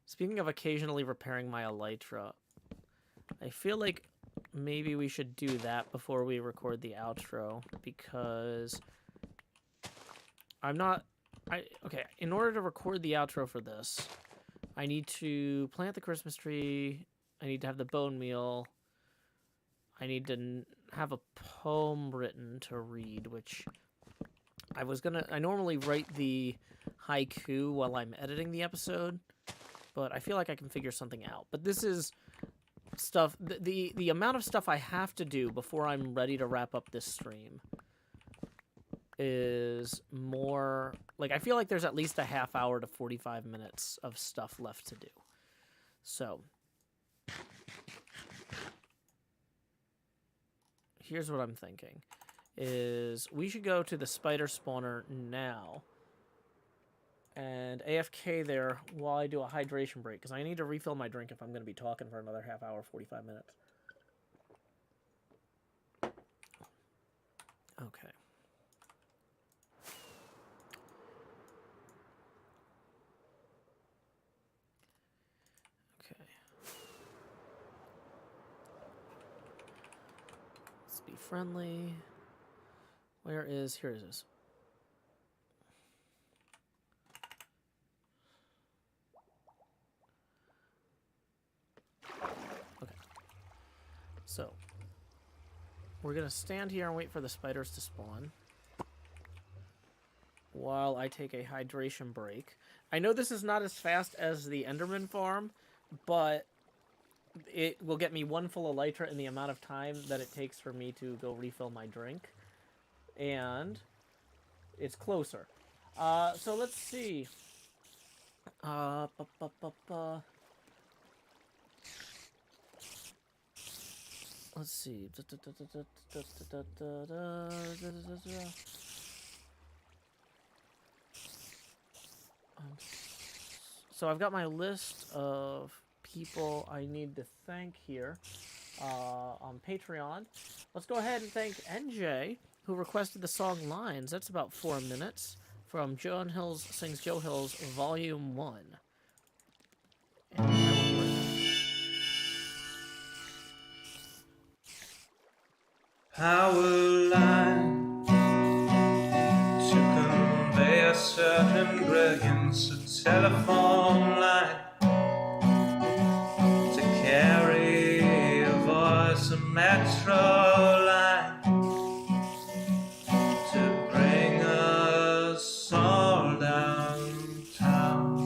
Speaker 1: Speaking of occasionally repairing my elytra, I feel like maybe we should do that before we record the outro, because okay, in order to record the outro for this, I need to plant the Christmas tree, I need to have the bone meal, I need to have a poem written to read, which I normally write the haiku while I'm editing the episode, but I feel like I can figure something out. But this is stuff, the amount of stuff I have to do before I'm ready to wrap up this stream is more, like, I feel like there's at least a half hour to 45 minutes of stuff left to do. So here's what I'm thinking, is we should go to the spider spawner now and AFK there while I do a hydration break, because I need to refill my drink if I'm going to be talking for another half hour, 45 minutes. Okay. Okay. Let's be friendly. Here it is. Okay. So, we're going to stand here and wait for the spiders to spawn while I take a hydration break. I know this is not as fast as the Enderman farm, but it will get me 1 full elytra in the amount of time that it takes for me to go refill my drink. And it's closer. So let's see. Ba, ba, ba, ba. Let's see. So I've got my list of people I need to thank here on Patreon. Let's go ahead and thank NJ, who requested the song Lines. That's about 4 minutes from Joan Hills Sings Joe Hills Volume 1. And I will be right back.
Speaker 6: Power line to convey a certain brilliance, a telephone line to carry a voice, a metro line to bring us all downtown.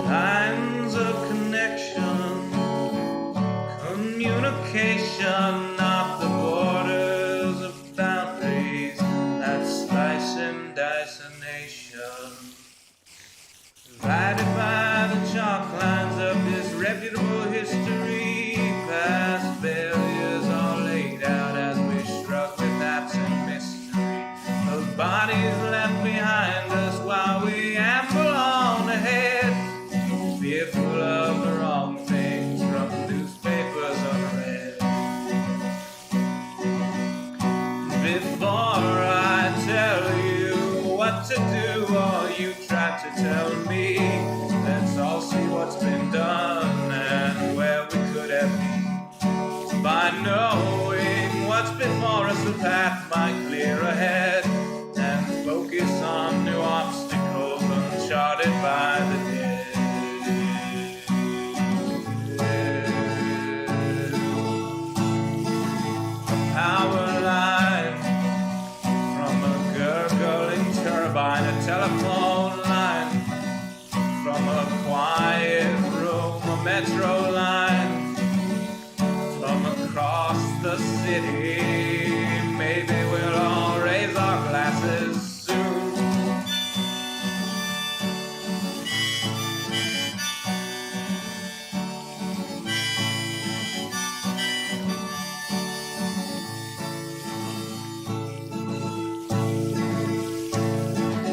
Speaker 6: Lines of connection, communication, not the borders of boundaries that slice and dice a nation. Divided by the chalk lines of disreputable history, past failures are laid out as we struck with absent mystery. Those bodies left behind us while we amble on ahead, fearful of the wrong things from newspapers unread. Before I tell you what to do, or you try to tell me, let's all see what's been done and where we could have been. By knowing what's before us, the path might clear ahead, and focus on new obstacles uncharted by the dead. Power line from a gurgling turbine, a telephone line from a quiet room, a metro line from across the city. Maybe we'll all raise our glasses soon.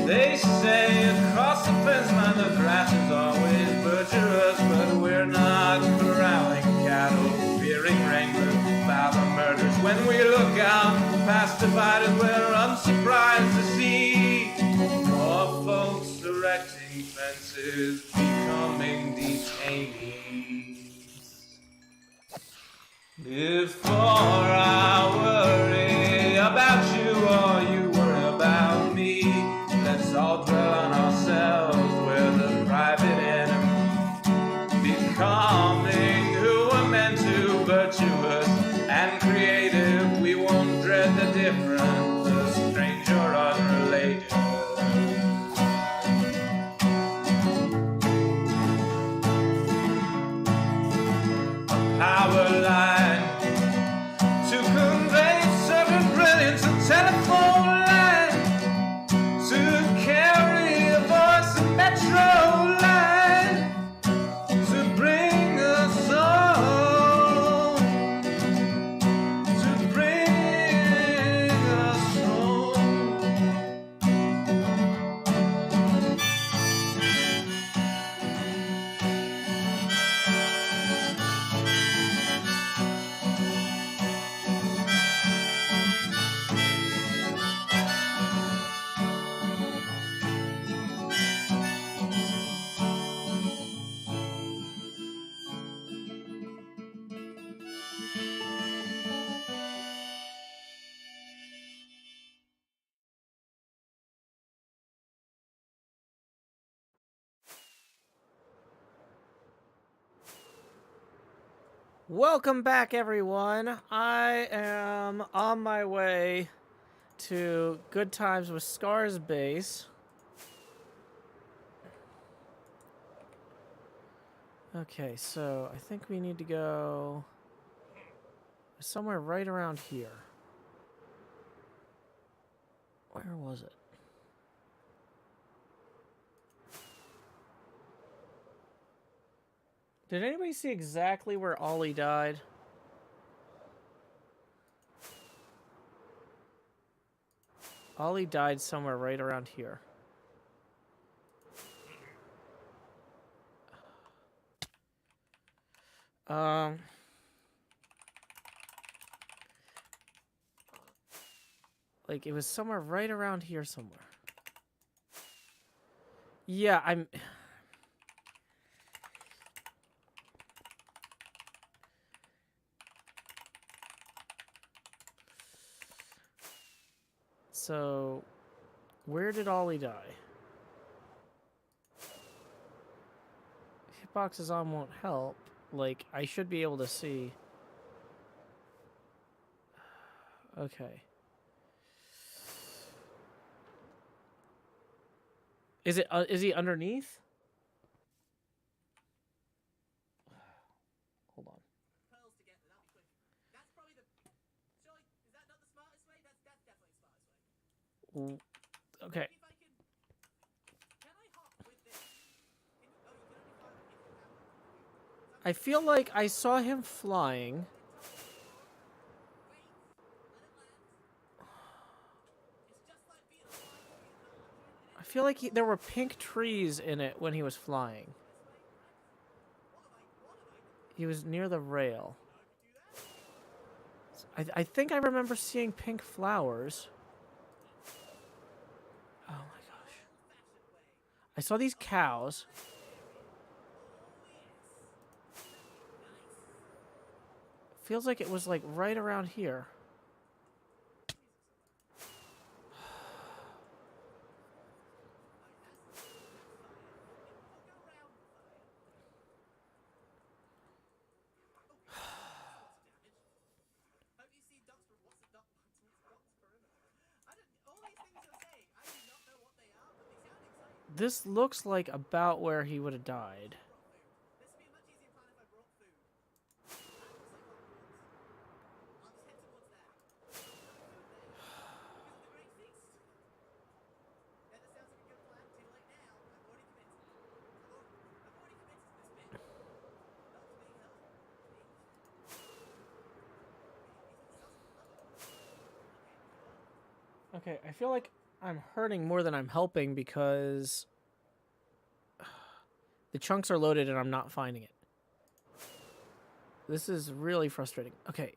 Speaker 6: They say across the fence line the grass is always butcherous, but we're not corralling cattle, fearing wranglers about the murders. When we look out past dividers, we're unsurprised to see more folks erecting fences, becoming detainees. Before I worry about you or you worry about me, let's all dwell on ourselves, we're the private enemy. Becoming who we're meant to, virtuous and creative, we won't dread the different, the strange or unrelated. Power line to convey certain brilliance, a telephone line to carry a voice, a metro line to bring us all, to bring us home.
Speaker 1: Welcome back, everyone. I am on my way to Good Times with Scars Base. Okay, so I think we need to go somewhere right around here. Where was it? Did anybody see exactly where Ollie died? Ollie died somewhere right around here. Um... Like, it was somewhere right around here somewhere. Yeah, I'm... So, where did Ollie die? Hitboxes on won't help. Like, I should be able to see. Okay. Is he underneath? Hold on.
Speaker 4: Pearls to get there, that'll be quick. That's probably the. Surely, is that not the smartest way? That's definitely the smartest way.
Speaker 1: Okay.
Speaker 4: If I can. Can I hop with this? Can you, oh, you can only fly if you have one.
Speaker 1: I feel like I saw him flying.
Speaker 4: Wait, let it land. It's just like being alive.
Speaker 1: I feel like there were pink trees in it when he was flying. He was near the rail. I think I remember seeing pink flowers. Oh my gosh. I saw these cows. Feels like it was like right around here. This looks like about where he would have died.
Speaker 4: This would be a much easier plan if I brought food. I'll just head towards there. Because of the Great Feast. Yeah, that sounds like a good plan. Too late now. I've already committed. I've already committed to this bit. Help me.
Speaker 1: Okay, I feel like I'm hurting more than I'm helping because the chunks are loaded and I'm not finding it. This is really frustrating. Okay.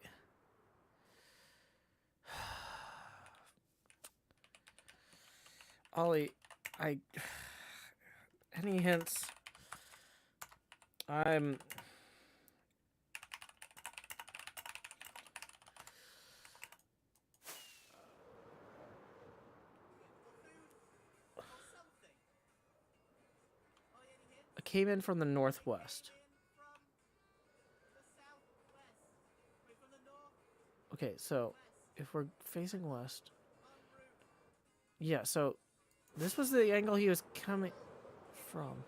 Speaker 1: Ollie, any hints? I'm... I came in from the northwest. Okay, so if we're facing west... Yeah, so this was the angle he was coming from.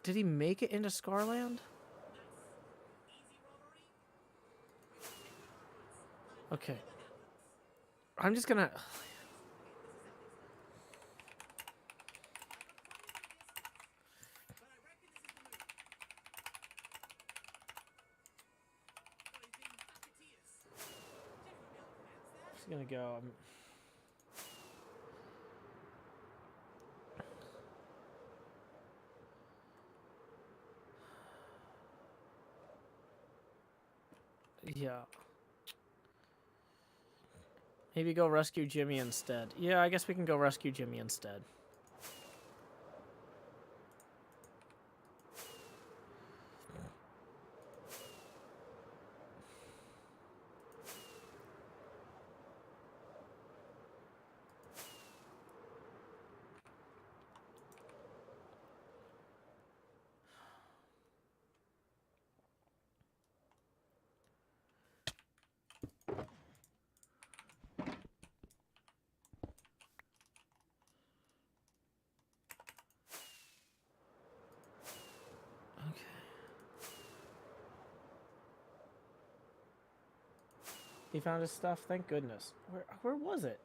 Speaker 1: Did he make it into Scarland? Okay. I'm just gonna... Just gonna go... Yeah. Maybe go rescue Jimmy instead. Yeah, I guess we can go rescue Jimmy instead. He found his stuff. Thank goodness. Where was it?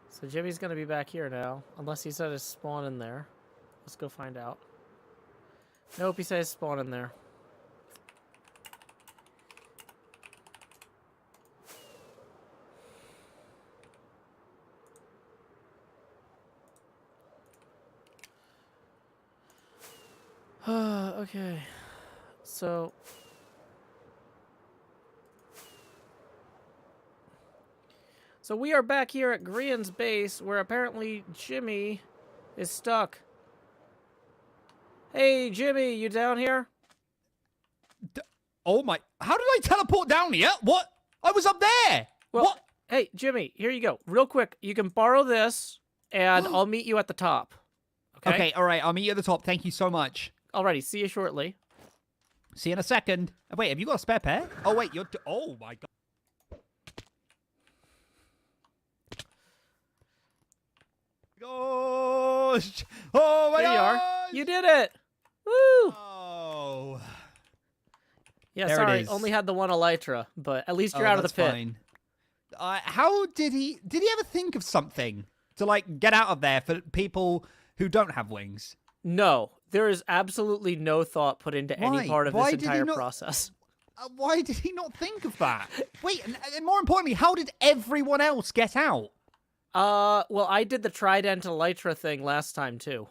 Speaker 1: So Jimmy's gonna be back here now, unless he said his spawn in there. Let's go find out. Nope, he says spawn in there. Okay. So we are back here at Grian's base, where apparently Jimmy is stuck. Hey, Jimmy, you down here?
Speaker 7: Oh my! How did I teleport down here? What? I was up there.
Speaker 1: Well,
Speaker 7: What?
Speaker 1: hey, Jimmy, here you go. Real quick, you can borrow this, and I'll meet you at the top.
Speaker 7: Okay, all right. I'll meet you at the top. Thank you so much.
Speaker 1: Alrighty, see you shortly.
Speaker 7: See you in a second. Wait, have you got a spare pair? Oh wait, you're. Oh my god. Gosh! Oh my
Speaker 1: There you
Speaker 7: gosh!
Speaker 1: are. You did it! Woo!
Speaker 7: Oh.
Speaker 1: Yeah,
Speaker 7: There it
Speaker 1: sorry,
Speaker 7: is.
Speaker 1: only had the one elytra, but at least you're
Speaker 7: Oh,
Speaker 1: out of the
Speaker 7: that's
Speaker 1: pit.
Speaker 7: fine. How did he ever think of something to like get out of there for people who don't have wings?
Speaker 1: No, there is absolutely no thought put into any
Speaker 7: Why?
Speaker 1: part of
Speaker 7: Why
Speaker 1: this
Speaker 7: did he
Speaker 1: entire
Speaker 7: not-
Speaker 1: process.
Speaker 7: Why did he not think of that? Wait, and more importantly, how did everyone else get out?
Speaker 1: Well, I did the trident elytra thing last time too.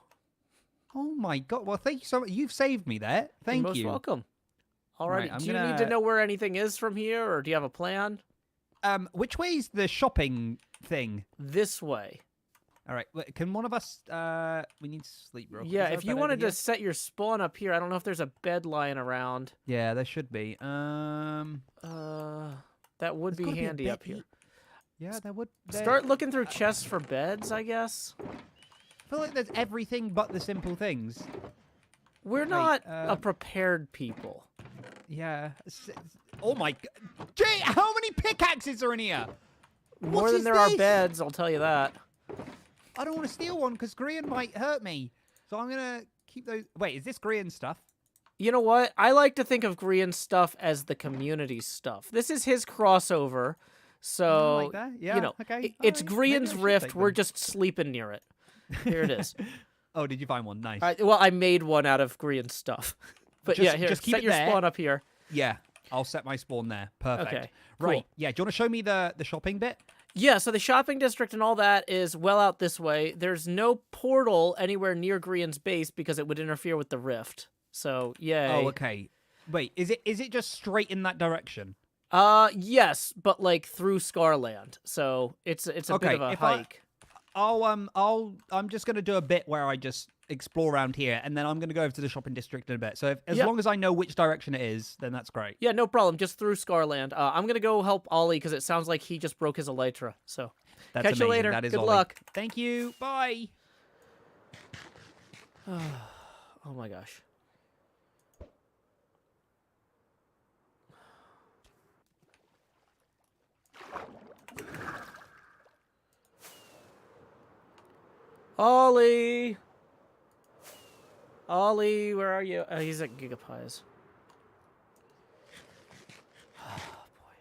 Speaker 7: Oh my god! Well, thank you so much. You've saved me there. Thank
Speaker 1: You're most
Speaker 7: you.
Speaker 1: welcome. Alrighty,
Speaker 7: Right, I'm
Speaker 1: do you need to
Speaker 7: gonna-
Speaker 1: know where anything is from here, or do you have a plan?
Speaker 7: Which way's the shopping thing?
Speaker 1: This way.
Speaker 7: All right, can one of us? We need to sleep real quick.
Speaker 1: Yeah,
Speaker 7: Is there
Speaker 1: if
Speaker 7: a
Speaker 1: you
Speaker 7: bed
Speaker 1: wanted
Speaker 7: over
Speaker 1: to
Speaker 7: here?
Speaker 1: set your spawn up here, I don't know if there's a bed lying around.
Speaker 7: Yeah, there should be.
Speaker 1: That would
Speaker 7: There's
Speaker 1: be
Speaker 7: gotta a
Speaker 1: handy
Speaker 7: bed
Speaker 1: up here.
Speaker 7: Yeah, there would.
Speaker 1: Start looking through chests for beds, I guess.
Speaker 7: I feel like there's everything but the simple things.
Speaker 1: We're
Speaker 7: Wait,
Speaker 1: not a prepared people.
Speaker 7: Yeah. Oh my god. Jay, how many pickaxes are in here?
Speaker 1: More
Speaker 7: What
Speaker 1: than
Speaker 7: is
Speaker 1: there are
Speaker 7: this?
Speaker 1: beds, I'll tell you that.
Speaker 7: I don't want to steal one because Grian might hurt me. So I'm going to keep those. Wait, is this Grian stuff?
Speaker 1: You know what? I like to think of Grian's stuff as the community stuff. This is his crossover, so
Speaker 7: like that? Yeah,
Speaker 1: you know,
Speaker 7: okay.
Speaker 1: it's
Speaker 7: Alright, maybe I
Speaker 1: Grian's
Speaker 7: should
Speaker 1: rift.
Speaker 7: take
Speaker 1: We're
Speaker 7: them.
Speaker 1: just sleeping near it. Here it is.
Speaker 7: Oh, did you find one? Nice.
Speaker 1: Well, I made one out of Grian's stuff. But yeah, here,
Speaker 7: just keep
Speaker 1: set
Speaker 7: it
Speaker 1: your
Speaker 7: there.
Speaker 1: spawn up here.
Speaker 7: Yeah, I'll set my spawn there. Perfect.
Speaker 1: Okay,
Speaker 7: Right.
Speaker 1: cool.
Speaker 7: Yeah, do you want to show me the shopping bit?
Speaker 1: Yeah, so the shopping district and all that is well out this way. There's no portal anywhere near Grian's base because it would interfere with the rift. So, yay.
Speaker 7: Oh, okay. Wait, is it just straight in that direction?
Speaker 1: Yes, but like through Scarland. So it's a bit
Speaker 7: Okay,
Speaker 1: of a
Speaker 7: if
Speaker 1: hike.
Speaker 7: I'm just gonna do a bit where I just explore around here, and then I'm gonna go over to the shopping district in a bit. So as
Speaker 1: Yeah.
Speaker 7: long as I know which direction it is, then that's great.
Speaker 1: Yeah, no problem. Just through Scarland. I'm gonna go help Ollie because it sounds like he just broke his elytra. So
Speaker 7: That's
Speaker 1: catch you
Speaker 7: amazing.
Speaker 1: later.
Speaker 7: That is
Speaker 1: Good
Speaker 7: Ollie.
Speaker 1: luck.
Speaker 7: Thank you. Bye.
Speaker 1: Oh my gosh. Ollie! Ollie, where are you? Oh, he's at Gigapies. Oh, boy.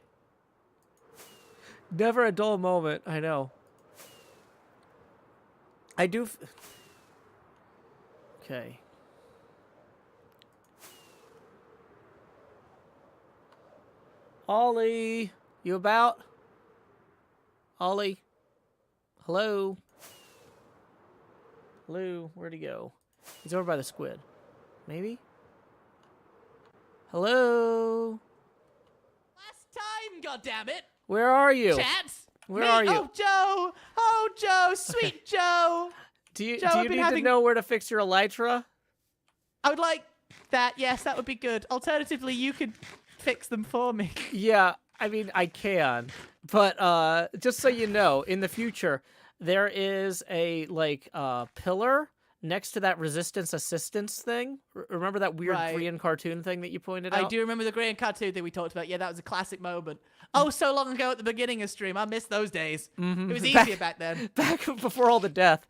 Speaker 1: Never a dull moment, I know. I do... Okay. Ollie, you about? Ollie? Hello? Hello? Where'd he go? He's over by the squid. Maybe? Hello?
Speaker 4: Last time, goddammit!
Speaker 1: Where are you?
Speaker 4: Chats!
Speaker 1: Where
Speaker 4: Me?
Speaker 1: are you?
Speaker 4: Oh, Joe! Oh, Joe! Sweet Joe!
Speaker 1: Do you
Speaker 4: Joe, I've
Speaker 1: need
Speaker 4: been
Speaker 1: to
Speaker 4: having-
Speaker 1: know where to fix your elytra?
Speaker 4: I would like that. Yes, that would be good. Alternatively, you could fix them for me.
Speaker 1: Yeah, I mean, I can. But just so you know, in the future, there is a, like, pillar next to that resistance assistance thing. Remember that weird
Speaker 4: Right.
Speaker 1: Korean cartoon thing that you pointed
Speaker 4: I
Speaker 1: out?
Speaker 4: do remember the Korean cartoon thing we talked about. Yeah, that was a classic moment. Oh, so long ago at the beginning of stream. I missed those days. It was easier back then.
Speaker 1: Back before all the death.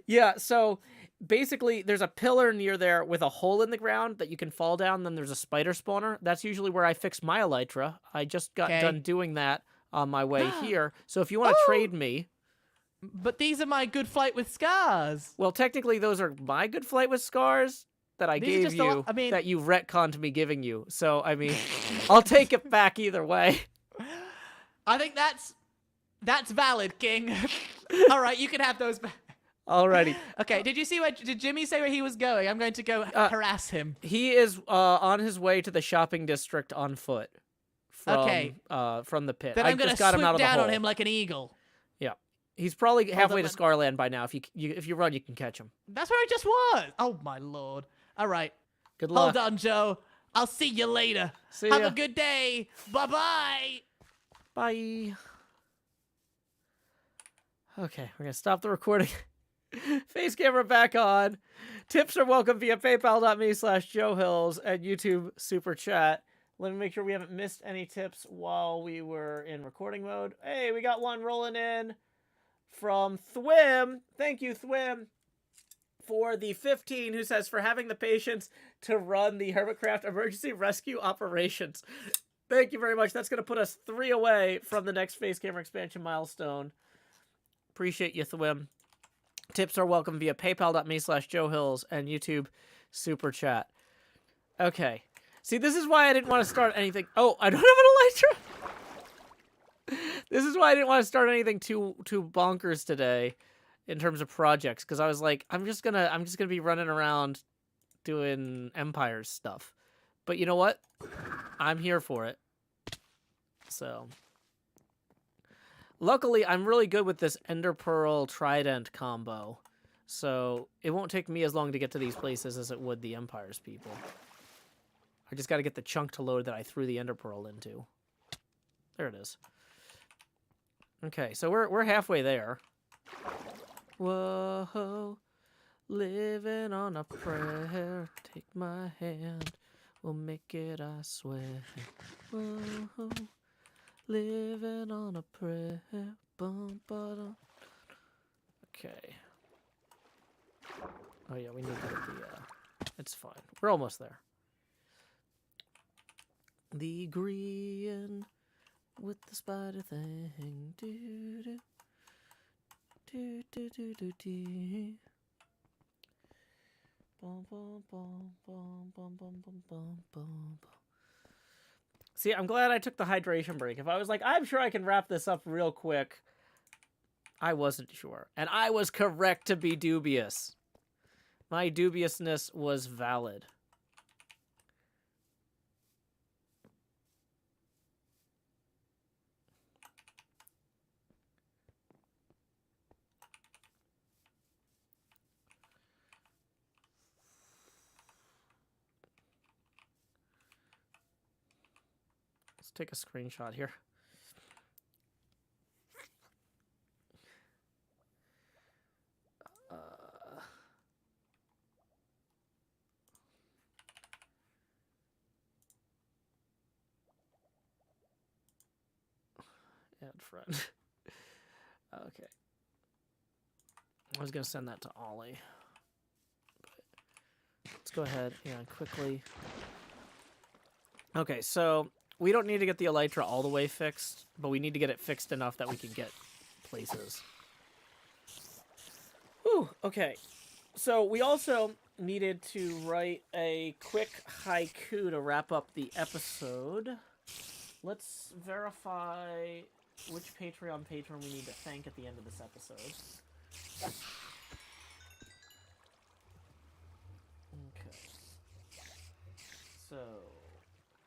Speaker 1: Yeah, so basically there's a pillar near there with a hole in the ground that you can fall down. Then there's a spider spawner. That's usually where I fix my elytra. I just got done doing that on my way here. So if you want to trade me...
Speaker 4: But these are my good flight with scars.
Speaker 1: Well, technically those are my good flight with scars that I
Speaker 4: These are
Speaker 1: gave
Speaker 4: just
Speaker 1: you,
Speaker 4: I mean...
Speaker 1: that you retconned me giving you. So, I mean, I'll take it back either way.
Speaker 4: I think that's valid, King. All right, you can have those back.
Speaker 1: Alrighty.
Speaker 4: Okay, did Jimmy say where he was going? I'm going to go harass him.
Speaker 1: He is on his way to the shopping district on foot. From the pit.
Speaker 4: Then I'm going to
Speaker 1: got him out
Speaker 4: swoop
Speaker 1: of the
Speaker 4: down
Speaker 1: hole.
Speaker 4: on him like an eagle.
Speaker 1: Yeah. He's probably halfway to
Speaker 4: then-
Speaker 1: Scarland by now. If you run, you can catch him.
Speaker 4: That's where I just was. Oh, my lord. All right.
Speaker 1: Good luck.
Speaker 4: Hold on, Joe. I'll see you later.
Speaker 1: See
Speaker 4: Have
Speaker 1: ya.
Speaker 4: a good day. Bye-bye.
Speaker 1: Bye. Okay, we're going to stop the recording. Face camera back on. Tips are welcome via paypal.me/JoeHills and YouTube Super Chat. Let me make sure we haven't missed any tips while we were in recording mode. Hey, we got one rolling in from Thwim. Thank you, Thwim, for the 15, who says, for having the patience to run the HermitCraft emergency rescue operations. Thank you very much. That's going to put us 3 away from the next face camera expansion milestone. Appreciate you, Thwim. Tips are welcome via paypal.me/JoeHills and YouTube Super Chat. Okay. See, this is why I didn't want to start anything. Oh, I don't have an elytra. This is why I didn't want to start anything too bonkers today in terms of projects, because I was like, I'm just gonna be running around doing Empire stuff. But you know what? I'm here for it. So, luckily, I'm really good with this Ender Pearl Trident combo, so it won't take me as long to get to these places as it would the Empire's people. I just got to get the chunk to load that I threw the Ender Pearl into. There it is. Okay, so we're halfway there. Whoa, living on a prayer. Take my hand, we'll make it, I swear. Whoa, living on a prayer. Bum, ba-dum. Okay. Oh yeah, we need to get the. It's fine. We're almost there. The green with the spider thing. Do do do do do do do. Bum bum bum bum bum bum bum bum bum. See, I'm glad I took the hydration break. If I was like, I'm sure I can wrap this up real quick, I wasn't sure, and I was correct to be dubious. My dubiousness was valid. Let's take a screenshot here. Add friend. Okay. I was going to send that to Ollie. But let's go ahead and quickly. Okay, so we don't need to get the elytra all the way fixed, but we need to get it fixed enough that we can get places. Whew, okay. So we also needed to write a quick haiku to wrap up the episode. Let's verify which Patreon patron we need to thank at the end of this episode. Okay. So,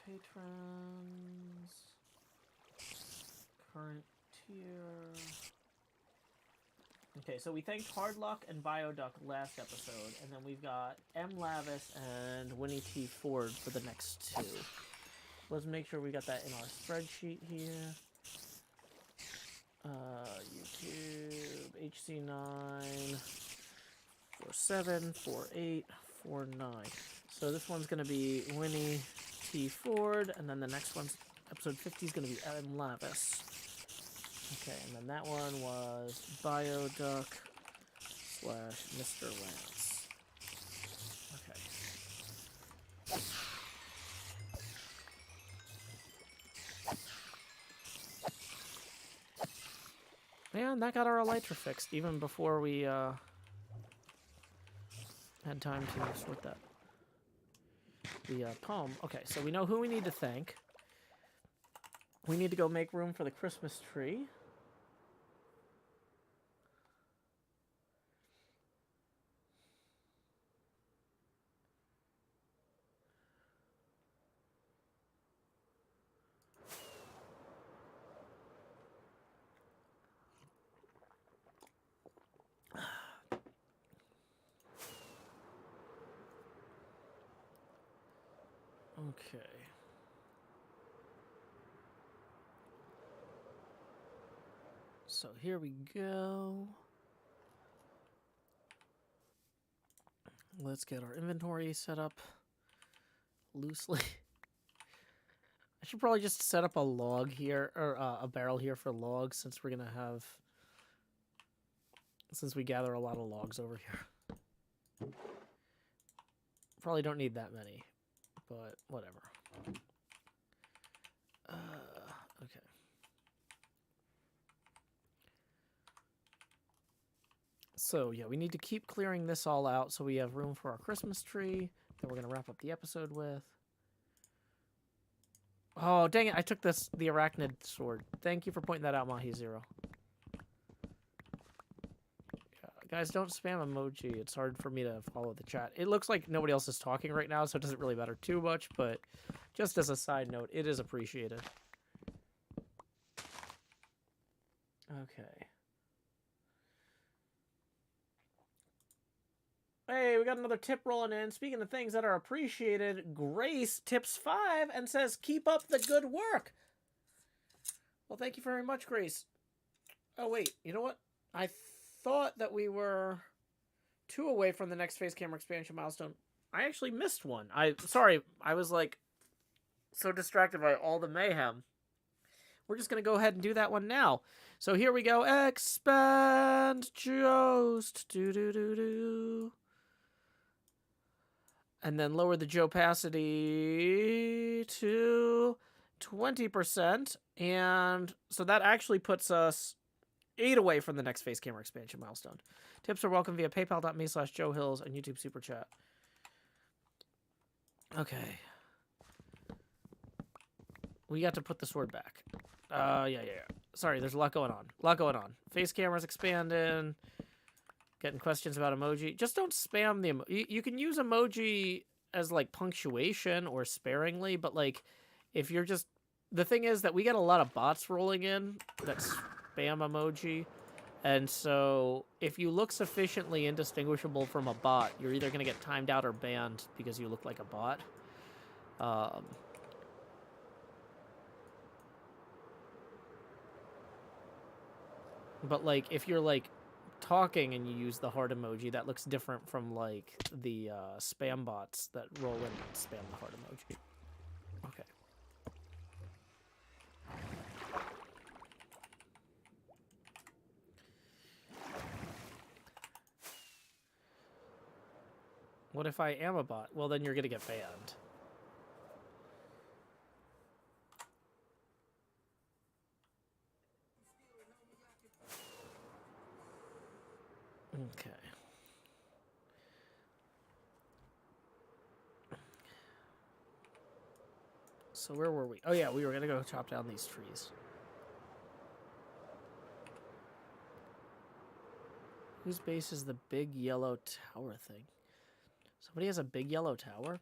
Speaker 1: patrons, current tier. Okay, so we thanked Hardlock and Bioduck last episode, and then we've got M. Lavis and Winnie T. Ford for the next 2. Let's make sure we got that in our spreadsheet here. YouTube, HC9, 4-7, 4-8, 4-9. So this one's going to be Winnie T. Ford, and then the next one's episode 50 is going to be M. Lavis. Okay, and then that one was Bioduck / Mr. Lance. Okay. And that got our elytra fixed even before we had time to sort that. The poem. Okay, so we know who we need to thank. We need to go make room for the Christmas tree. Okay. So here we go. Let's get our inventory set up loosely. I should probably just set up a log here, or a barrel here for logs, since we're gonna have, since we gather a lot of logs over here. Probably don't need that many, but whatever. Okay. So yeah, we need to keep clearing this all out so we have room for our Christmas tree that we're gonna wrap up the episode with. Oh dang it! I took the arachnid sword. Thank you for pointing that out, Mahi Zero. Guys, don't spam emoji. It's hard for me to follow the chat. It looks like nobody else is talking right now, so it doesn't really matter too much, but just as a side note, it is appreciated. Okay. Hey, we got another tip rolling in. Speaking of things that are appreciated, Grace tips 5 and says, keep up the good work. Well, thank you very much, Grace. Oh, wait. You know what? I thought that we were 2 away from the next face camera expansion milestone. I actually missed one. Sorry, I was like so distracted by all the mayhem. We're just going to go ahead and do that one now. So here we go. Expand Jost. Do. And then lower the opacity to 20%. And so that actually puts us 8 away from the next face camera expansion milestone. Tips are welcome via paypal.me/JoeHills and YouTube Super Chat. Okay. We got to put the sword back. Yeah. Sorry, there's a lot going on. Face camera's expanding. Getting questions about emoji. Just don't spam the emoji. You can use emoji as, like, punctuation or sparingly, but, like, if you're just... The thing is that we get a lot of bots rolling in that spam emoji, and so if you look sufficiently indistinguishable from a bot, you're either going to get timed out or banned because you look like a bot. But, like, if you're, like, talking and you use the heart emoji, that looks different from, like, the spam bots that roll in and spam the heart emoji. Okay. What if I am a bot? Well, then you're gonna get banned. Okay. So where were we? Oh yeah, we were gonna go chop down these trees. Whose base is the big yellow tower thing? Somebody has a big yellow tower?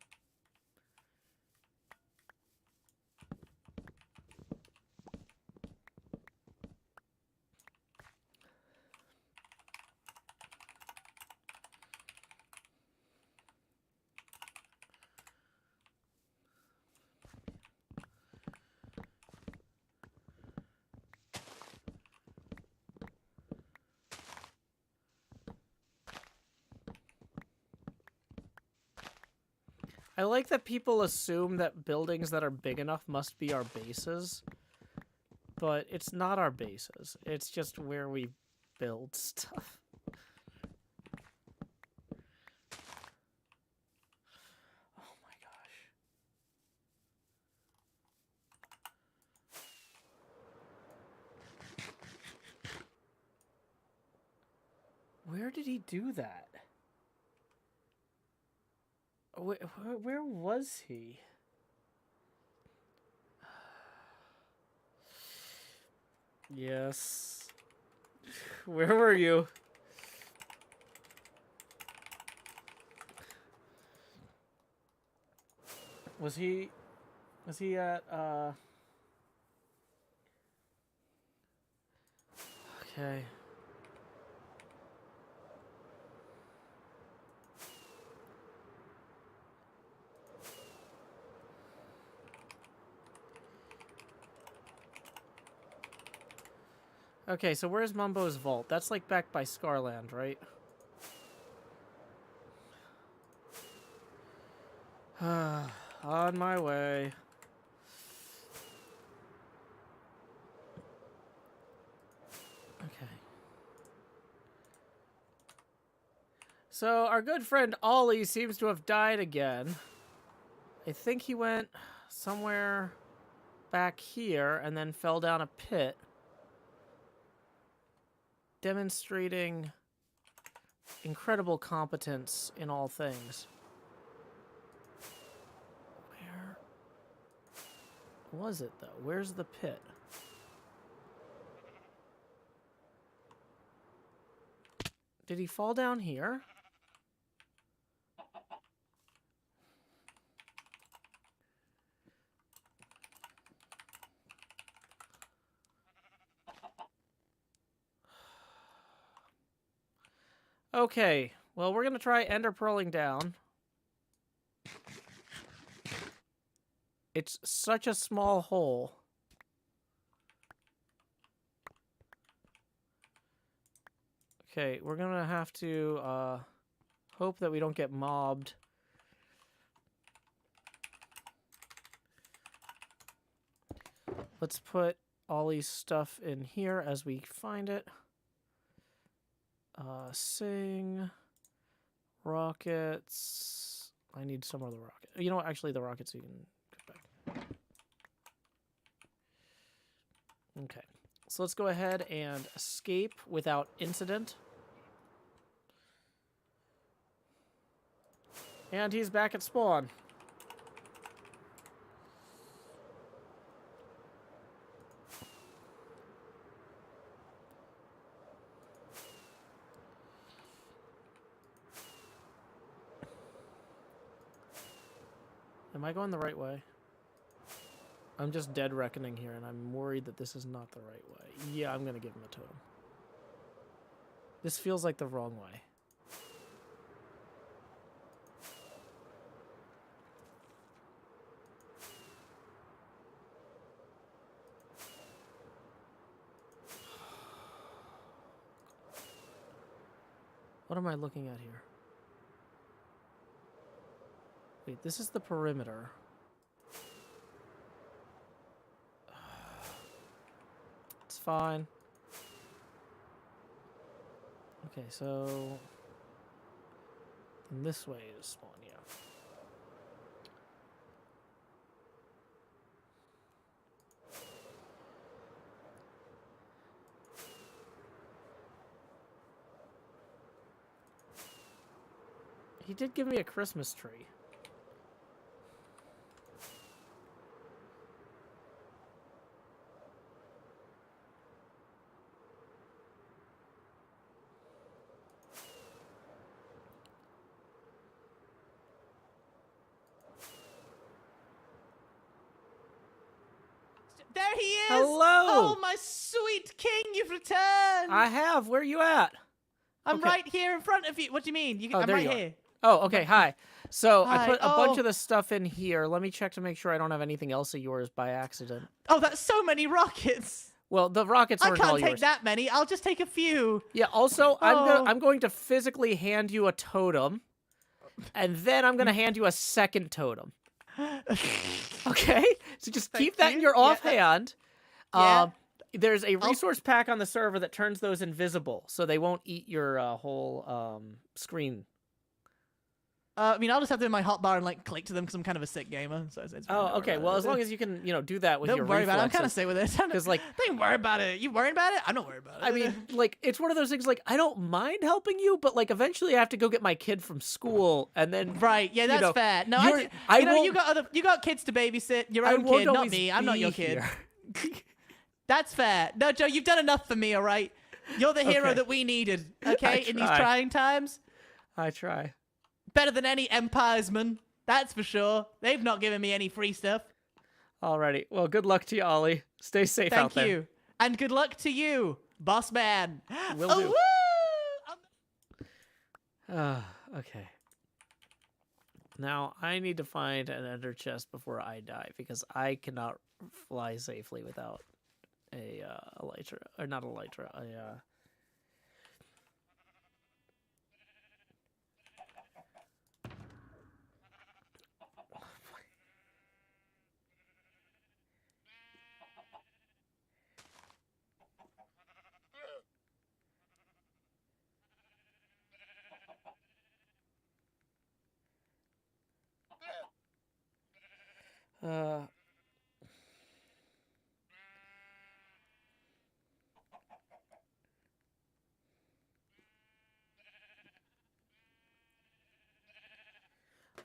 Speaker 1: I like that people assume that buildings that are big enough must be our bases, but it's not our bases. It's just where we build stuff. Oh my gosh. Where did he do that? Where was he? Yes. Where were you? Was he at Okay. Okay, so where's Mumbo's vault? That's like back by Scarland, right? On my way. Okay. So our good friend Ollie seems to have died again. I think he went somewhere back here and then fell down a pit, demonstrating incredible competence in all things. Where was it, though? Where's the pit? Did he fall down here? Okay, well, we're going to try ender pearling down. It's such a small hole. Okay, we're going to have to hope that we don't get mobbed. Let's put Ollie's stuff in here as we find it. Sing. Rockets. I need some of the rocket. You know what? Actually, the rockets you can put back. Okay. So let's go ahead and escape without incident. And he's back at spawn. Am I going the right way? I'm just dead reckoning here, and I'm worried that this is not the right way. Yeah, I'm gonna give him a totem. This feels like the wrong way. What am I looking at here? Wait, this is the perimeter. It's fine. Okay, so then this way is spawn, yeah. He did give me a Christmas tree.
Speaker 4: There he is!
Speaker 1: Hello!
Speaker 4: Oh, my sweet king, you've returned!
Speaker 1: I have. Where are you at?
Speaker 4: I'm
Speaker 1: Okay.
Speaker 4: right here in front of you. What do you mean?
Speaker 1: Oh,
Speaker 4: I'm
Speaker 1: there
Speaker 4: right
Speaker 1: you are.
Speaker 4: here.
Speaker 1: Oh, okay. Hi. So I
Speaker 4: Hi.
Speaker 1: put a bunch
Speaker 4: Oh.
Speaker 1: of the stuff in here. Let me check to make sure I don't have anything else of yours by accident.
Speaker 4: Oh, that's so many rockets.
Speaker 1: Well, the rockets
Speaker 4: I
Speaker 1: weren't all
Speaker 4: can't take
Speaker 1: yours.
Speaker 4: that many. I'll just take a few.
Speaker 1: Yeah. Also,
Speaker 4: Oh.
Speaker 1: I'm going to physically hand you a totem. and then I'm gonna hand you a second totem. Okay, so just keep that in your offhand.
Speaker 4: Yeah.
Speaker 1: There's a resource pack on the server that turns those invisible, so they won't eat your whole screen.
Speaker 4: I mean, I'll just have them in my hotbar and like click to them because I'm kind of a sick gamer. So it's fine,
Speaker 1: Oh,
Speaker 4: don't worry
Speaker 1: okay.
Speaker 4: about
Speaker 1: Well,
Speaker 4: it.
Speaker 1: as long as you can, do that with
Speaker 4: Don't
Speaker 1: your
Speaker 4: worry about it. I'm kind of
Speaker 1: reflexes.
Speaker 4: sick with it.
Speaker 1: 'Cause, like,
Speaker 4: don't worry about it. You worried about it? I'm not worried about it.
Speaker 1: I mean, like, it's one of those things. Like, I don't mind helping you, but like, eventually, I have to go get my kid from school, and then
Speaker 4: right? Yeah, that's
Speaker 1: know,
Speaker 4: fair. No,
Speaker 1: you're-
Speaker 4: I
Speaker 1: I
Speaker 4: you know,
Speaker 1: won't-
Speaker 4: you got kids to babysit. Your
Speaker 1: I
Speaker 4: own
Speaker 1: won't
Speaker 4: kid, not
Speaker 1: always
Speaker 4: me. I'm not
Speaker 1: be
Speaker 4: your kid.
Speaker 1: here.
Speaker 4: That's fair. No, Joe, you've done enough for me. All right. You're the hero
Speaker 1: Okay.
Speaker 4: that we needed. Okay, in these
Speaker 1: try.
Speaker 4: trying times.
Speaker 1: I try.
Speaker 4: Better than any empiresman. That's for sure. They've not given me any free stuff.
Speaker 1: Alrighty. Well, good luck to you, Ollie. Stay safe out
Speaker 4: Thank
Speaker 1: there.
Speaker 4: you. And good luck to you, boss man.
Speaker 1: Will
Speaker 4: Oh,
Speaker 1: do.
Speaker 4: woo!
Speaker 1: Okay. Now, I need to find an ender chest before I die, because I cannot fly safely without a elytra, or not elytra,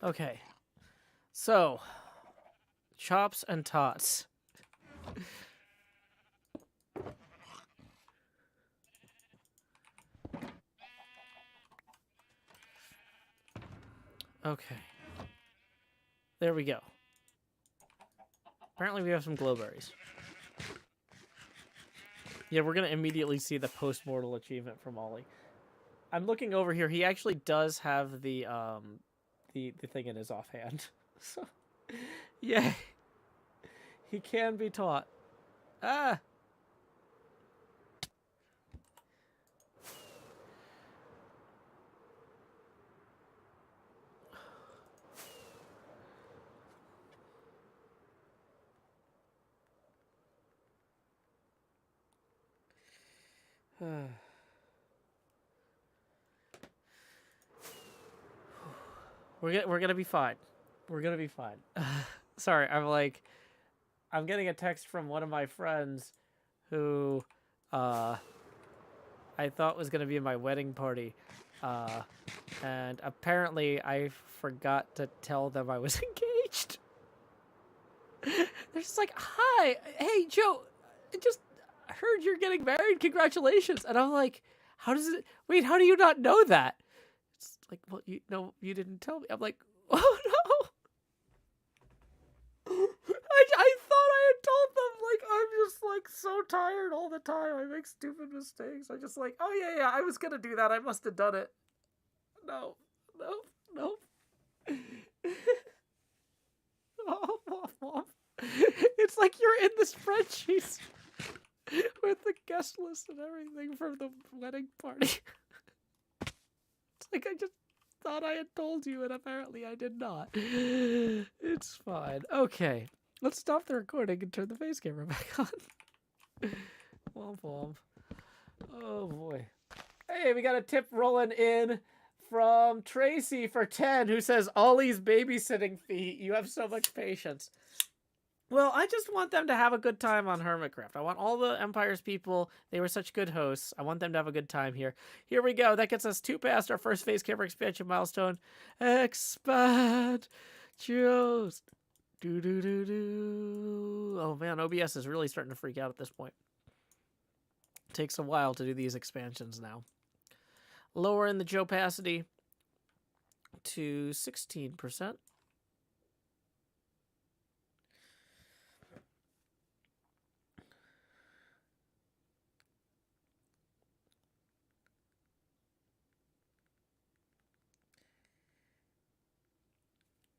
Speaker 1: Okay. So, chops and tots. Okay. There we go. Apparently we have some glowberries. Yeah, we're going to immediately see the post-mortal achievement from Ollie. I'm looking over here. He actually does have the thing in his offhand. So, yay. He can be taught. Ah! We're gonna be fine. We're gonna be fine. Sorry, I'm getting a text from one of my friends who I thought was gonna be in my wedding party. And apparently I forgot to tell them I was engaged. They're just like, "Hi, hey Joe, I just heard you're getting married. Congratulations!" And I'm like, "How does it? Wait, how do you not know that?" It's like, "Well, you didn't tell me." I'm like, "Oh no." I thought I had told them. Like, I'm just like so tired all the time. I make stupid mistakes. I just like, "Oh yeah, I was gonna do that. I must have done it." No. Oh, Mom. It's like you're in the spreadsheets with the guest list and everything for the wedding party. It's like I just thought I had told you, and apparently I did not. It's fine. Okay, let's stop the recording and turn the face camera back on. Womp. Oh boy. Hey, we got a tip rolling in from Tracy for 10, who says, "Ollie's babysitting fee. You have so much patience." Well, I just want them to have a good time on HermitCraft. I want all the Empire's people, they were such good hosts. I want them to have a good time here. Here we go. That gets us 2 past our first face camera expansion milestone. Expand. Joes. Do. Oh man, OBS is really starting to freak out at this point. It takes a while to do these expansions now. Lower in the Joe opacity to 16%.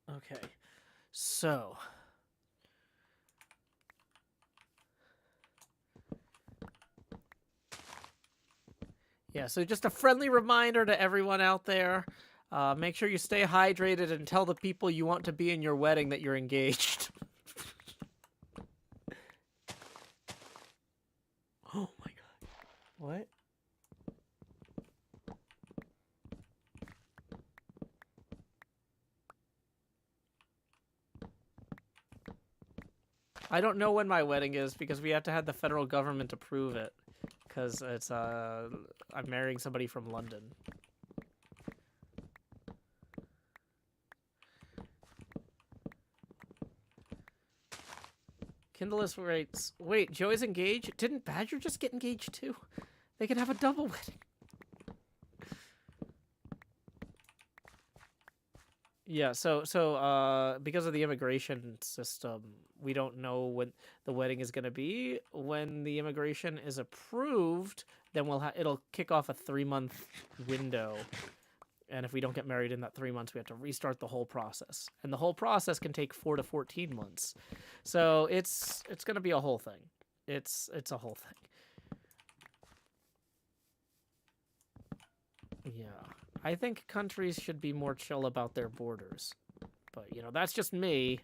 Speaker 1: Okay, so yeah, so just a friendly reminder to everyone out there. Make sure you stay hydrated and tell the people you want to be in your wedding that you're engaged. Oh my god. What? I don't know when my wedding is because we have to have the federal government approve it. Because it's, I'm marrying somebody from London. Kindleist writes, wait, Joey's engaged? Didn't Badger just get engaged too? They could have a double wedding. Yeah, so because of the immigration system, we don't know when the wedding is going to be. When the immigration is approved, then it'll kick off a 3-month window. And if we don't get married in that 3 months, we have to restart the whole process. And the whole process can take 4 to 14 months. So it's going to be a whole thing. It's a whole thing. Yeah. I think countries should be more chill about their borders. But, you know, that's just me.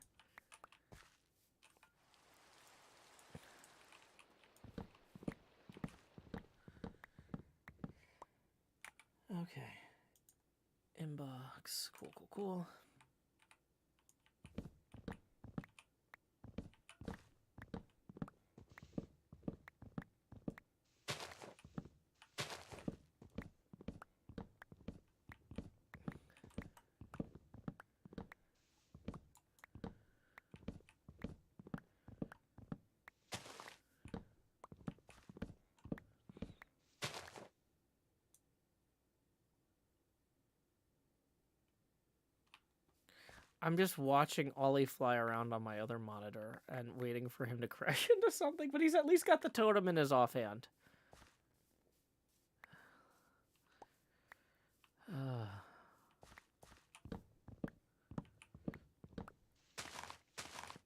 Speaker 1: Okay. Inbox. Cool. I'm just watching Ollie fly around on my other monitor and waiting for him to crash into something, but he's at least got the totem in his offhand.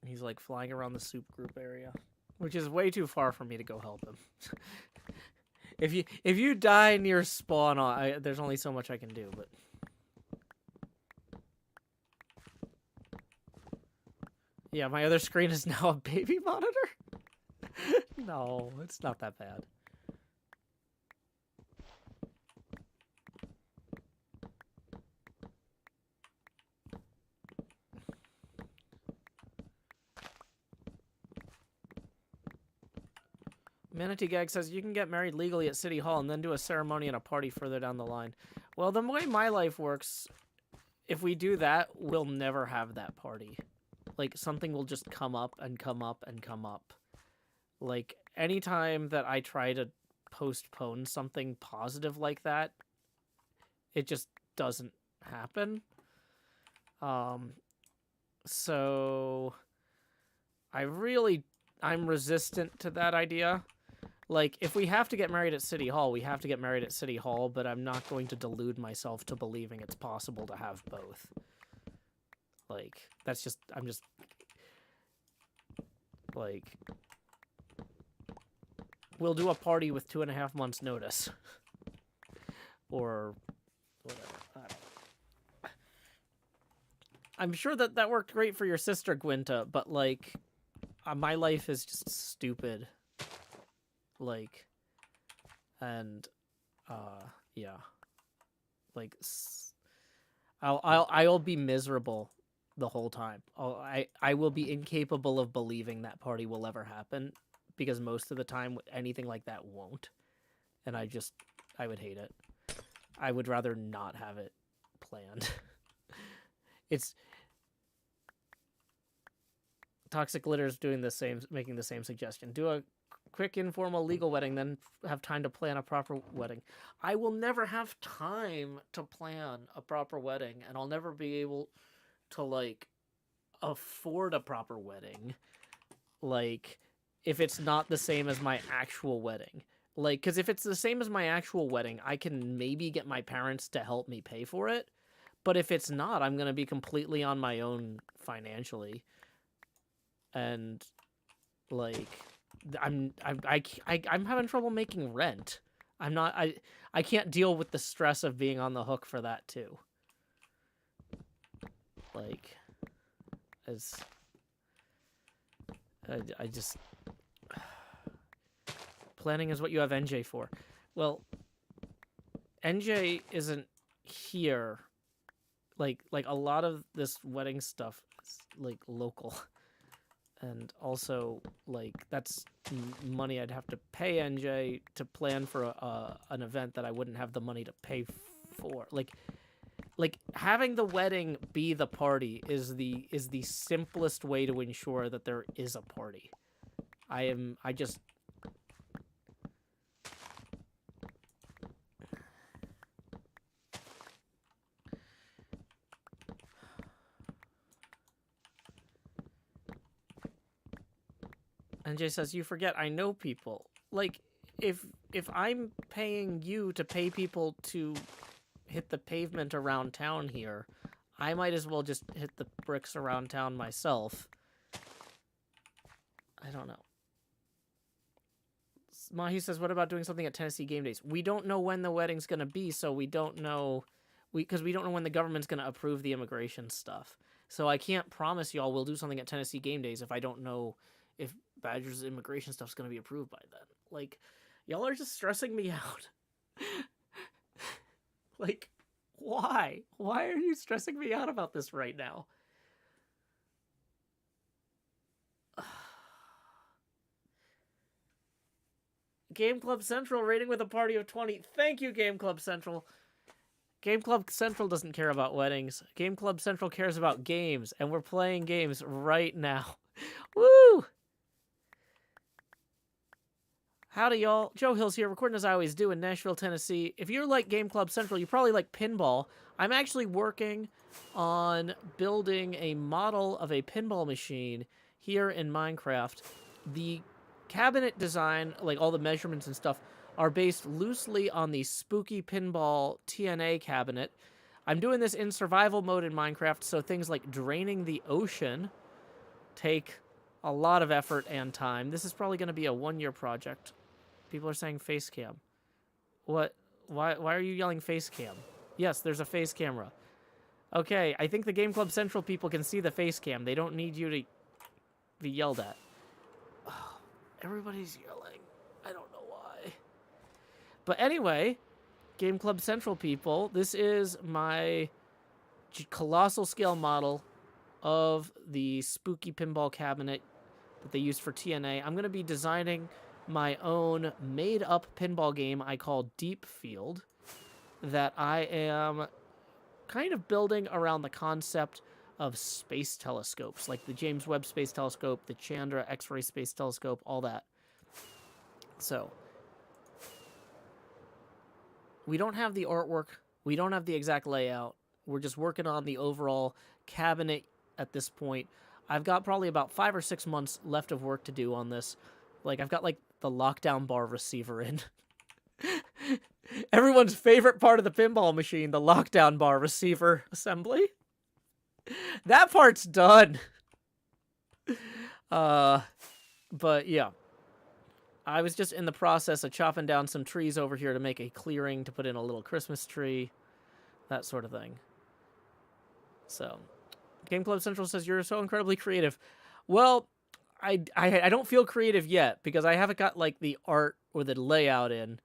Speaker 1: He's like flying around the soup group area, which is way too far for me to go help him. If you die near spawn, there's only so much I can do, but... Yeah, my other screen is now a baby monitor? No, it's not that bad. Manatee Gag says you can get married legally at City Hall and then do a ceremony and a party further down the line. Well, the way my life works, if we do that, we'll never have that party. Like, something will just come up and come up and come up. Like, anytime that I try to postpone something positive like that, it just doesn't happen. So I'm resistant to that idea. Like, if we have to get married at City Hall, we have to get married at City Hall, but I'm not going to delude myself to believing it's possible to have both. Like, I'm just, like, we'll do a party with 2.5 months notice. Or whatever. I don't know. I'm sure that worked great for your sister, Gwynta, but, like, my life is just stupid. Like, and, yeah. Like, I'll be miserable the whole time. I will be incapable of believing that party will ever happen, because most of the time anything like that won't. And I would hate it. I would rather not have it planned. It's Toxic Litter's making the same suggestion. Do a quick informal legal wedding, then have time to plan a proper wedding. I will never have time to plan a proper wedding, and I'll never be able to, like, afford a proper wedding, like, if it's not the same as my actual wedding. Like, because if it's the same as my actual wedding, I can maybe get my parents to help me pay for it, but if it's not, I'm going to be completely on my own financially, and, like, I'm having trouble making rent. I can't deal with the stress of being on the hook for that too. Like, as I just planning is what you have NJ for. Well, NJ isn't here. Like a lot of this wedding stuff is like local, and also like that's money I'd have to pay NJ to plan for an event that I wouldn't have the money to pay for. Like having the wedding be the party is the simplest way to ensure that there is a party. I just NJ says, you forget I know people. Like, if I'm paying you to pay people to hit the pavement around town here, I might as well just hit the bricks around town myself. I don't know. Mahi says, what about doing something at Tennessee Game Days? We don't know when the wedding's going to be, so we don't know... Because we don't know when the government's going to approve the immigration stuff. So I can't promise y'all we'll do something at Tennessee Game Days if I don't know if Badger's immigration stuff's going to be approved by then. Like, y'all are just stressing me out. Like, why? Why are you stressing me out about this right now? Game Club Central rating with a party of 20. Thank you, Game Club Central. Game Club Central doesn't care about weddings. Game Club Central cares about games, and we're playing games right now. Woo! Howdy, y'all. Joe Hills here, recording as I always do in Nashville, Tennessee. If you're like Game Club Central, you probably like pinball. I'm actually working on building a model of a pinball machine here in Minecraft. The cabinet design, like all the measurements and stuff, are based loosely on the spooky pinball TNA cabinet. I'm doing this in survival mode in Minecraft, so things like draining the ocean take a lot of effort and time. This is probably going to be a 1-year project. People are saying face cam. What? Why are you yelling face cam? Yes, there's a face camera. Okay, I think the Game Club Central people can see the face cam. They don't need you to be yelled at. Oh, everybody's yelling. I don't know why. But anyway, Game Club Central people, this is my colossal scale model of the spooky pinball cabinet that they used for TNA. I'm going to be designing my own made-up pinball game I call Deep Field that I am kind of building around the concept of space telescopes, like the James Webb Space Telescope, the Chandra X-ray Space Telescope, all that. So we don't have the artwork. We don't have the exact layout. We're just working on the overall cabinet at this point. I've got probably about 5 or 6 months left of work to do on this. Like, I've got, like, the lockdown bar receiver in. Everyone's favorite part of the pinball machine, the lockdown bar receiver assembly. That part's done. But, yeah. I was just in the process of chopping down some trees over here to make a clearing to put in a little Christmas tree. That sort of thing. So, Game Club Central says, you're so incredibly creative. Well, I don't feel creative yet because I haven't got, like, the art or the layout in.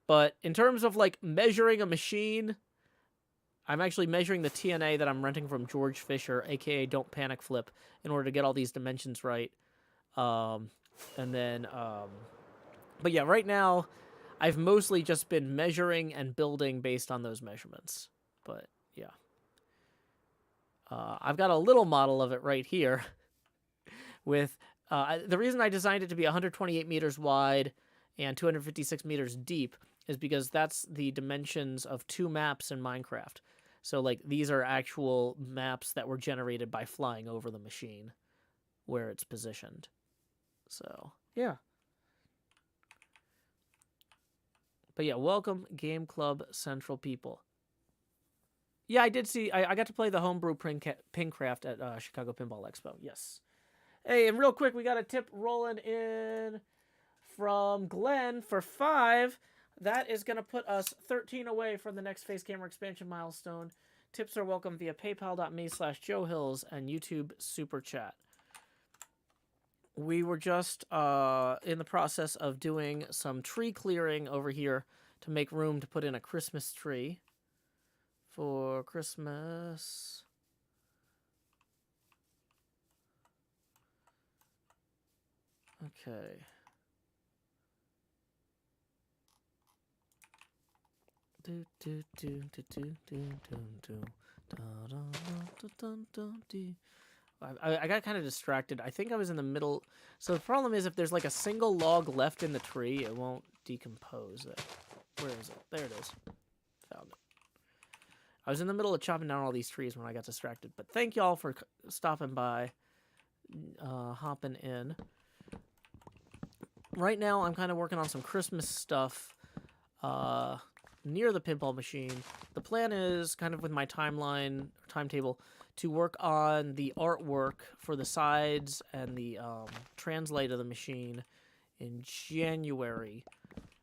Speaker 1: But in terms of, like, measuring a machine, I'm actually measuring the TNA that I'm renting from George Fisher, a.k.a. Don't Panic Flip, in order to get all these dimensions right. And then, but yeah, right now, I've mostly just been measuring and building based on those measurements. But, yeah. I've got a little model of it right here with... the reason I designed it to be 128 meters wide and 256 meters deep is because that's the dimensions of 2 maps in Minecraft. So, like, these are actual maps that were generated by flying over the machine where it's positioned. So, yeah. But, yeah, welcome, Game Club Central people. Yeah, I did see... I got to play the homebrew Pincraft at Chicago Pinball Expo. Yes. Hey, and real quick, we got a tip rolling in from Glenn for 5. That is going to put us 13 away from the next face camera expansion milestone. Tips are welcome via paypal.me/JoeHills and YouTube Super Chat. We were just in the process of doing some tree clearing over here to make room to put in a Christmas tree for Christmas. Okay. Do do do do do do do do. I got kind of distracted. I think I was in the middle. So the problem is if there's like a single log left in the tree, it won't decompose it. Where is it? There it is. Found it. I was in the middle of chopping down all these trees when I got distracted. But thank y'all for stopping by, hopping in. Right now, I'm kind of working on some Christmas stuff near the pinball machine. The plan is kind of with my timetable, to work on the artwork for the sides and the translate of the machine in January,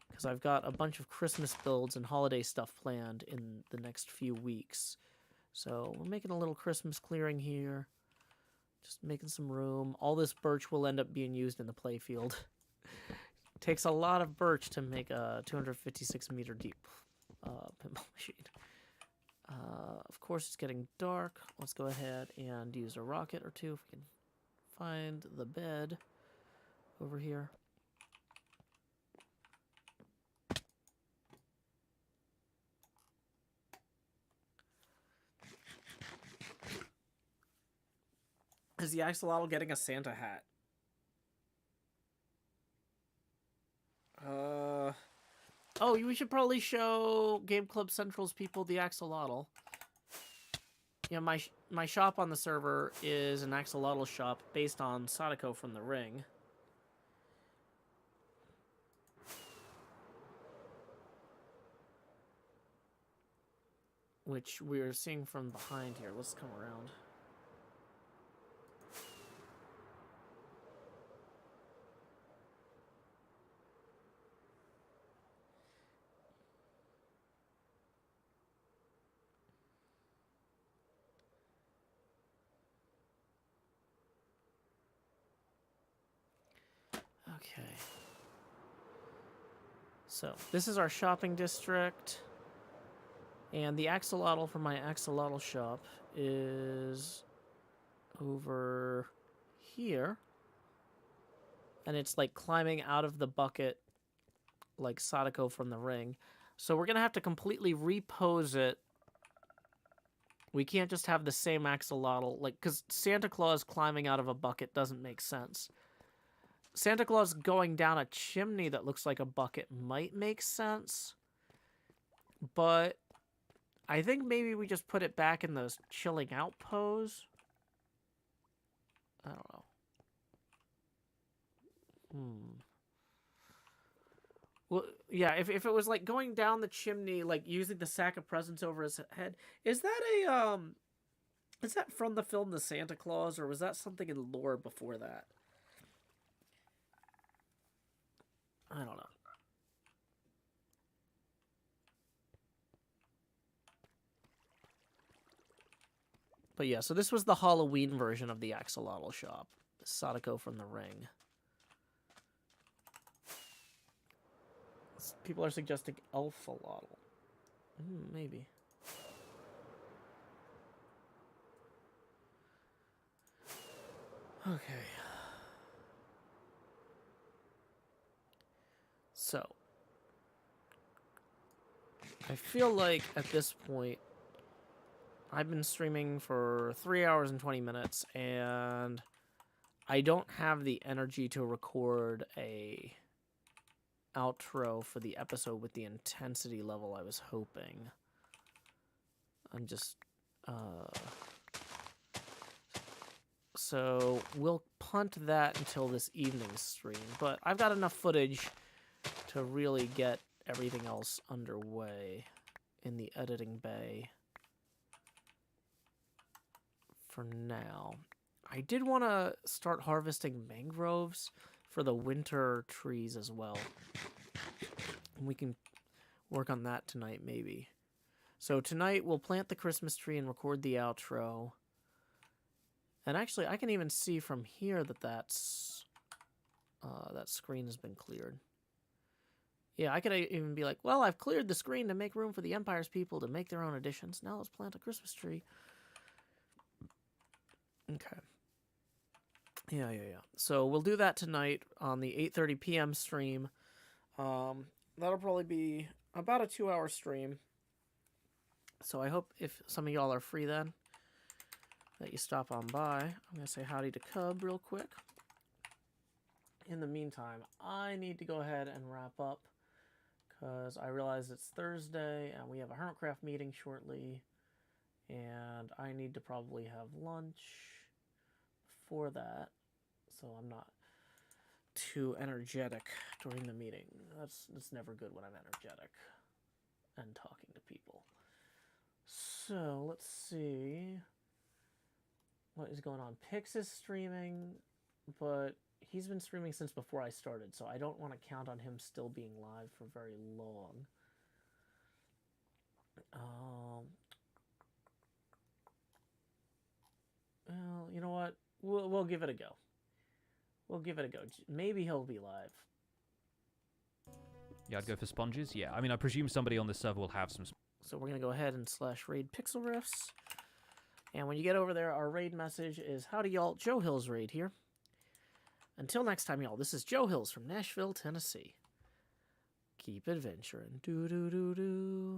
Speaker 1: because I've got a bunch of Christmas builds and holiday stuff planned in the next few weeks. So we're making a little Christmas clearing here, just making some room. All this birch will end up being used in the playfield. Takes a lot of birch to make a 256 meter deep pinball machine. Of course, it's getting dark. Let's go ahead and use a rocket or two if we can find the bed over here. Is the axolotl getting a Santa hat? Oh, we should probably show Game Club Central's people the axolotl. Yeah, my shop on the server is an axolotl shop based on Sadako from The Ring. Which we're seeing from behind here. Let's come around. Okay. So, this is our shopping district. And the axolotl from my axolotl shop is over here. And it's like climbing out of the bucket like Sadako from The Ring. So we're going to have to completely repose it. We can't just have the same axolotl, like, because Santa Claus climbing out of a bucket doesn't make sense. Santa Claus going down a chimney that looks like a bucket might make sense. But I think maybe we just put it back in the chilling out pose. I don't know. Well, yeah, if it was like going down the chimney, like using the sack of presents over his head, is that from the film The Santa Claus, or was that something in lore before that? I don't know. But yeah, so this was the Halloween version of the axolotl shop. Sadako from The Ring. People are suggesting elfalotl. Maybe. Okay. So, I feel like at this point, I've been streaming for 3 hours and 20 minutes, and I don't have the energy to record a outro for the episode with the intensity level I was hoping. I'm just, so we'll punt that until this evening's stream, but I've got enough footage to really get everything else underway in the editing bay for now. I did want to start harvesting mangroves for the winter trees as well. We can work on that tonight, maybe. So tonight we'll plant the Christmas tree and record the outro. And actually, I can even see from here that that screen has been cleared. Yeah, I could even be like, well, I've cleared the screen to make room for the Empire's people to make their own additions. Now let's plant a Christmas tree. Okay. Yeah. So we'll do that tonight on the 8:30 p.m. stream. That'll probably be about a 2-hour stream. So I hope if some of y'all are free then, that you stop on by. I'm going to say howdy to Cub real quick. In the meantime, I need to go ahead and wrap up because I realize it's Thursday and we have a HermitCraft meeting shortly. And I need to probably have lunch before that, so I'm not too energetic during the meeting. That's never good when I'm energetic and talking to people. So let's see what is going on. Pix is streaming, but he's been streaming since before I started, so I don't want to count on him still being live for very long. Well, you know what? We'll give it a go. We'll give it a go. Maybe he'll be live.
Speaker 5: Yeah, I'd go for sponges. Yeah, I mean, I presume somebody on this server will have some.
Speaker 1: So we're going to go ahead and /raid pixel riffs. And when you get over there, our raid message is, howdy y'all, Joe Hills raid here. Until next time, y'all, this is Joe Hills from Nashville, Tennessee. Keep adventuring. Do-do-do-do.